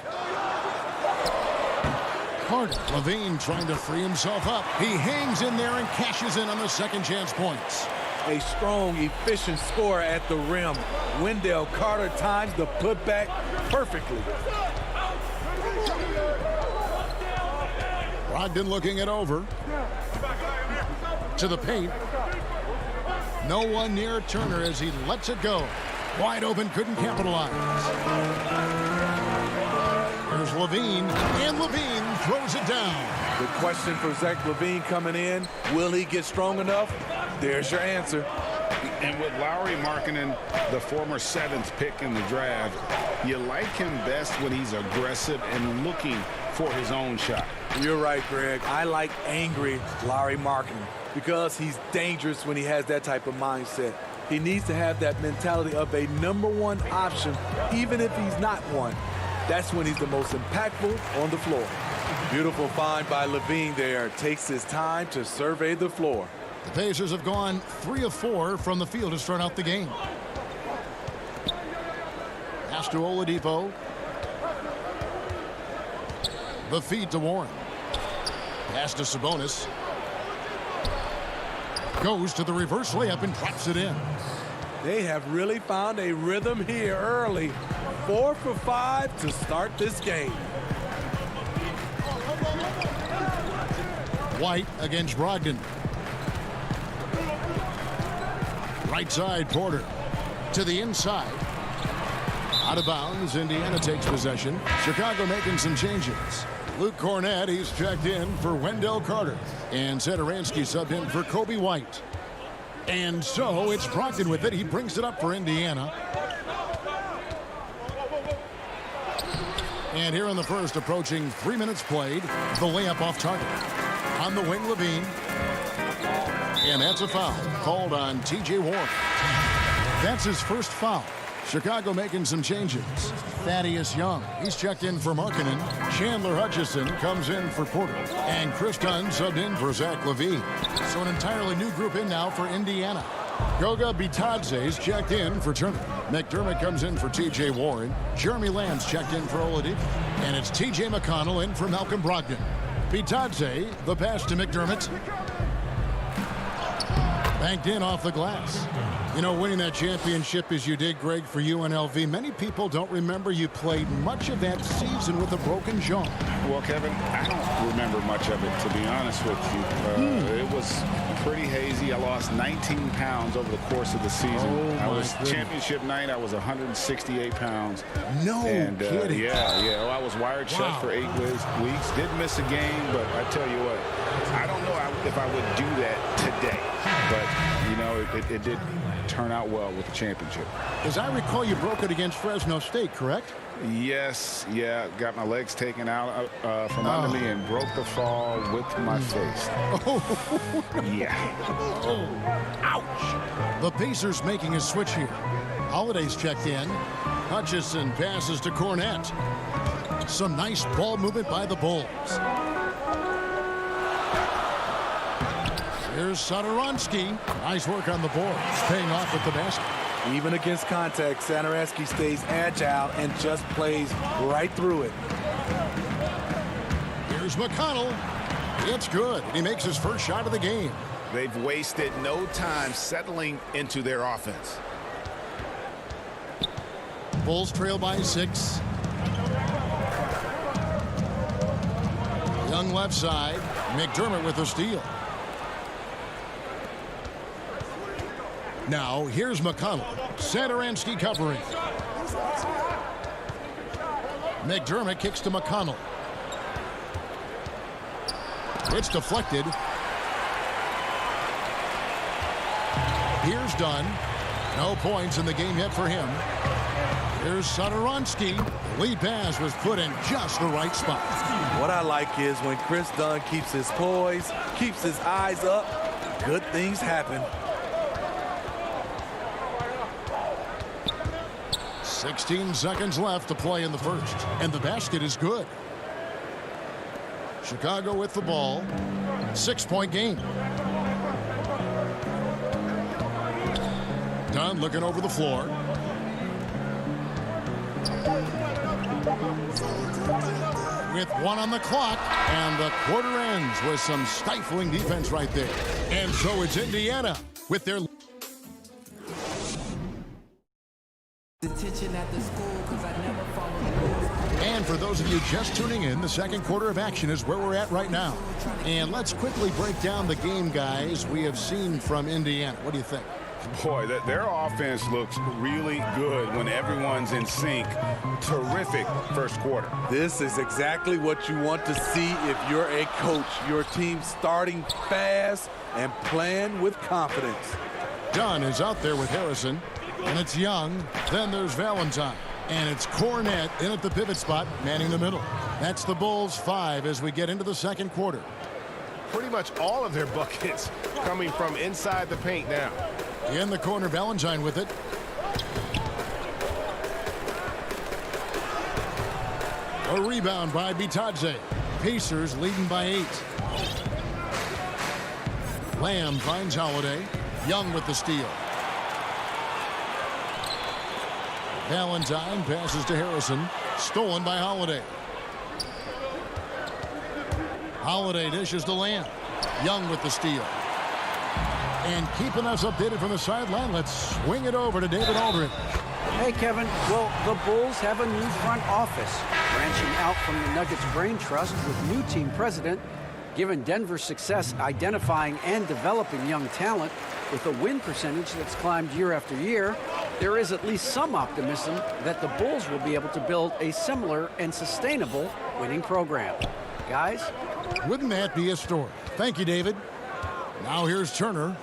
Carter. Levine trying to free himself up. He hangs in there and cashes in on the second chance points. A strong, efficient scorer at the rim. Wendell Carter times the putback perfectly. Brogdon looking it over. To the paint. No one near Turner as he lets it go. Wide open, couldn't capitalize. There's Levine, and Levine throws it down. The question for Zach LaVine coming in, will he get strong enough? There's your answer. And with Lauri Markkanen, the former 7th pick in the draft, you like him best when he's aggressive and looking for his own shot. You're right, Greg. I like angry Lauri Markkanen because he's dangerous when he has that type of mindset. He needs to have that mentality of a #1 option, even if he's not one. That's when he's the most impactful on the floor. Beautiful find by Levine there. Takes his time to survey the floor. The Pacers have gone 3 of 4 from the field to start out the game. Pass to Oladipo. The feed to Warren. Pass to Sabonis. Goes to the reverse layup and drops it in. They have really found a rhythm here early. 4 for 5 to start this game. White against Brogdon. Right side, Porter. To the inside. Out of bounds, Indiana takes possession. Chicago making some changes. Luke Cornett, he's checked in for Wendell Carter. And Satoransky subbed in for Kobe White. And so it's Brogdon with it. He brings it up for Indiana. And here in the first, approaching 3 minutes played, the layup off target. On the wing, Levine. And that's a foul called on T.J. Warren. That's his first foul. Chicago making some changes. Thaddeus Young, he's checked in for Markkanen. Chandler Hutchison comes in for Porter. And Chris Dunn subbed in for Zach LaVine. So an entirely new group in now for Indiana. Goga Bitadze's checked in for Turner. McDermott comes in for T.J. Warren. Jeremy Lamb's checked in for Oladipo. And it's T.J. McConnell in for Malcolm Brogdon. Bitadze, the pass to McDermott. Banked in off the glass. You know, winning that championship as you did, Greg, for UNLV, many people don't remember you played much of that season with a broken jaw. Well, Kevin, I don't remember much of it, to be honest with you. It was pretty hazy. I lost 19 pounds over the course of the season. I was championship night. I was 168 pounds. No kidding. Yeah. Well, I was wired shut for 8 weeks. Did miss a game, but I tell you what, I don't know if I would do that today. But, you know, it did turn out well with the championship. As I recall, you broke it against Fresno State, correct? Yes, got my legs taken out from under me and broke the fall with my face. Ouch. The Pacers making a switch here. Holiday's checked in. Hutchison passes to Cornett. Some nice ball movement by the Bulls. Here's Satoransky. Nice work on the boards. Paying off at the basket. Even against contact, Satoransky stays agile and just plays right through it. Here's McConnell. It's good. He makes his first shot of the game. They've wasted no time settling into their offense. Bulls trail by 6. Young left side. McDermott with the steal. Now here's McConnell. Satoransky covering. McDermott kicks to McConnell. It's deflected. Here's Dunn. No points in the game yet for him. Here's Satoransky. The lead pass was put in just the right spot. What I like is when Chris Dunn keeps his poise, keeps his eyes up, good things happen. 16 seconds left to play in the first, and the basket is good. Chicago with the ball. 6-point game. Dunn looking over the floor. With 1 on the clock, and the quarter ends with some stifling defense right there. And so it's Indiana with their Detention at the school because I never followed the rules. And for those of you just tuning in, the second quarter of action is where we're at right now. And let's quickly break down the game, guys, we have seen from Indiana. What do you think? Boy, their offense looks really good when everyone's in sync. Terrific first quarter. This is exactly what you want to see if you're a coach. Your team starting fast and playing with confidence. Dunn is out there with Harrison. And it's Young. Then there's Valentine. And it's Cornette in at the pivot spot, manning the middle. That's the Bulls 5 as we get into the second quarter. Pretty much all of their buckets coming from inside the paint now. In the corner, Valentine with it. A rebound by Bitadze. Pacers leading by 8. Lamb finds Holiday. Young with the steal. Valentine passes to Harrison. Stolen by Holiday. Holiday dishes to Lamb. Young with the steal. And keeping us updated from the sideline, let's swing it over to David Aldridge. Hey, Kevin. Well, the Bulls have a new front office, branching out from the Nuggets Brain Trust with new team president. Given Denver's success identifying and developing young talent with a win percentage that's climbed year after year, there is at least some optimism that the Bulls will be able to build a similar and sustainable winning program. Guys? Wouldn't that be a story? Thank you, David. Now here's Turner.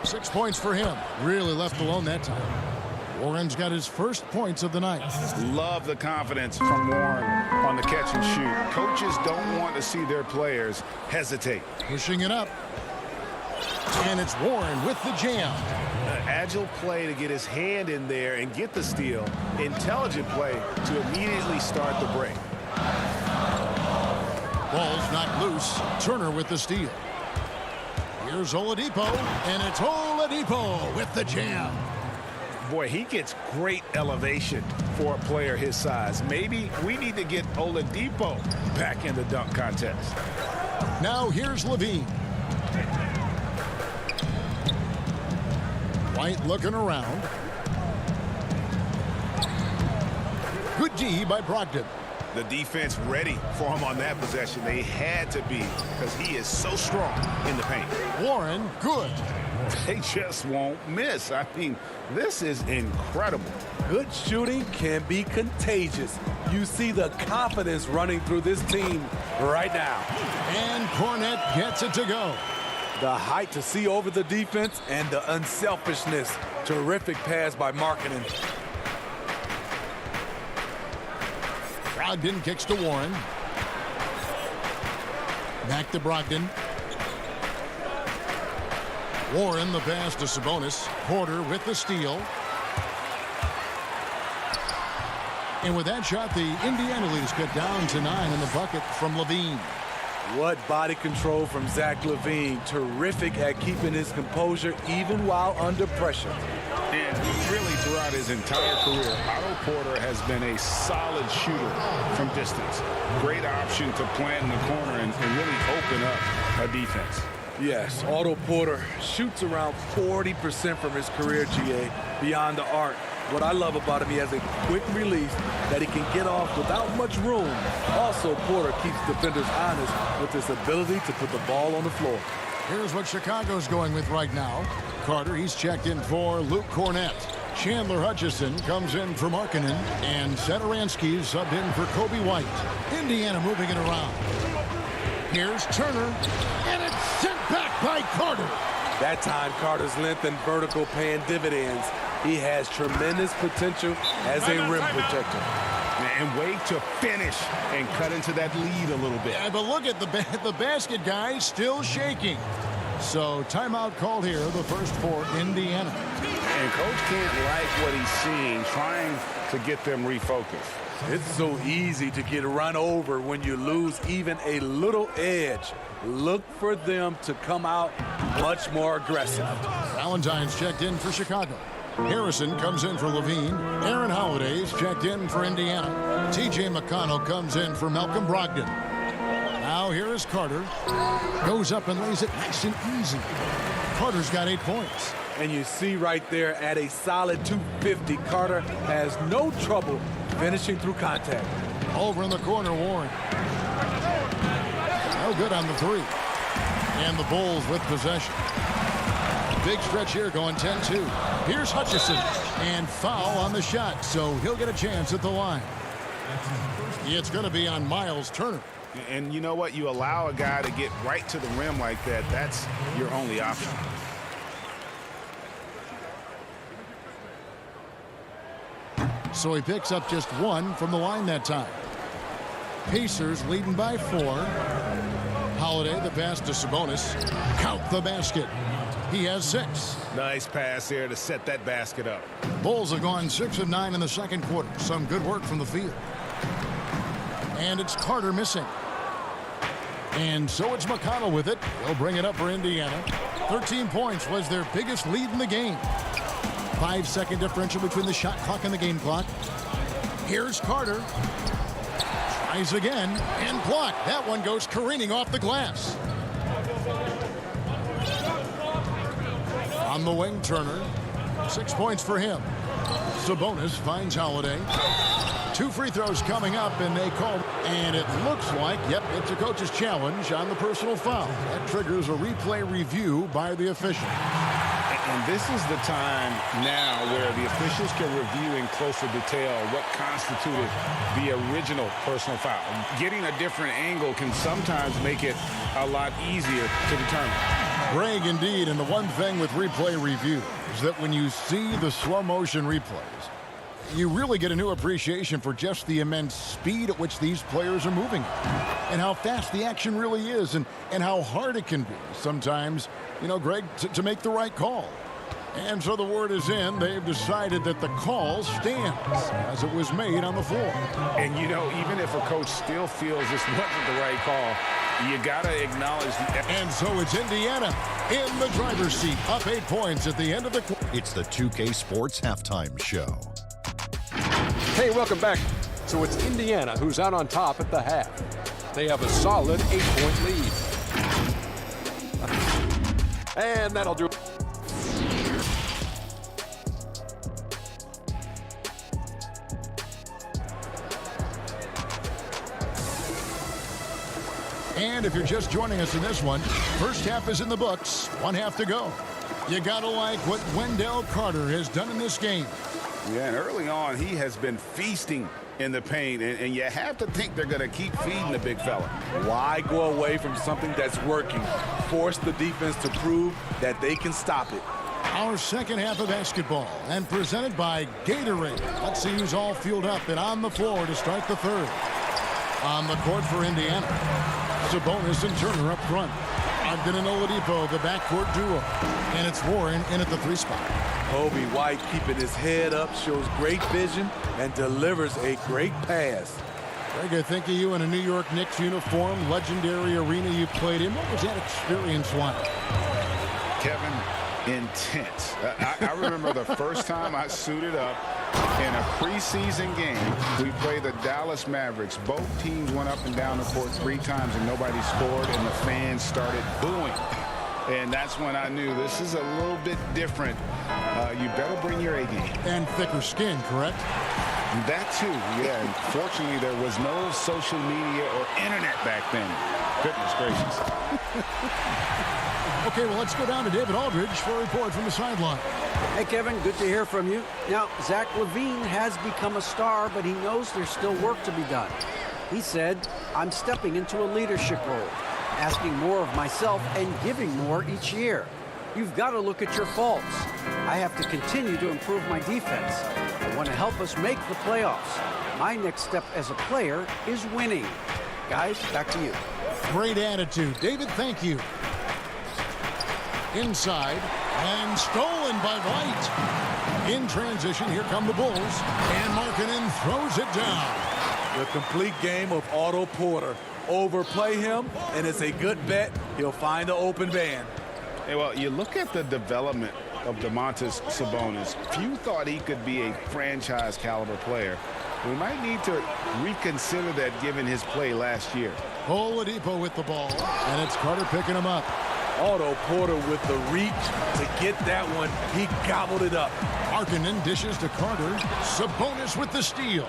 6 points for him. Really left alone that time. Warren's got his first points of the night. Love the confidence from Warren on the catch and shoot. Coaches don't want to see their players hesitate. Pushing it up. And it's Warren with the jam. An agile play to get his hand in there and get the steal. Intelligent play to immediately start the break. Ball's knocked loose. Turner with the steal. Here's Oladipo, and it's Oladipo with the jam. Boy, he gets great elevation for a player his size. Maybe we need to get Oladipo back in the dunk contest. Now here's Levine. White looking around. Good D by Brogdon. The defense ready for him on that possession. They had to be because he is so strong in the paint. Warren, good. They just won't miss. I mean, this is incredible. Good shooting can be contagious. You see the confidence running through this team right now. And Cornette gets it to go. The height to see over the defense and the unselfishness. Terrific pass by Markkanen. Brogdon kicks to Warren. Back to Brogdon. Warren the pass to Sabonis. Porter with the steal. And with that shot, the Indiana lead is cut down to 9 in the bucket from Levine. What body control from Zach LaVine. Terrific at keeping his composure even while under pressure. And really throughout his entire career, Otto Porter has been a solid shooter from distance. Great option to plant in the corner and really open up a defense. Yes, Otto Porter shoots around 40% from his career, GA, beyond the arc. What I love about him, he has a quick release that he can get off without much room. Also, Porter keeps defenders honest with his ability to put the ball on the floor. Here's what Chicago's going with right now. Carter, he's checked in for Luke Cornett. Chandler Hutchison comes in for Markkanen, and Satoransky's subbed in for Kobe White. Indiana moving it around. Here's Turner, and it's sent back by Carter. That time, Carter's length and vertical paying dividends. He has tremendous potential as a rim protector. And wait to finish and cut into that lead a little bit. Yeah, but look at the basket guy still shaking. So timeout called here, the first for Indiana. And coach can't like what he's seeing, trying to get them refocused. It's so easy to get run over when you lose even a little edge. Look for them to come out much more aggressive. Valentine's checked in for Chicago. Harrison comes in for Levine. Aaron Holiday's checked in for Indiana. T.J. McConnell comes in for Malcolm Brogdon. Now here is Carter. Goes up and lays it nice and easy. Carter's got 8 points. And you see right there at a solid 250, Carter has no trouble finishing through contact. Over in the corner, Warren. No good on the three. And the Bulls with possession. Big stretch here going 10-2. Here's Hutchison. And foul on the shot, so he'll get a chance at the line. It's going to be on Miles Turner. And you know what? You allow a guy to get right to the rim like that. That's your only option. So he picks up just 1 from the line that time. Pacers leading by 4. Holiday, the pass to Sabonis. Count the basket. He has 6. Nice pass there to set that basket up. Bulls have gone 6 of 9 in the second quarter. Some good work from the field. And it's Carter missing. And so it's McConnell with it. He'll bring it up for Indiana. 13 points was their biggest lead in the game. 5-second differential between the shot clock and the game clock. Here's Carter. Tries again and blocked. That one goes careening off the glass. On the wing, Turner. 6 points for him. Sabonis finds Holiday. 2 free throws coming up, and they call. And it looks like, yep, it's a coach's challenge on the personal foul. That triggers a replay review by the official. And this is the time now where the officials can review in closer detail what constituted the original personal foul. Getting a different angle can sometimes make it a lot easier to determine. Greg, indeed, and the one thing with replay review is that when you see the slow motion replays, you really get a new appreciation for just the immense speed at which these players are moving and how fast the action really is and how hard it can be sometimes, you know, Greg, to make the right call. And so the word is in. They've decided that the call stands as it was made on the floor. And, you know, even if a coach still feels this wasn't the right call, you got to acknowledge the... And so it's Indiana in the driver's seat, up 8 points at the end of the quarter. It's the 2K Sports Halftime Show. Hey, welcome back. So it's Indiana who's out on top at the half. They have a solid 8-point lead. And that'll do it. And if you're just joining us in this one, first half is in the books, 1 half to go. You gotta like what Wendell Carter has done in this game. Yeah, and early on, he has been feasting in the paint, and you have to think they're going to keep feeding the big fella. Why go away from something that's working? Force the defense to prove that they can stop it. Our second half of basketball, and presented by Gatorade. Let's see who's all fueled up and on the floor to start the third. On the court for Indiana, Sabonis and Turner up front. Ogden and Oladipo, the backcourt duo. And it's Warren in at the 3 spot. Kobe White keeping his head up, shows great vision, and delivers a great pass. Greg, I think of you in a New York Knicks uniform, legendary arena you played in. What was that experience like? Kevin, intense. I remember the first time I suited up in a preseason game. We played the Dallas Mavericks. Both teams went up and down the court 3 times and nobody scored, and the fans started booing. And that's when I knew this is a little bit different. You better bring your A game. And thicker skin, correct? That too, yeah. And fortunately, there was no social media or internet back then. Goodness gracious. Okay, well, let's go down to David Aldridge for a report from the sideline. Hey, Kevin, good to hear from you. Now, Zach LaVine has become a star, but he knows there's still work to be done. He said, I'm stepping into a leadership role, asking more of myself and giving more each year. You've got to look at your faults. I have to continue to improve my defense. I want to help us make the playoffs. My next step as a player is winning. Guys, back to you. Great attitude. David, thank you. Inside, and stolen by White. In transition, here come the Bulls. And Markkanen throws it down. The complete game of Otto Porter. Overplay him, and it's a good bet he'll find the open man. Hey, well, you look at the development of Domantas Sabonis. Few thought he could be a franchise caliber player. We might need to reconsider that given his play last year. Oladipo with the ball, and it's Carter picking him up. Otto Porter with the reach to get that one. He gobbled it up. Markkanen dishes to Carter. Sabonis with the steal.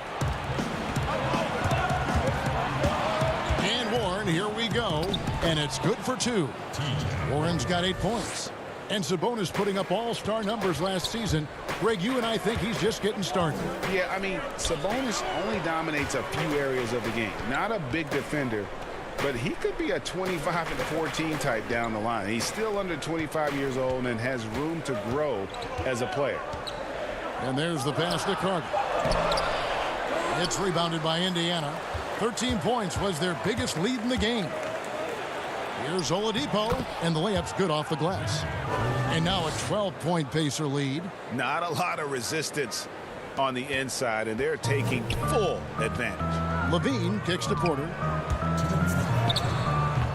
And Warren, here we go. And it's good for 2. Warren's got 8 points. And Sabonis putting up all-star numbers last season. Greg, you and I think he's just getting started. Yeah, I mean, Sabonis only dominates a few areas of the game. Not a big defender, but he could be a 25 and 14 type down the line. He's still under 25 years old and has room to grow as a player. And there's the pass to Carter. It's rebounded by Indiana. 13 points was their biggest lead in the game. Here's Oladipo, and the layup's good off the glass. And now a 12-point Pacer lead. Not a lot of resistance on the inside, and they're taking full advantage. LaVine kicks to Porter.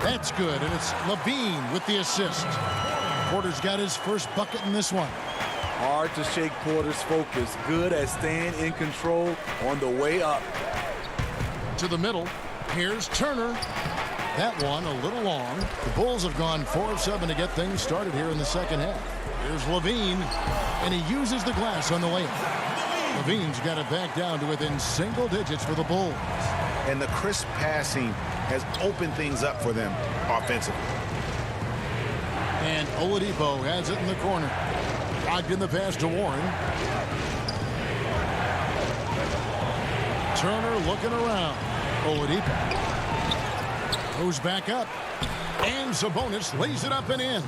That's good, and it's LaVine with the assist. Porter's got his first bucket in this one. Hard to shake Porter's focus. Good at staying in control on the way up. To the middle. Here's Turner. That one a little long. The Bulls have gone 4 of 7 to get things started here in the second half. Here's LaVine, and he uses the glass on the layup. LaVine's got it back down to within single digits for the Bulls. And the crisp passing has opened things up for them offensively. And Oladipo has it in the corner. Locked in the pass to Warren. Turner looking around. Oladipo goes back up. And Sabonis lays it up and in.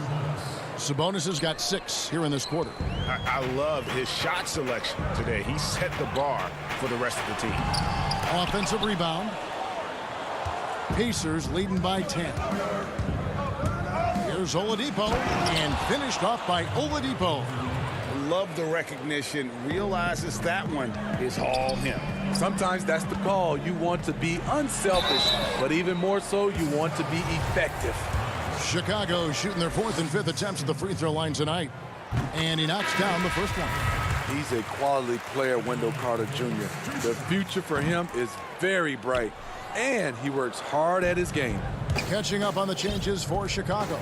Sabonis has got 6 here in this quarter. I love his shot selection today. He set the bar for the rest of the team. Offensive rebound. Pacers leading by 10. Here's Oladipo, and finished off by Oladipo. Love the recognition. Realizes that one is all him. Sometimes that's the call. You want to be unselfish, but even more so, you want to be effective. Chicago shooting their 4th and 5th attempts at the free throw line tonight. And he knocks down the first one. He's a quality player, Wendell Carter Jr. The future for him is very bright, and he works hard at his game. Catching up on the changes for Chicago.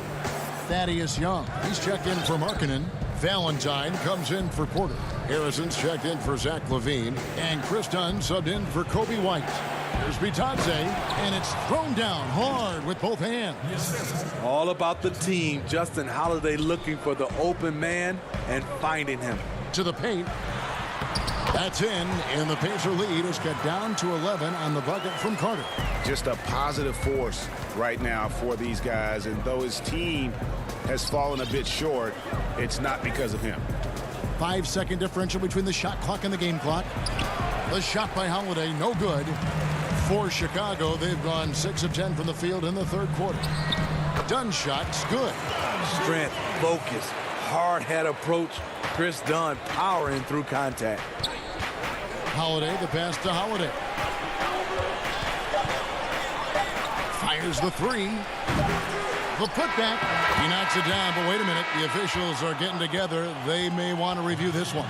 Thaddeus Young, he's checked in for Markkanen. Valentine comes in for Porter. Harrison's checked in for Zach LaVine. And Chris Dunn subbed in for Kobe White. Here's Bitadze, and it's thrown down hard with both hands. All about the team. Justin Holiday looking for the open man and finding him. To the paint. That's in, and the Pacer lead is cut down to 11 on the bucket from Carter. Just a positive force right now for these guys, and though his team has fallen a bit short, it's not because of him. 5-second differential between the shot clock and the game clock. The shot by Holiday, no good. For Chicago, they've gone 6 of 10 from the field in the third quarter. Dunn shot's good. Strength, focus, hard head approach. Chris Dunn powering through contact. Holiday, the pass to Holiday. Here's the three. The putback. He knocks it down, but wait a minute. The officials are getting together. They may want to review this one.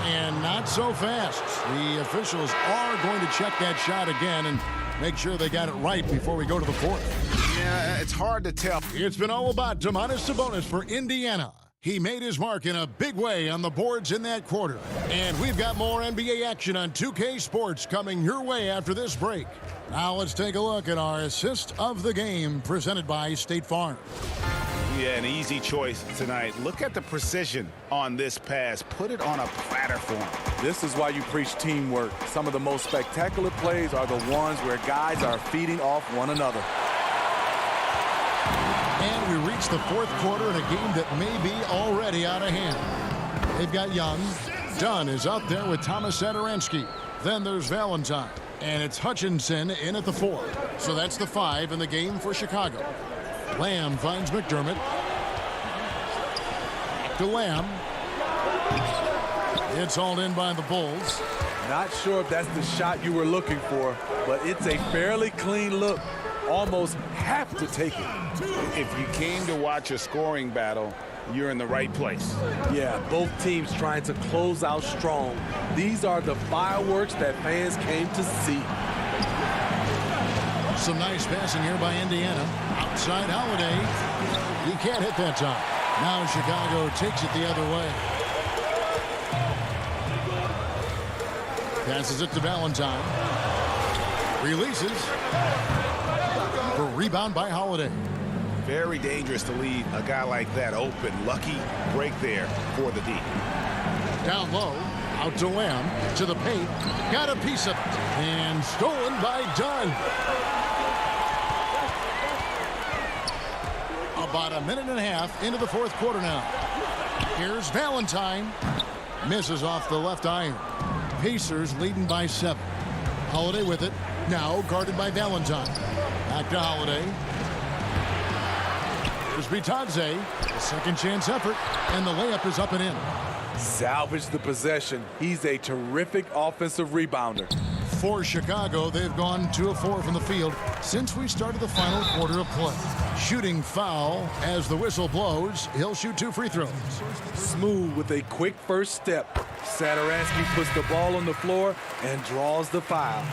And not so fast. The officials are going to check that shot again and make sure they got it right before we go to the fourth. Yeah, it's hard to tell. It's been all about Domantas Sabonis for Indiana. He made his mark in a big way on the boards in that quarter. And we've got more NBA action on 2K Sports coming your way after this break. Now let's take a look at our assist of the game presented by State Farm. Yeah, an easy choice tonight. Look at the precision on this pass. Put it on a platter for him. This is why you preach teamwork. Some of the most spectacular plays are the ones where guys are feeding off one another. And we reach the fourth quarter in a game that may be already out of hand. They've got Young. Dunn is out there with Thomas Satoransky. Then there's Valentine. And it's Hutchinson in at the 4. So that's the 5 in the game for Chicago. Lamb finds McDermott. Back to Lamb. It's hauled in by the Bulls. Not sure if that's the shot you were looking for, but it's a fairly clean look. Almost have to take it. If you came to watch a scoring battle, you're in the right place. Yeah, both teams trying to close out strong. These are the fireworks that fans came to see. Some nice passing here by Indiana. Outside Holiday. He can't hit that time. Now Chicago takes it the other way. Passes it to Valentine. Releases. For rebound by Holiday. Very dangerous to leave a guy like that open. Lucky break there for the D. Down low. Out to Lamb. To the paint. Got a piece of it. And stolen by Dunn. About a minute and a half into the fourth quarter now. Here's Valentine. Misses off the left iron. Pacers leading by 7. Holiday with it. Now guarded by Valentine. Back to Holiday. Here's Bitadze. A second chance effort. And the layup is up and in. Salvage the possession. He's a terrific offensive rebounder. For Chicago, they've gone 2 of 4 from the field since we started the final quarter of play. Shooting foul as the whistle blows. He'll shoot 2 free throws. Smooth with a quick first step. Satoransky puts the ball on the floor and draws the foul.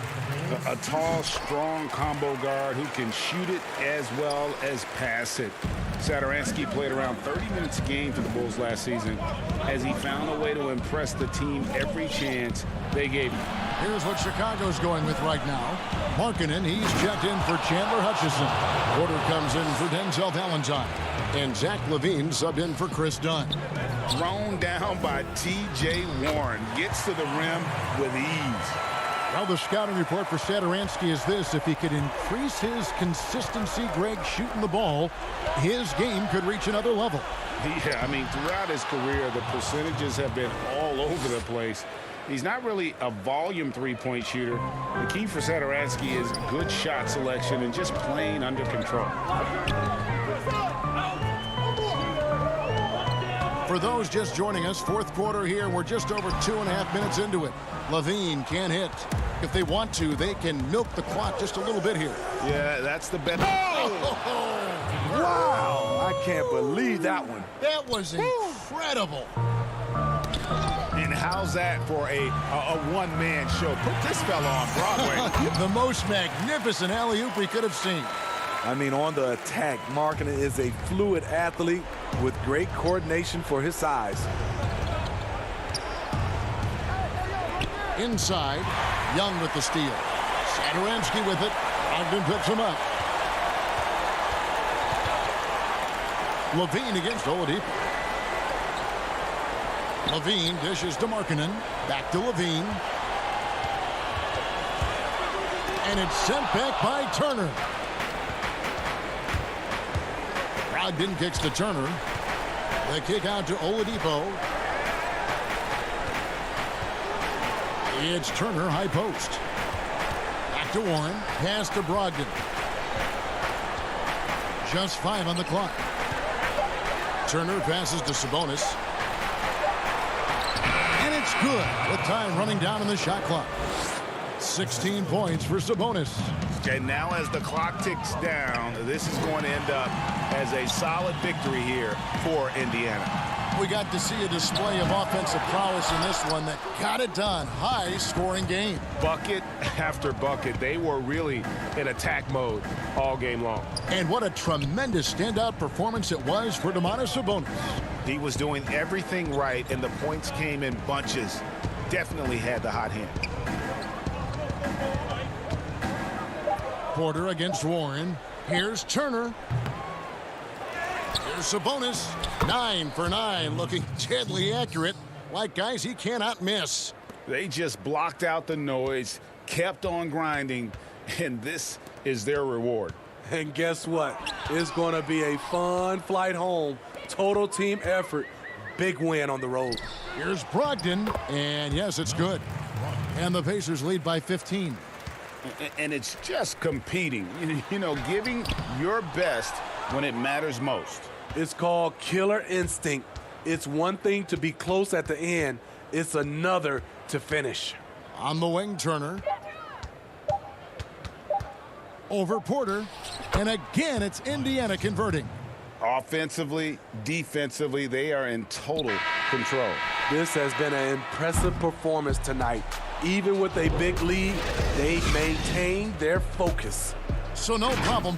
A tall, strong combo guard who can shoot it as well as pass it. Satoransky played around 30 minutes a game for the Bulls last season as he found a way to impress the team every chance they gave him. Here's what Chicago's going with right now. Markkanen, he's checked in for Chandler Hutchison. Porter comes in for Denzel Valentine. And Zach LaVine subbed in for Chris Dunn. Thrown down by T.J. Warren. Gets to the rim with ease. Well, the scouting report for Satoransky is this. If he could increase his consistency, Greg, shooting the ball, his game could reach another level. Yeah, I mean, throughout his career, the percentages have been all over the place. He's not really a volume three-point shooter. The key for Satoransky is good shot selection and just playing under control. For those just joining us, fourth quarter here. We're just over 2.5 minutes into it. LaVine can't hit. If they want to, they can milk the clock just a little bit here. Yeah, that's the best. Oh! Wow! I can't believe that one. That was incredible. And how's that for a one-man show? Put this fella on Broadway. The most magnificent alley-oop we could have seen. I mean, on the attack, Markkanen is a fluid athlete with great coordination for his size. Inside, Young with the steal. Satoransky with it. Ogden picks him up. LaVine against Oladipo. LaVine dishes to Markkanen. Back to LaVine. And it's sent back by Turner. Brogdon kicks to Turner. The kick out to Oladipo. It's Turner, high post. Back to Warren. Pass to Brogdon. Just 5 on the clock. Turner passes to Sabonis. And it's good with time running down in the shot clock. 16 points for Sabonis. And now as the clock ticks down, this is going to end up as a solid victory here for Indiana. We got to see a display of offensive prowess in this one that got it done. High-scoring game. Bucket after bucket. They were really in attack mode all game long. And what a tremendous standout performance it was for Domantas Sabonis. He was doing everything right, and the points came in bunches. Definitely had the hot hand. Porter against Warren. Here's Turner. Here's Sabonis. 9 for 9, looking deadly accurate. Like guys he cannot miss. They just blocked out the noise, kept on grinding, and this is their reward. And guess what? It's going to be a fun flight home. Total team effort. Big win on the road. Here's Brogdon, and yes, it's good. And the Pacers lead by 15. And it's just competing, you know, giving your best when it matters most. It's called killer instinct. It's one thing to be close at the end. It's another to finish. On the wing, Turner. Over Porter. And again, it's Indiana converting. Offensively, defensively, they are in total control. This has been an impressive performance tonight. Even with a big lead, they maintain their focus. So no problem.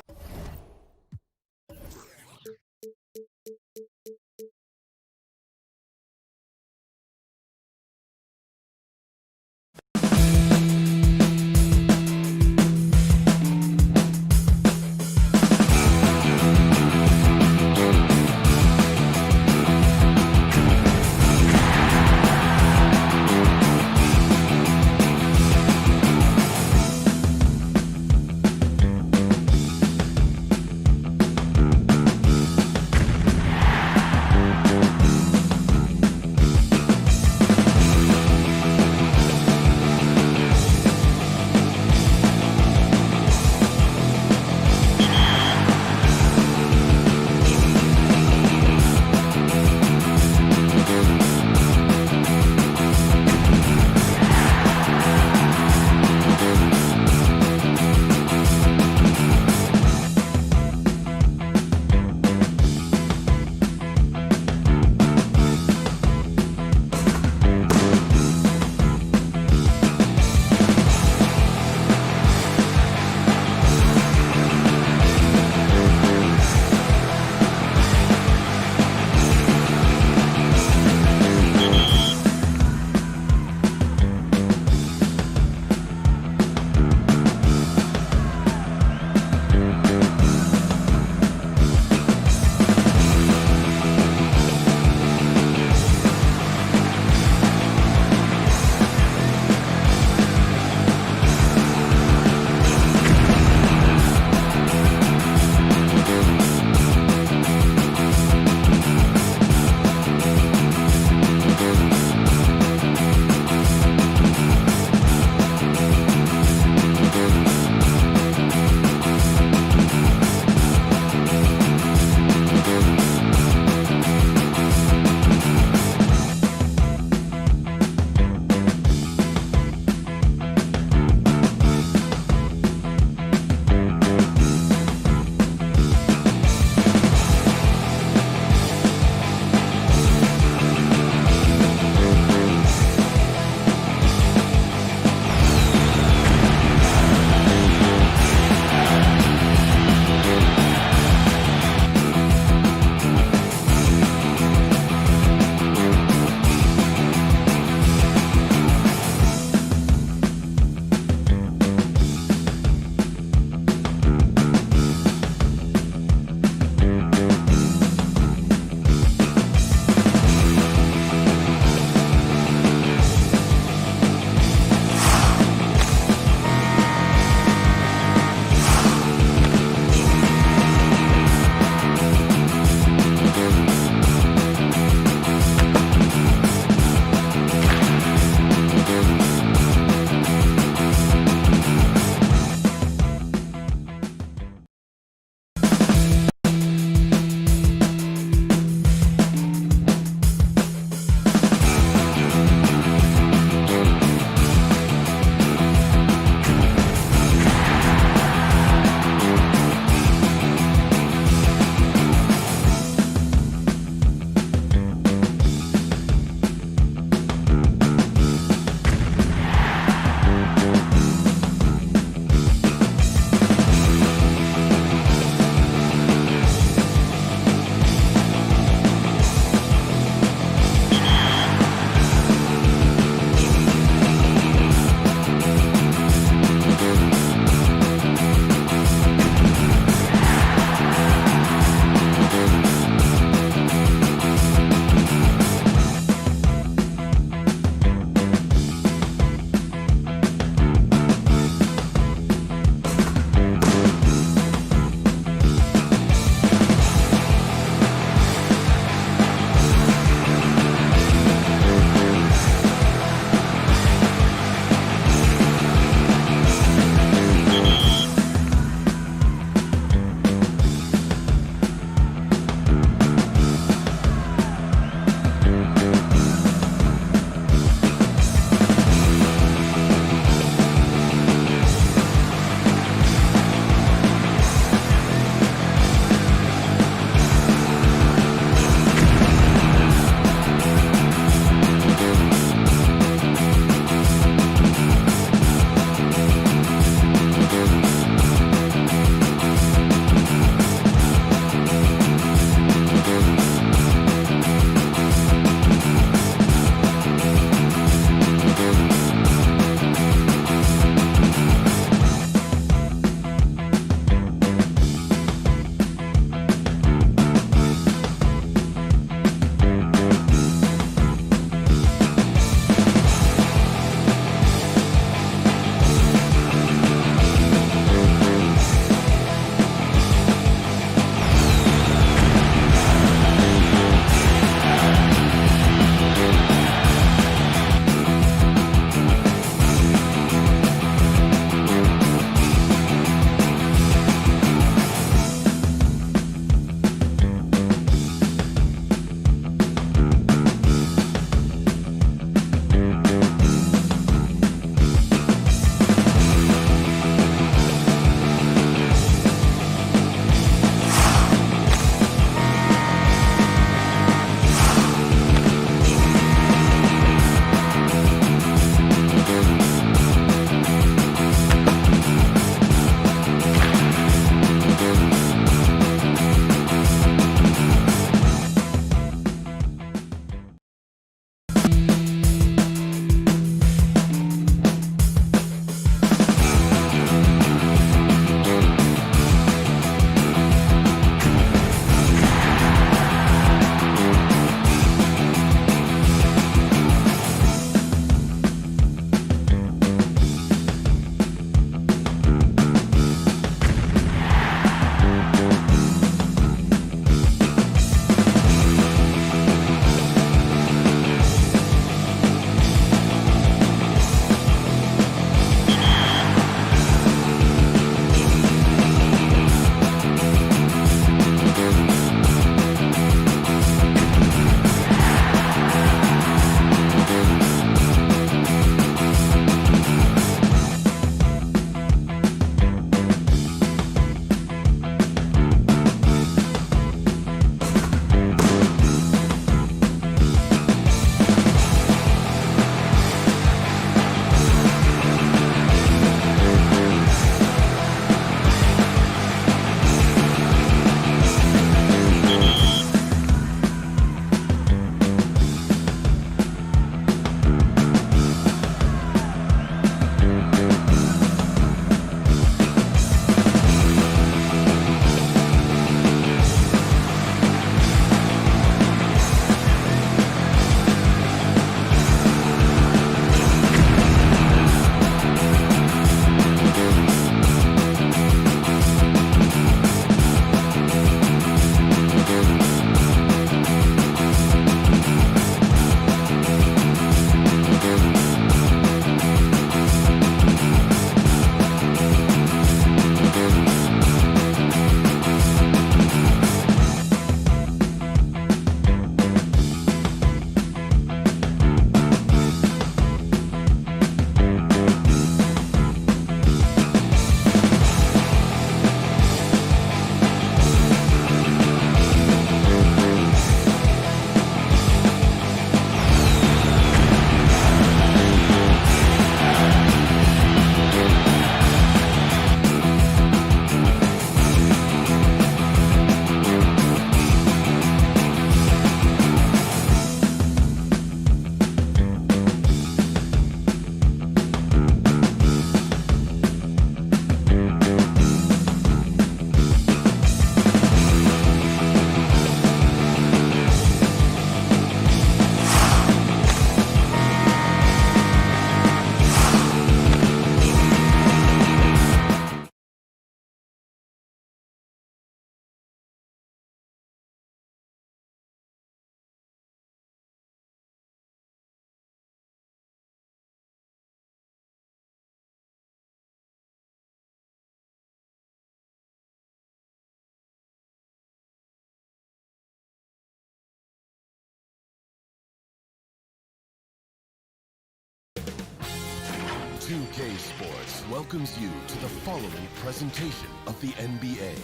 2K Sports welcomes you to the following presentation of the NBA.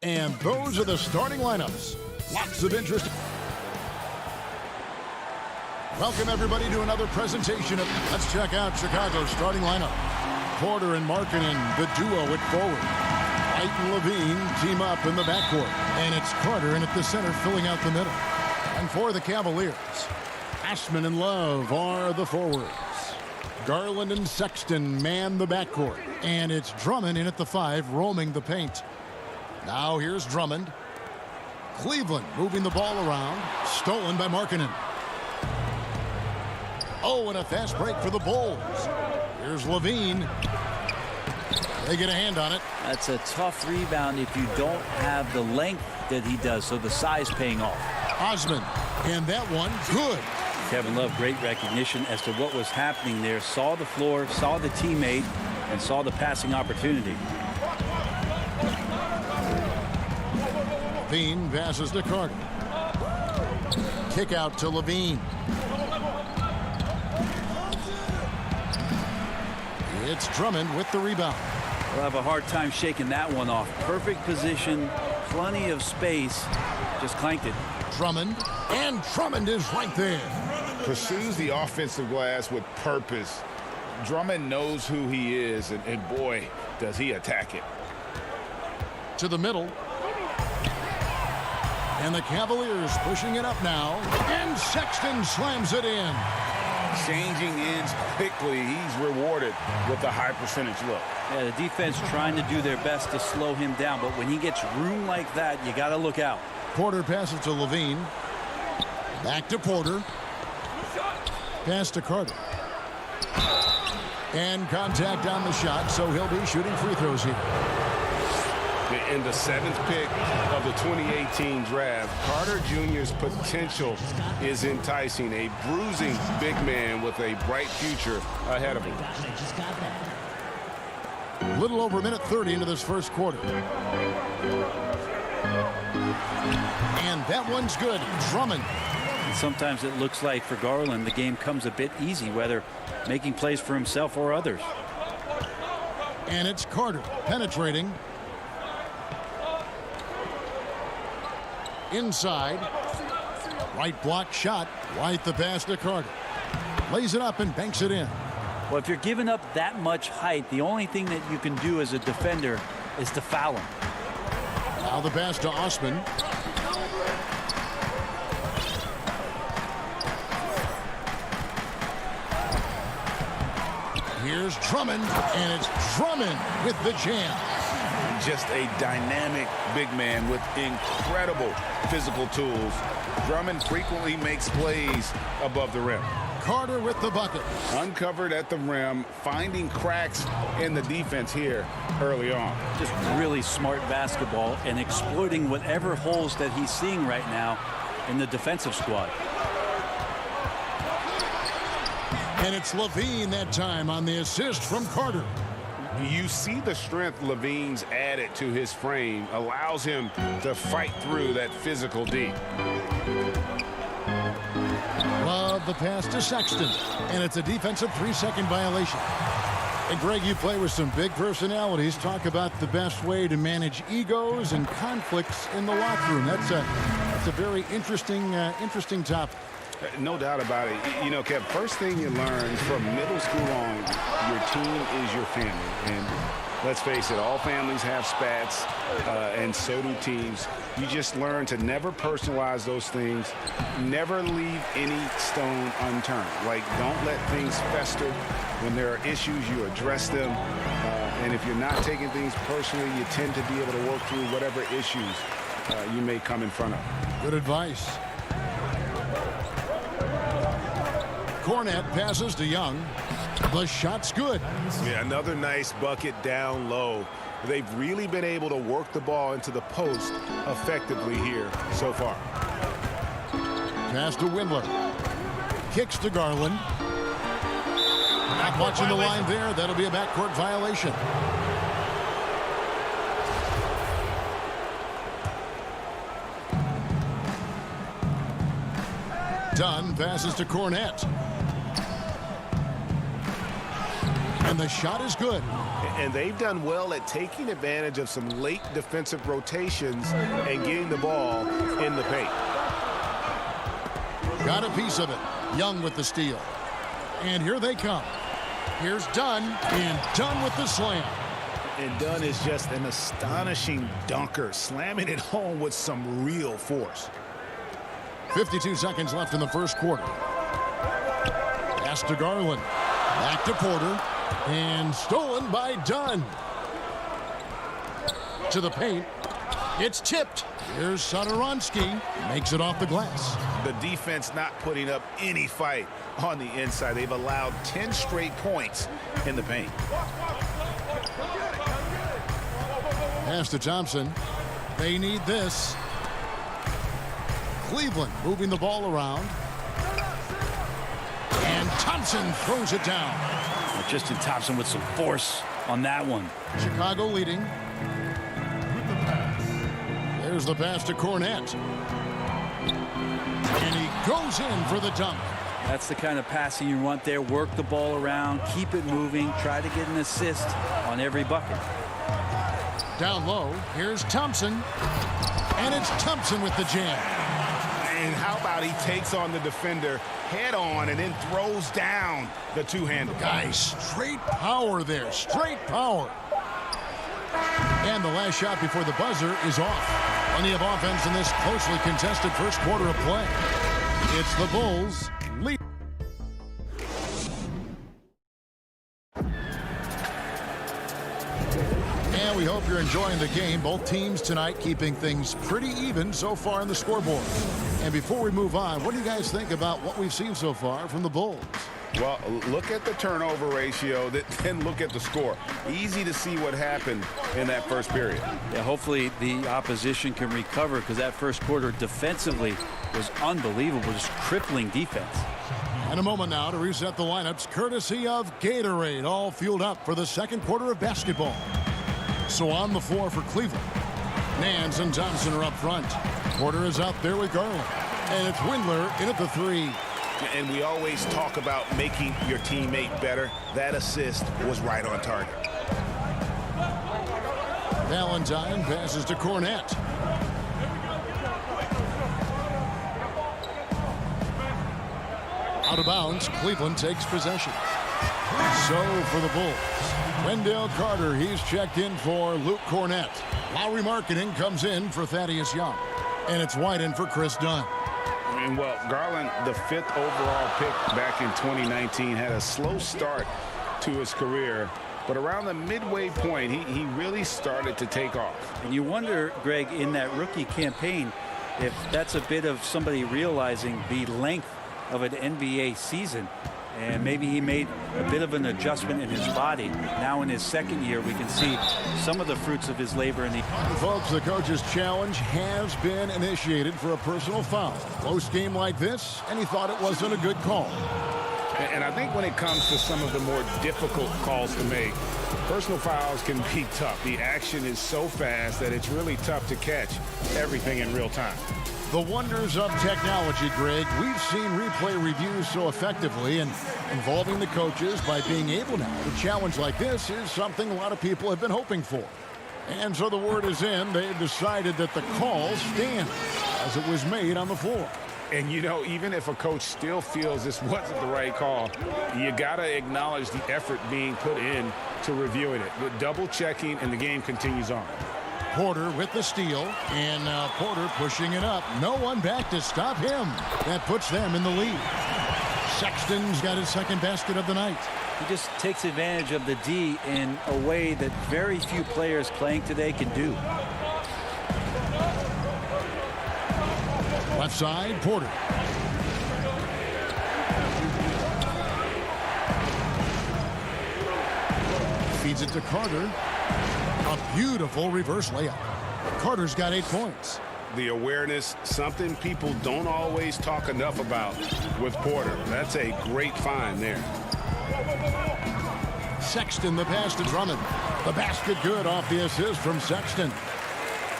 And those are the starting lineups. Lots of interest. Welcome, everybody, to another presentation of Let's Check Out Chicago's starting lineup. Porter and Markkanen, the duo at forward. White and Levine team up in the backcourt. And it's Carter in at the center, filling out the middle. And for the Cavaliers, Ashman and Love are the forwards. Garland and Sexton man the backcourt. And it's Drummond in at the 5, roaming the paint. Now here's Drummond. Cleveland moving the ball around. Stolen by Markkanen. Oh, and a fast break for the Bulls. Here's Levine. They get a hand on it. That's a tough rebound if you don't have the length that he does, so the size paying off. Osman, and that one good. Kevin Love, great recognition as to what was happening there. Saw the floor, saw the teammate, and saw the passing opportunity. Levine passes to Carter. Kick out to Levine. It's Drummond with the rebound. We'll have a hard time shaking that one off. Perfect position, plenty of space. Just clanked it. Drummond, and Drummond is right there. Pursues the offensive glass with purpose. Drummond knows who he is, and boy, does he attack it. To the middle. And the Cavaliers pushing it up now. And Sexton slams it in. Changing ends quickly. He's rewarded with a high percentage look. Yeah, the defense trying to do their best to slow him down, but when he gets room like that, you got to look out. Porter passes to Levine. Back to Porter. Pass to Carter. And contact on the shot, so he'll be shooting free throws here. In the 7th pick of the 2018 draft, Carter Jr.'s potential is enticing. A bruising big man with a bright future ahead of him. A little over a minute 30 into this first quarter. And that one's good. Drummond. And sometimes it looks like for Garland, the game comes a bit easy, whether making plays for himself or others. And it's Carter penetrating. Inside. Right block shot. White the pass to Carter. Lays it up and banks it in. Well, if you're giving up that much height, the only thing that you can do as a defender is to foul him. Now the pass to Osman. Here's Drummond, and it's Drummond with the jam. Just a dynamic big man with incredible physical tools. Drummond frequently makes plays above the rim. Carter with the bucket. Uncovered at the rim, finding cracks in the defense here early on. Just really smart basketball and exploiting whatever holes that he's seeing right now in the defensive squad. And it's Levine that time on the assist from Carter. You see the strength Levine's added to his frame, allows him to fight through that physical D. Love the pass to Sexton, and it's a defensive 3-second violation. And Greg, you play with some big personalities. Talk about the best way to manage egos and conflicts in the locker room. That's a very interesting topic. No doubt about it. You know, Kev, first thing you learn from middle school on, your team is your family. And let's face it, all families have spats, and so do teams. You just learn to never personalize those things. Never leave any stone unturned. Like, don't let things fester. When there are issues, you address them. And if you're not taking things personally, you tend to be able to work through whatever issues you may come in front of. Good advice. Cornette passes to Young. The shot's good. Yeah, another nice bucket down low. They've really been able to work the ball into the post effectively here so far. Pass to Windler. Kicks to Garland. Not much in the line there. That'll be a backcourt violation. Dunn passes to Cornette. And the shot is good. And they've done well at taking advantage of some late defensive rotations and getting the ball in the paint. Got a piece of it. Young with the steal. And here they come. Here's Dunn, and Dunn with the slam. And Dunn is just an astonishing dunker, slamming it home with some real force. 52 seconds left in the first quarter. Pass to Garland. Back to Porter. And stolen by Dunn. To the paint. It's tipped. Here's Satoransky. Makes it off the glass. The defense not putting up any fight on the inside. They've allowed 10 straight points in the paint. Pass to Thompson. They need this. Cleveland moving the ball around. And Thompson throws it down. Justin Thompson with some force on that one. Chicago leading. There's the pass to Cornette. And he goes in for the dunk. That's the kind of passing you want there. Work the ball around, keep it moving, try to get an assist on every bucket. Down low, here's Thompson. And it's Thompson with the jam. And how about he takes on the defender head on and then throws down the two-handle. Guys, straight power there. Straight power. And the last shot before the buzzer is off. Plenty of offense in this closely contested first quarter of play. It's the Bulls lead. And we hope you're enjoying the game. Both teams tonight keeping things pretty even so far in the scoreboard. And before we move on, what do you guys think about what we've seen so far from the Bulls? Well, look at the turnover ratio, then look at the score. Easy to see what happened in that first period. Yeah, hopefully the opposition can recover, because that first quarter defensively was unbelievable, just crippling defense. And a moment now to reset the lineups, courtesy of Gatorade, all fueled up for the second quarter of basketball. So on the floor for Cleveland, Nance and Thompson are up front. Porter is out there with Garland. And it's Windler in at the three. And we always talk about making your teammate better. That assist was right on target. Valentine passes to Cornette. Out of bounds, Cleveland takes possession. So for the Bulls, Wendell Carter, he's checked in for Luke Cornette. Lowry Marketing comes in for Thaddeus Young. And it's White in for Chris Dunn. And well, Garland, the 5th overall pick back in 2019, had a slow start to his career. But around the midway point, he really started to take off. And you wonder, Greg, in that rookie campaign, if that's a bit of somebody realizing the length of an NBA season. And maybe he made a bit of an adjustment in his body. Now in his second year, we can see some of the fruits of his labor in the... Folks, the coach's challenge has been initiated for a personal foul. Close game like this, and he thought it wasn't a good call. And I think when it comes to some of the more difficult calls to make, personal fouls can be tough. The action is so fast that it's really tough to catch everything in real time. The wonders of technology, Greg. We've seen replay reviews so effectively, and involving the coaches by being able now to challenge like this is something a lot of people have been hoping for. And so the word is in. They've decided that the call stands as it was made on the floor. And, you know, even if a coach still feels this wasn't the right call, you got to acknowledge the effort being put in to reviewing it. With double checking, and the game continues on. Porter with the steal, and now Porter pushing it up. No one back to stop him. That puts them in the lead. Sexton's got his second basket of the night. He just takes advantage of the D in a way that very few players playing today can do. Left side, Porter. Feeds it to Carter. A beautiful reverse layup. Carter's got 8 points. The awareness, something people don't always talk enough about with Porter. That's a great find there. Sexton, the pass to Drummond. The basket good off the assist from Sexton.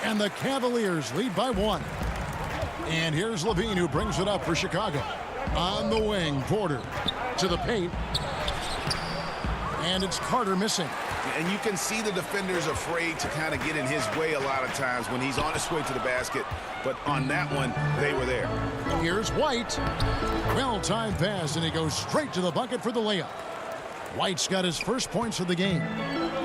And the Cavaliers lead by 1. And here's Levine, who brings it up for Chicago. On the wing, Porter to the paint. And it's Carter missing. And you can see the defenders afraid to kind of get in his way a lot of times when he's on his way to the basket. But on that one, they were there. Here's White. Well-timed pass, and he goes straight to the bucket for the layup. White's got his first points of the game.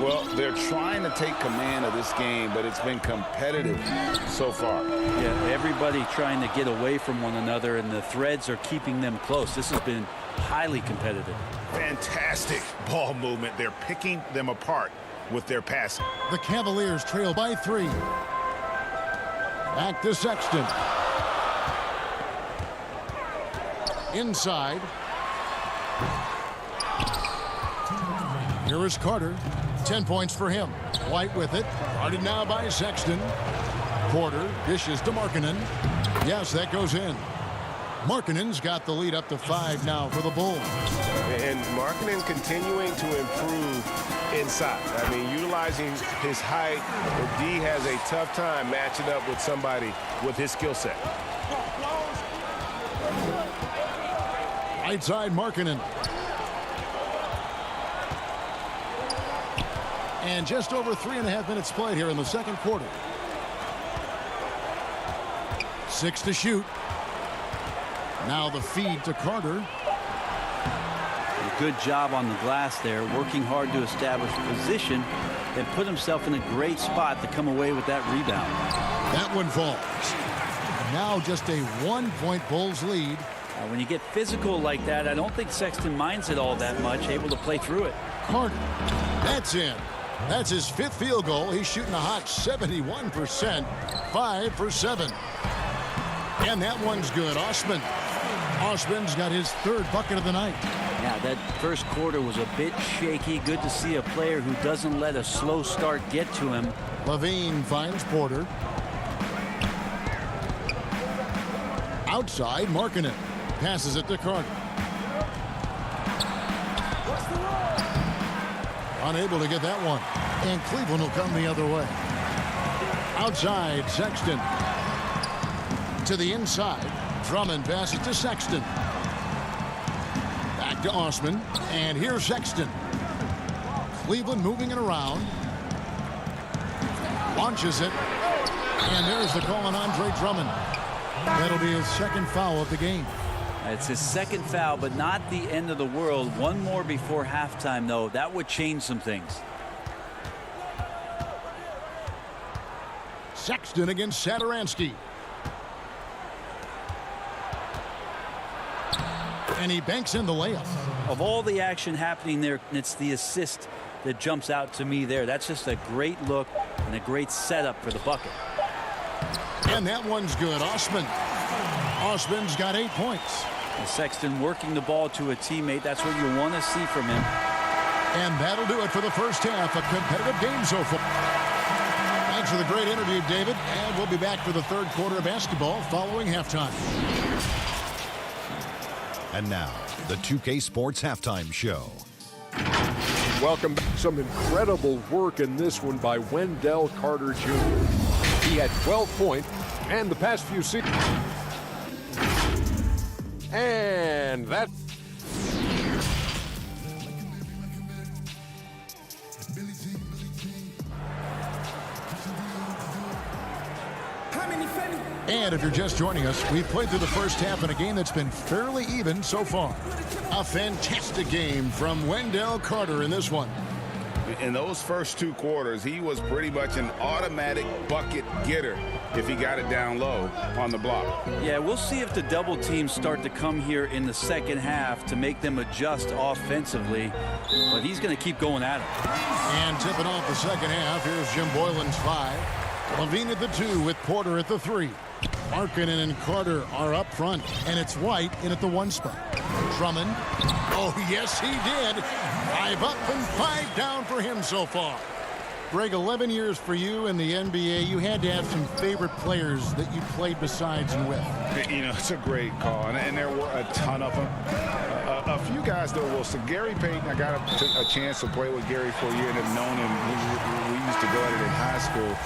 Well, they're trying to take command of this game, but it's been competitive so far. Yeah, everybody trying to get away from one another, and the threads are keeping them close. This has been highly competitive. Fantastic ball movement. They're picking them apart with their passing. The Cavaliers trail by 3. Back to Sexton. Inside. Here is Carter. 10 points for him. White with it. Guarded now by Sexton. Porter dishes to Markkanen. Yes, that goes in. Markkanen's got the lead up to 5 now for the Bulls. And Markkanen continuing to improve inside. I mean, utilizing his height. But D has a tough time matching up with somebody with his skill set. Right side, Markkanen. And just over 3.5 minutes played here in the second quarter. 6 to shoot. Now the feed to Carter. A good job on the glass there, working hard to establish position and put himself in a great spot to come away with that rebound. That one falls. Now just a 1-point Bulls lead. When you get physical like that, I don't think Sexton minds it all that much, able to play through it. Carter, that's in. That's his 5th field goal. He's shooting a hot 71%, 5 for 7. And that one's good. Osman's got his 3rd bucket of the night. Yeah, that first quarter was a bit shaky. Good to see a player who doesn't let a slow start get to him. Levine finds Porter. Outside, Markkanen passes it to Carter. Unable to get that one. And Cleveland will come the other way. Outside, Sexton. To the inside. Drummond passes to Sexton. Back to Osman. And here's Sexton. Cleveland moving it around. Launches it. And there's the call on Andre Drummond. That'll be his 2nd foul of the game. It's his 2nd foul, but not the end of the world. One more before halftime, though. That would change some things. Sexton against Satoransky. And he banks in the layup. Of all the action happening there, it's the assist that jumps out to me there. That's just a great look and a great setup for the bucket. And that one's good. Osman's got 8 points. And Sexton working the ball to a teammate. That's what you want to see from him. And that'll do it for the first half. A competitive game so far. Thanks for the great interview, David. And we'll be back for the 3rd quarter of basketball following halftime. And now, the 2K Sports Halftime Show. Welcome back. Some incredible work in this one by Wendell Carter Jr. He had 12 points and the past few seasons. And that. And if you're just joining us, we've played through the first half in a game that's been fairly even so far. A fantastic game from Wendell Carter in this one. In those first 2 quarters, he was pretty much an automatic bucket getter if he got it down low on the block. Yeah, we'll see if the double teams start to come here in the second half to make them adjust offensively. But he's going to keep going at it. And tipping off the second half, here's Jim Boylan's 5. Levine at the 2 with Porter at the 3. Markkanen and Carter are up front, and it's White in at the 1 spot. Drummond. Oh, yes, he did. 5 up and 5 down for him so far. Greg, 11 years for you in the NBA. You had to have some favorite players that you played besides and with. You know, it's a great call, and there were a ton of them. A few guys, though, will say Gary Payton. I got a chance to play with Gary for a year and have known him. We used to go at it in high school,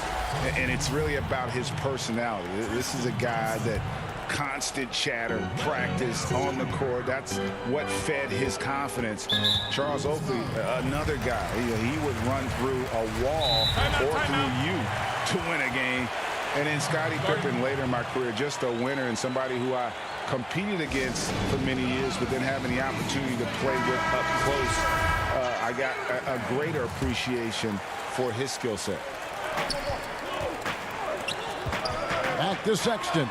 and it's really about his personality. This is a guy that constant chatter, practice on the court. That's what fed his confidence. Charles Oakley, another guy, he would run through a wall or through you to win a game. And then Scottie Pippen later in my career, just a winner and somebody who I competed against for many years, but then having the opportunity to play with up close, I got a greater appreciation for his skill set. Back to Sexton.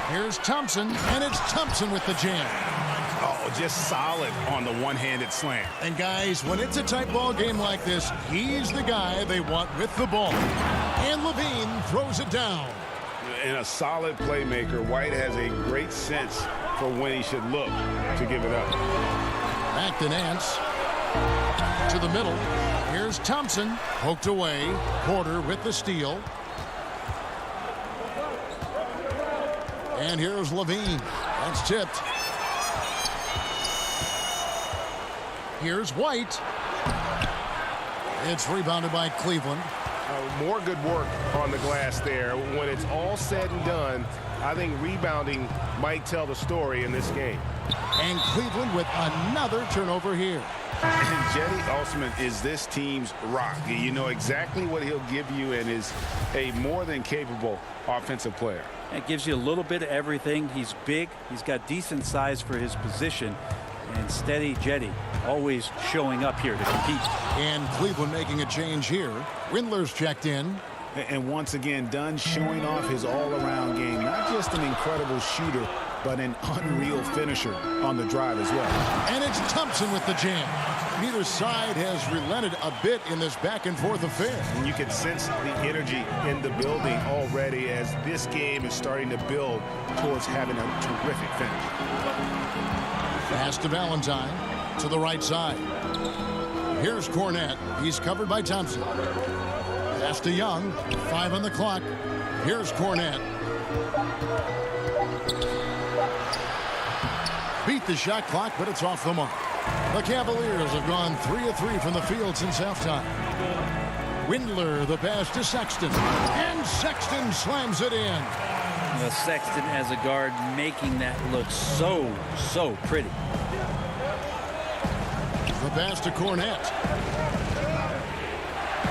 Here's Thompson, and it's Thompson with the jam. Oh, just solid on the one-handed slam. And guys, when it's a tight ball game like this, he's the guy they want with the ball. And Levine throws it down. And a solid playmaker, White has a great sense for when he should look to give it up. Back to Nance. To the middle. Here's Thompson. Poked away. Porter with the steal. And here's Levine. That's tipped. Here's White. It's rebounded by Cleveland. More good work on the glass there. When it's all said and done, I think rebounding might tell the story in this game. And Cleveland with another turnover here. And Cedi Osman is this team's rock. You know exactly what he'll give you and is a more than capable offensive player. It gives you a little bit of everything. He's big. He's got decent size for his position. And steady Cedi always showing up here to compete. And Cleveland making a change here. Windler's checked in. And once again, Dunn showing off his all-around game. Not just an incredible shooter, but an unreal finisher on the drive as well. And it's Thompson with the jam. Neither side has relented a bit in this back-and-forth affair. And you can sense the energy in the building already as this game is starting to build towards having a terrific finish. Pass to Valentine to the right side. Here's Cornette. He's covered by Thompson. Pass to Young. 5 on the clock. Here's Cornette. Beat the shot clock, but it's off the mark. The Cavaliers have gone 3 of 3 from the field since halftime. Windler, the pass to Sexton. And Sexton slams it in. Well, Sexton as a guard making that look so pretty. The pass to Cornette.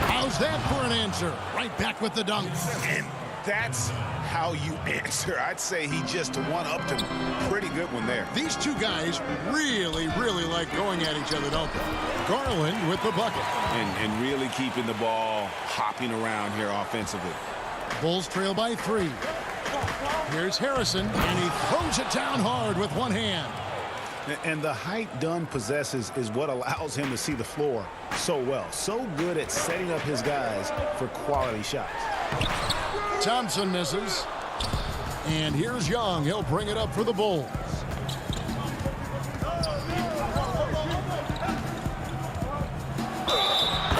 How's that for an answer? Right back with the dunk. And that's how you answer. I'd say he just one-upped him. Pretty good one there. These two guys really like going at each other, don't they? Garland with the bucket. And really keeping the ball hopping around here offensively. Bulls trail by 3. Here's Harrison, and he throws it down hard with one hand. And the height Dunn possesses is what allows him to see the floor so well. So good at setting up his guys for quality shots. Thompson misses. And here's Young. He'll bring it up for the Bulls.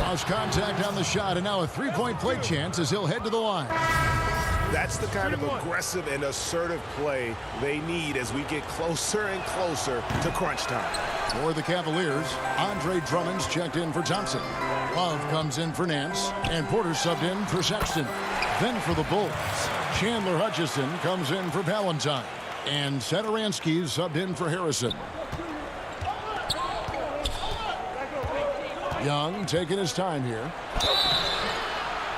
Lost contact on the shot, and now a three-point play chance as he'll head to the line. That's the kind of aggressive and assertive play they need as we get closer and closer to crunch time. For the Cavaliers, Andre Drummond's checked in for Thompson. Love comes in for Nance, and Porter subbed in for Sexton. Then for the Bulls, Chandler Hutchison comes in for Valentine, and Satoransky subbed in for Harrison. Young taking his time here.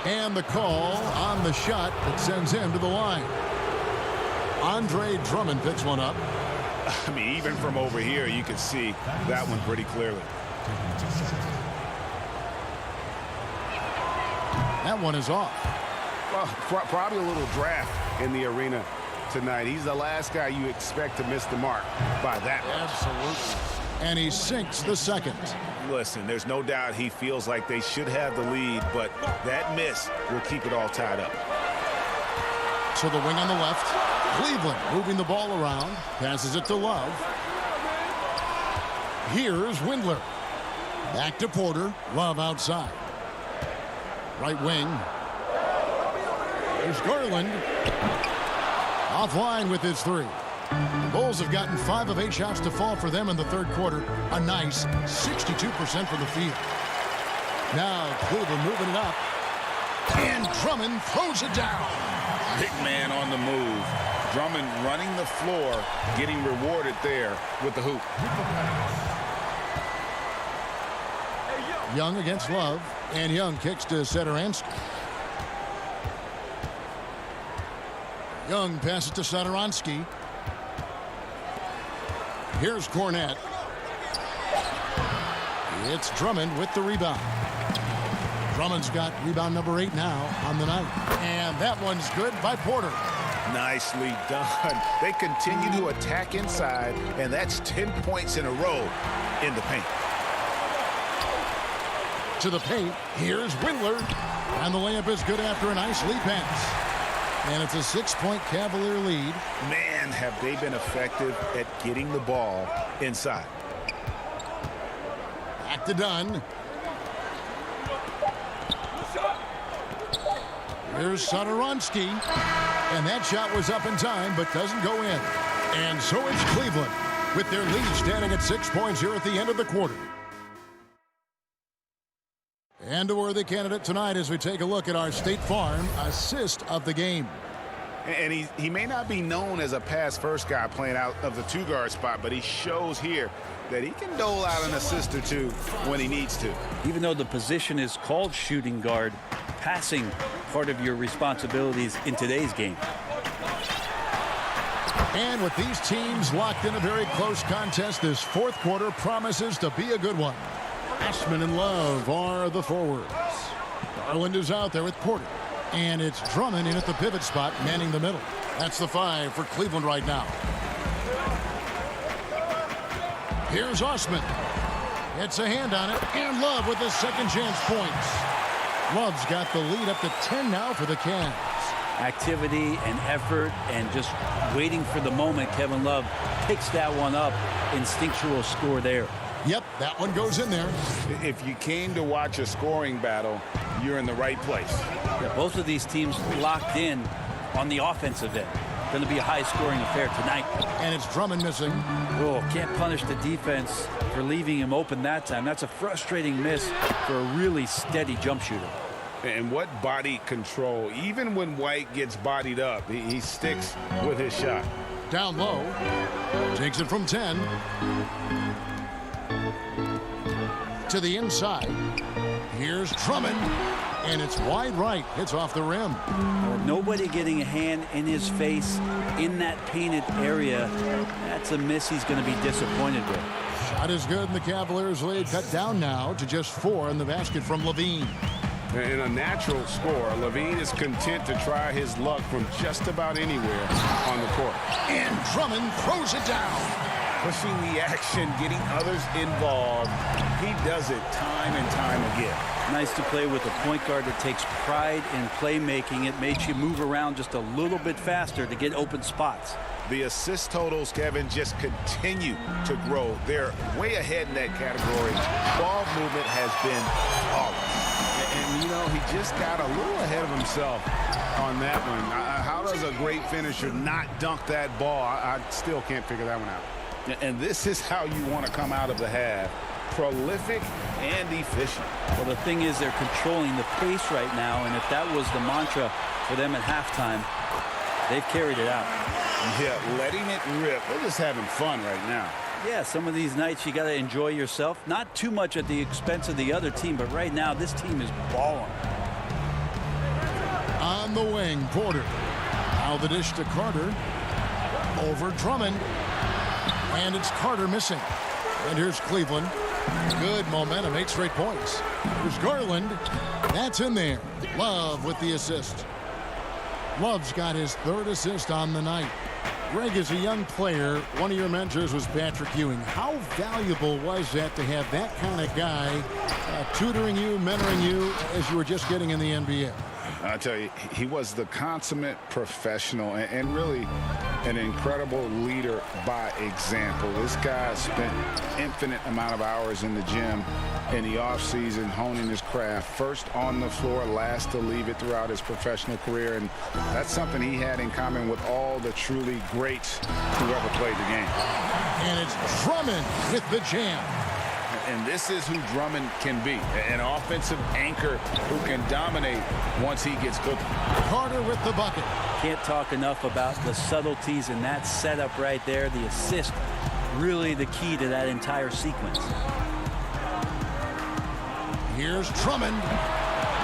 And the call on the shot that sends him to the line. Andre Drummond picks one up. I mean, even from over here, you can see that one pretty clearly. That one is off. Well, probably a little draft in the arena tonight. He's the last guy you expect to miss the mark by that much. Absolutely. And he sinks the second. Listen, there's no doubt he feels like they should have the lead, but that miss will keep it all tied up. To the wing on the left. Cleveland moving the ball around. Passes it to Love. Here's Windler. Back to Porter. Love outside. Right wing. There's Garland. Offline with his 3. The Bulls have gotten 5 of 8 shots to fall for them in the third quarter. A nice 62% from the field. Now Cleveland moving it up. And Drummond throws it down. Big man on the move. Drummond running the floor, getting rewarded there with the hoop. Young against Love, and Young kicks to Satoransky. Young passes to Satoransky. Here's Cornette. It's Drummond with the rebound. Drummond's got rebound number 8 now on the night. And that one's good by Porter. Nicely done. They continue to attack inside, and that's 10 points in a row in the paint. To the paint, here's Windler. And the layup is good after a nice lead pass. And it's a 6-point Cavalier lead. Man, have they been effective at getting the ball inside. Back to Dunn. Here's Satoransky. And that shot was up in time, but doesn't go in. And so it's Cleveland with their lead standing at 6 points here at the end of the quarter. And a worthy candidate tonight as we take a look at our State Farm assist of the game. And he may not be known as a pass-first guy playing out of the 2-guard spot, but he shows here that he can dole out an assist or two when he needs to. Even though the position is called shooting guard, passing part of your responsibilities in today's game. And with these teams locked in a very close contest, this fourth quarter promises to be a good one. Ashman and Love are the forwards. Garland is out there with Porter. And it's Drummond in at the pivot spot, manning the middle. That's the 5 for Cleveland right now. Here's Osman. It's a hand on it. And Love with his second chance points. Love's got the lead up to 10 now for the Cavs. Activity and effort and just waiting for the moment. Kevin Love picks that one up. Instinctual score there. Yep, that one goes in there. If you came to watch a scoring battle, you're in the right place. Yeah, both of these teams locked in on the offensive end. Going to be a high-scoring affair tonight. And it's Drummond missing. Oh, can't punish the defense for leaving him open that time. That's a frustrating miss for a really steady jump shooter. And what body control. Even when White gets bodied up, he sticks with his shot. Down low. Takes it from 10. To the inside. Here's Drummond. And it's wide right. It's off the rim. Nobody getting a hand in his face in that painted area. That's a miss he's going to be disappointed with. Shot is good, and the Cavaliers lead cut down now to just 4 in the basket from Levine. In a natural score, Levine is content to try his luck from just about anywhere on the court. And Drummond throws it down. Pushing the action, getting others involved. He does it time and time again. Nice to play with a point guard that takes pride in playmaking. It makes you move around just a little bit faster to get open spots. The assist totals, Kevin, just continue to grow. They're way ahead in that category. Ball movement has been flawless. And, you know, he just got a little ahead of himself on that one. How does a great finisher not dunk that ball? I still can't figure that one out. And this is how you want to come out of the half. Prolific and efficient. Well, the thing is they're controlling the pace right now, and if that was the mantra for them at halftime, they've carried it out. Yeah, letting it rip. They're just having fun right now. Yeah, some of these nights you got to enjoy yourself. Not too much at the expense of the other team, but right now this team is balling. On the wing, Porter. Now the dish to Carter. Over Drummond. And it's Carter missing. And here's Cleveland. Good momentum, 8 straight points. Here's Garland. That's in there. Love with the assist. Love's got his 3rd assist on the night. Greg, as a young player, one of your mentors was Patrick Ewing. How valuable was that to have that kind of guy tutoring you, mentoring you as you were just getting in the NBA? I tell you, he was the consummate professional and really an incredible leader by example. This guy spent infinite amount of hours in the gym in the offseason honing his craft. First on the floor, last to leave it throughout his professional career. And that's something he had in common with all the truly greats who ever played the game. And it's Drummond with the jam. And this is who Drummond can be, an offensive anchor who can dominate once he gets cooking. Carter with the bucket. Can't talk enough about the subtleties in that setup right there. The assist, really the key to that entire sequence. Here's Drummond.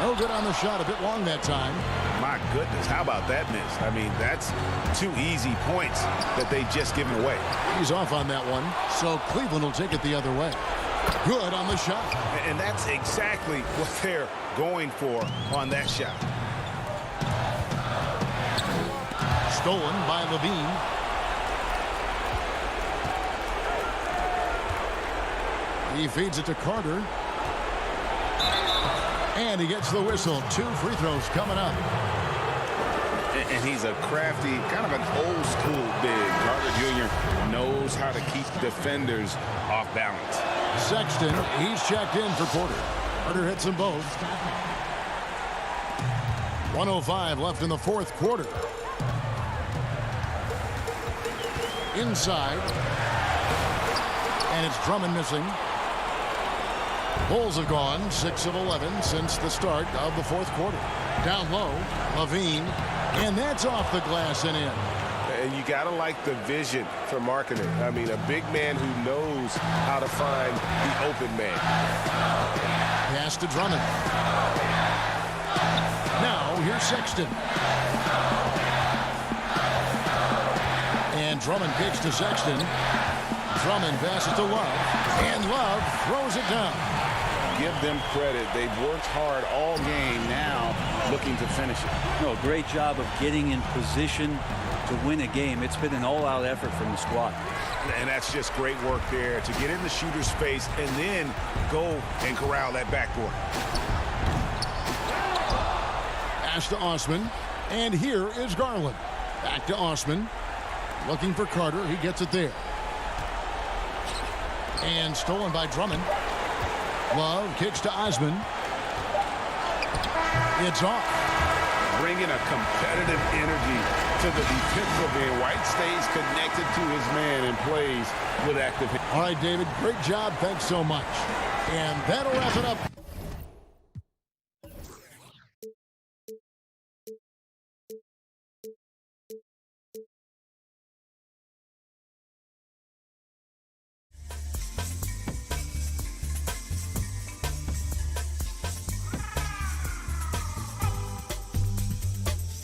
No good on the shot, a bit long that time. My goodness, how about that miss? I mean, that's 2 easy points that they've just given away. He's off on that one, so Cleveland will take it the other way. Good on the shot. And that's exactly what they're going for on that shot. Stolen by Levine. He feeds it to Carter. And he gets the whistle. 2 free throws coming up. And he's a crafty, kind of an old school big. Carter Jr. knows how to keep defenders off balance. Sexton, he's checked in for Porter. Carter hits them both. 1:05 left in the fourth quarter. Inside. And it's Drummond missing. Bulls have gone 6 of 11 since the start of the fourth quarter. Down low, Levine, and that's off the glass and in. And you got to like the vision for marketing. I mean, a big man who knows how to find the open man. Pass to Drummond. Now, here's Sexton. And Drummond kicks to Sexton. Drummond passes to Love. And Love throws it down. Give them credit. They've worked hard all game, now looking to finish it. No, great job of getting in position to win a game. It's been an all-out effort from the squad. And that's just great work there to get in the shooter's face and then go and corral that backboard. Pass to Osman. And here is Garland. Back to Osman. Looking for Carter. He gets it there. And stolen by Drummond. Love kicks to Osman. It's off. Bringing a competitive energy to the defensive end. White stays connected to his man and plays with active. All right, David, great job. Thanks so much. And that'll wrap it up.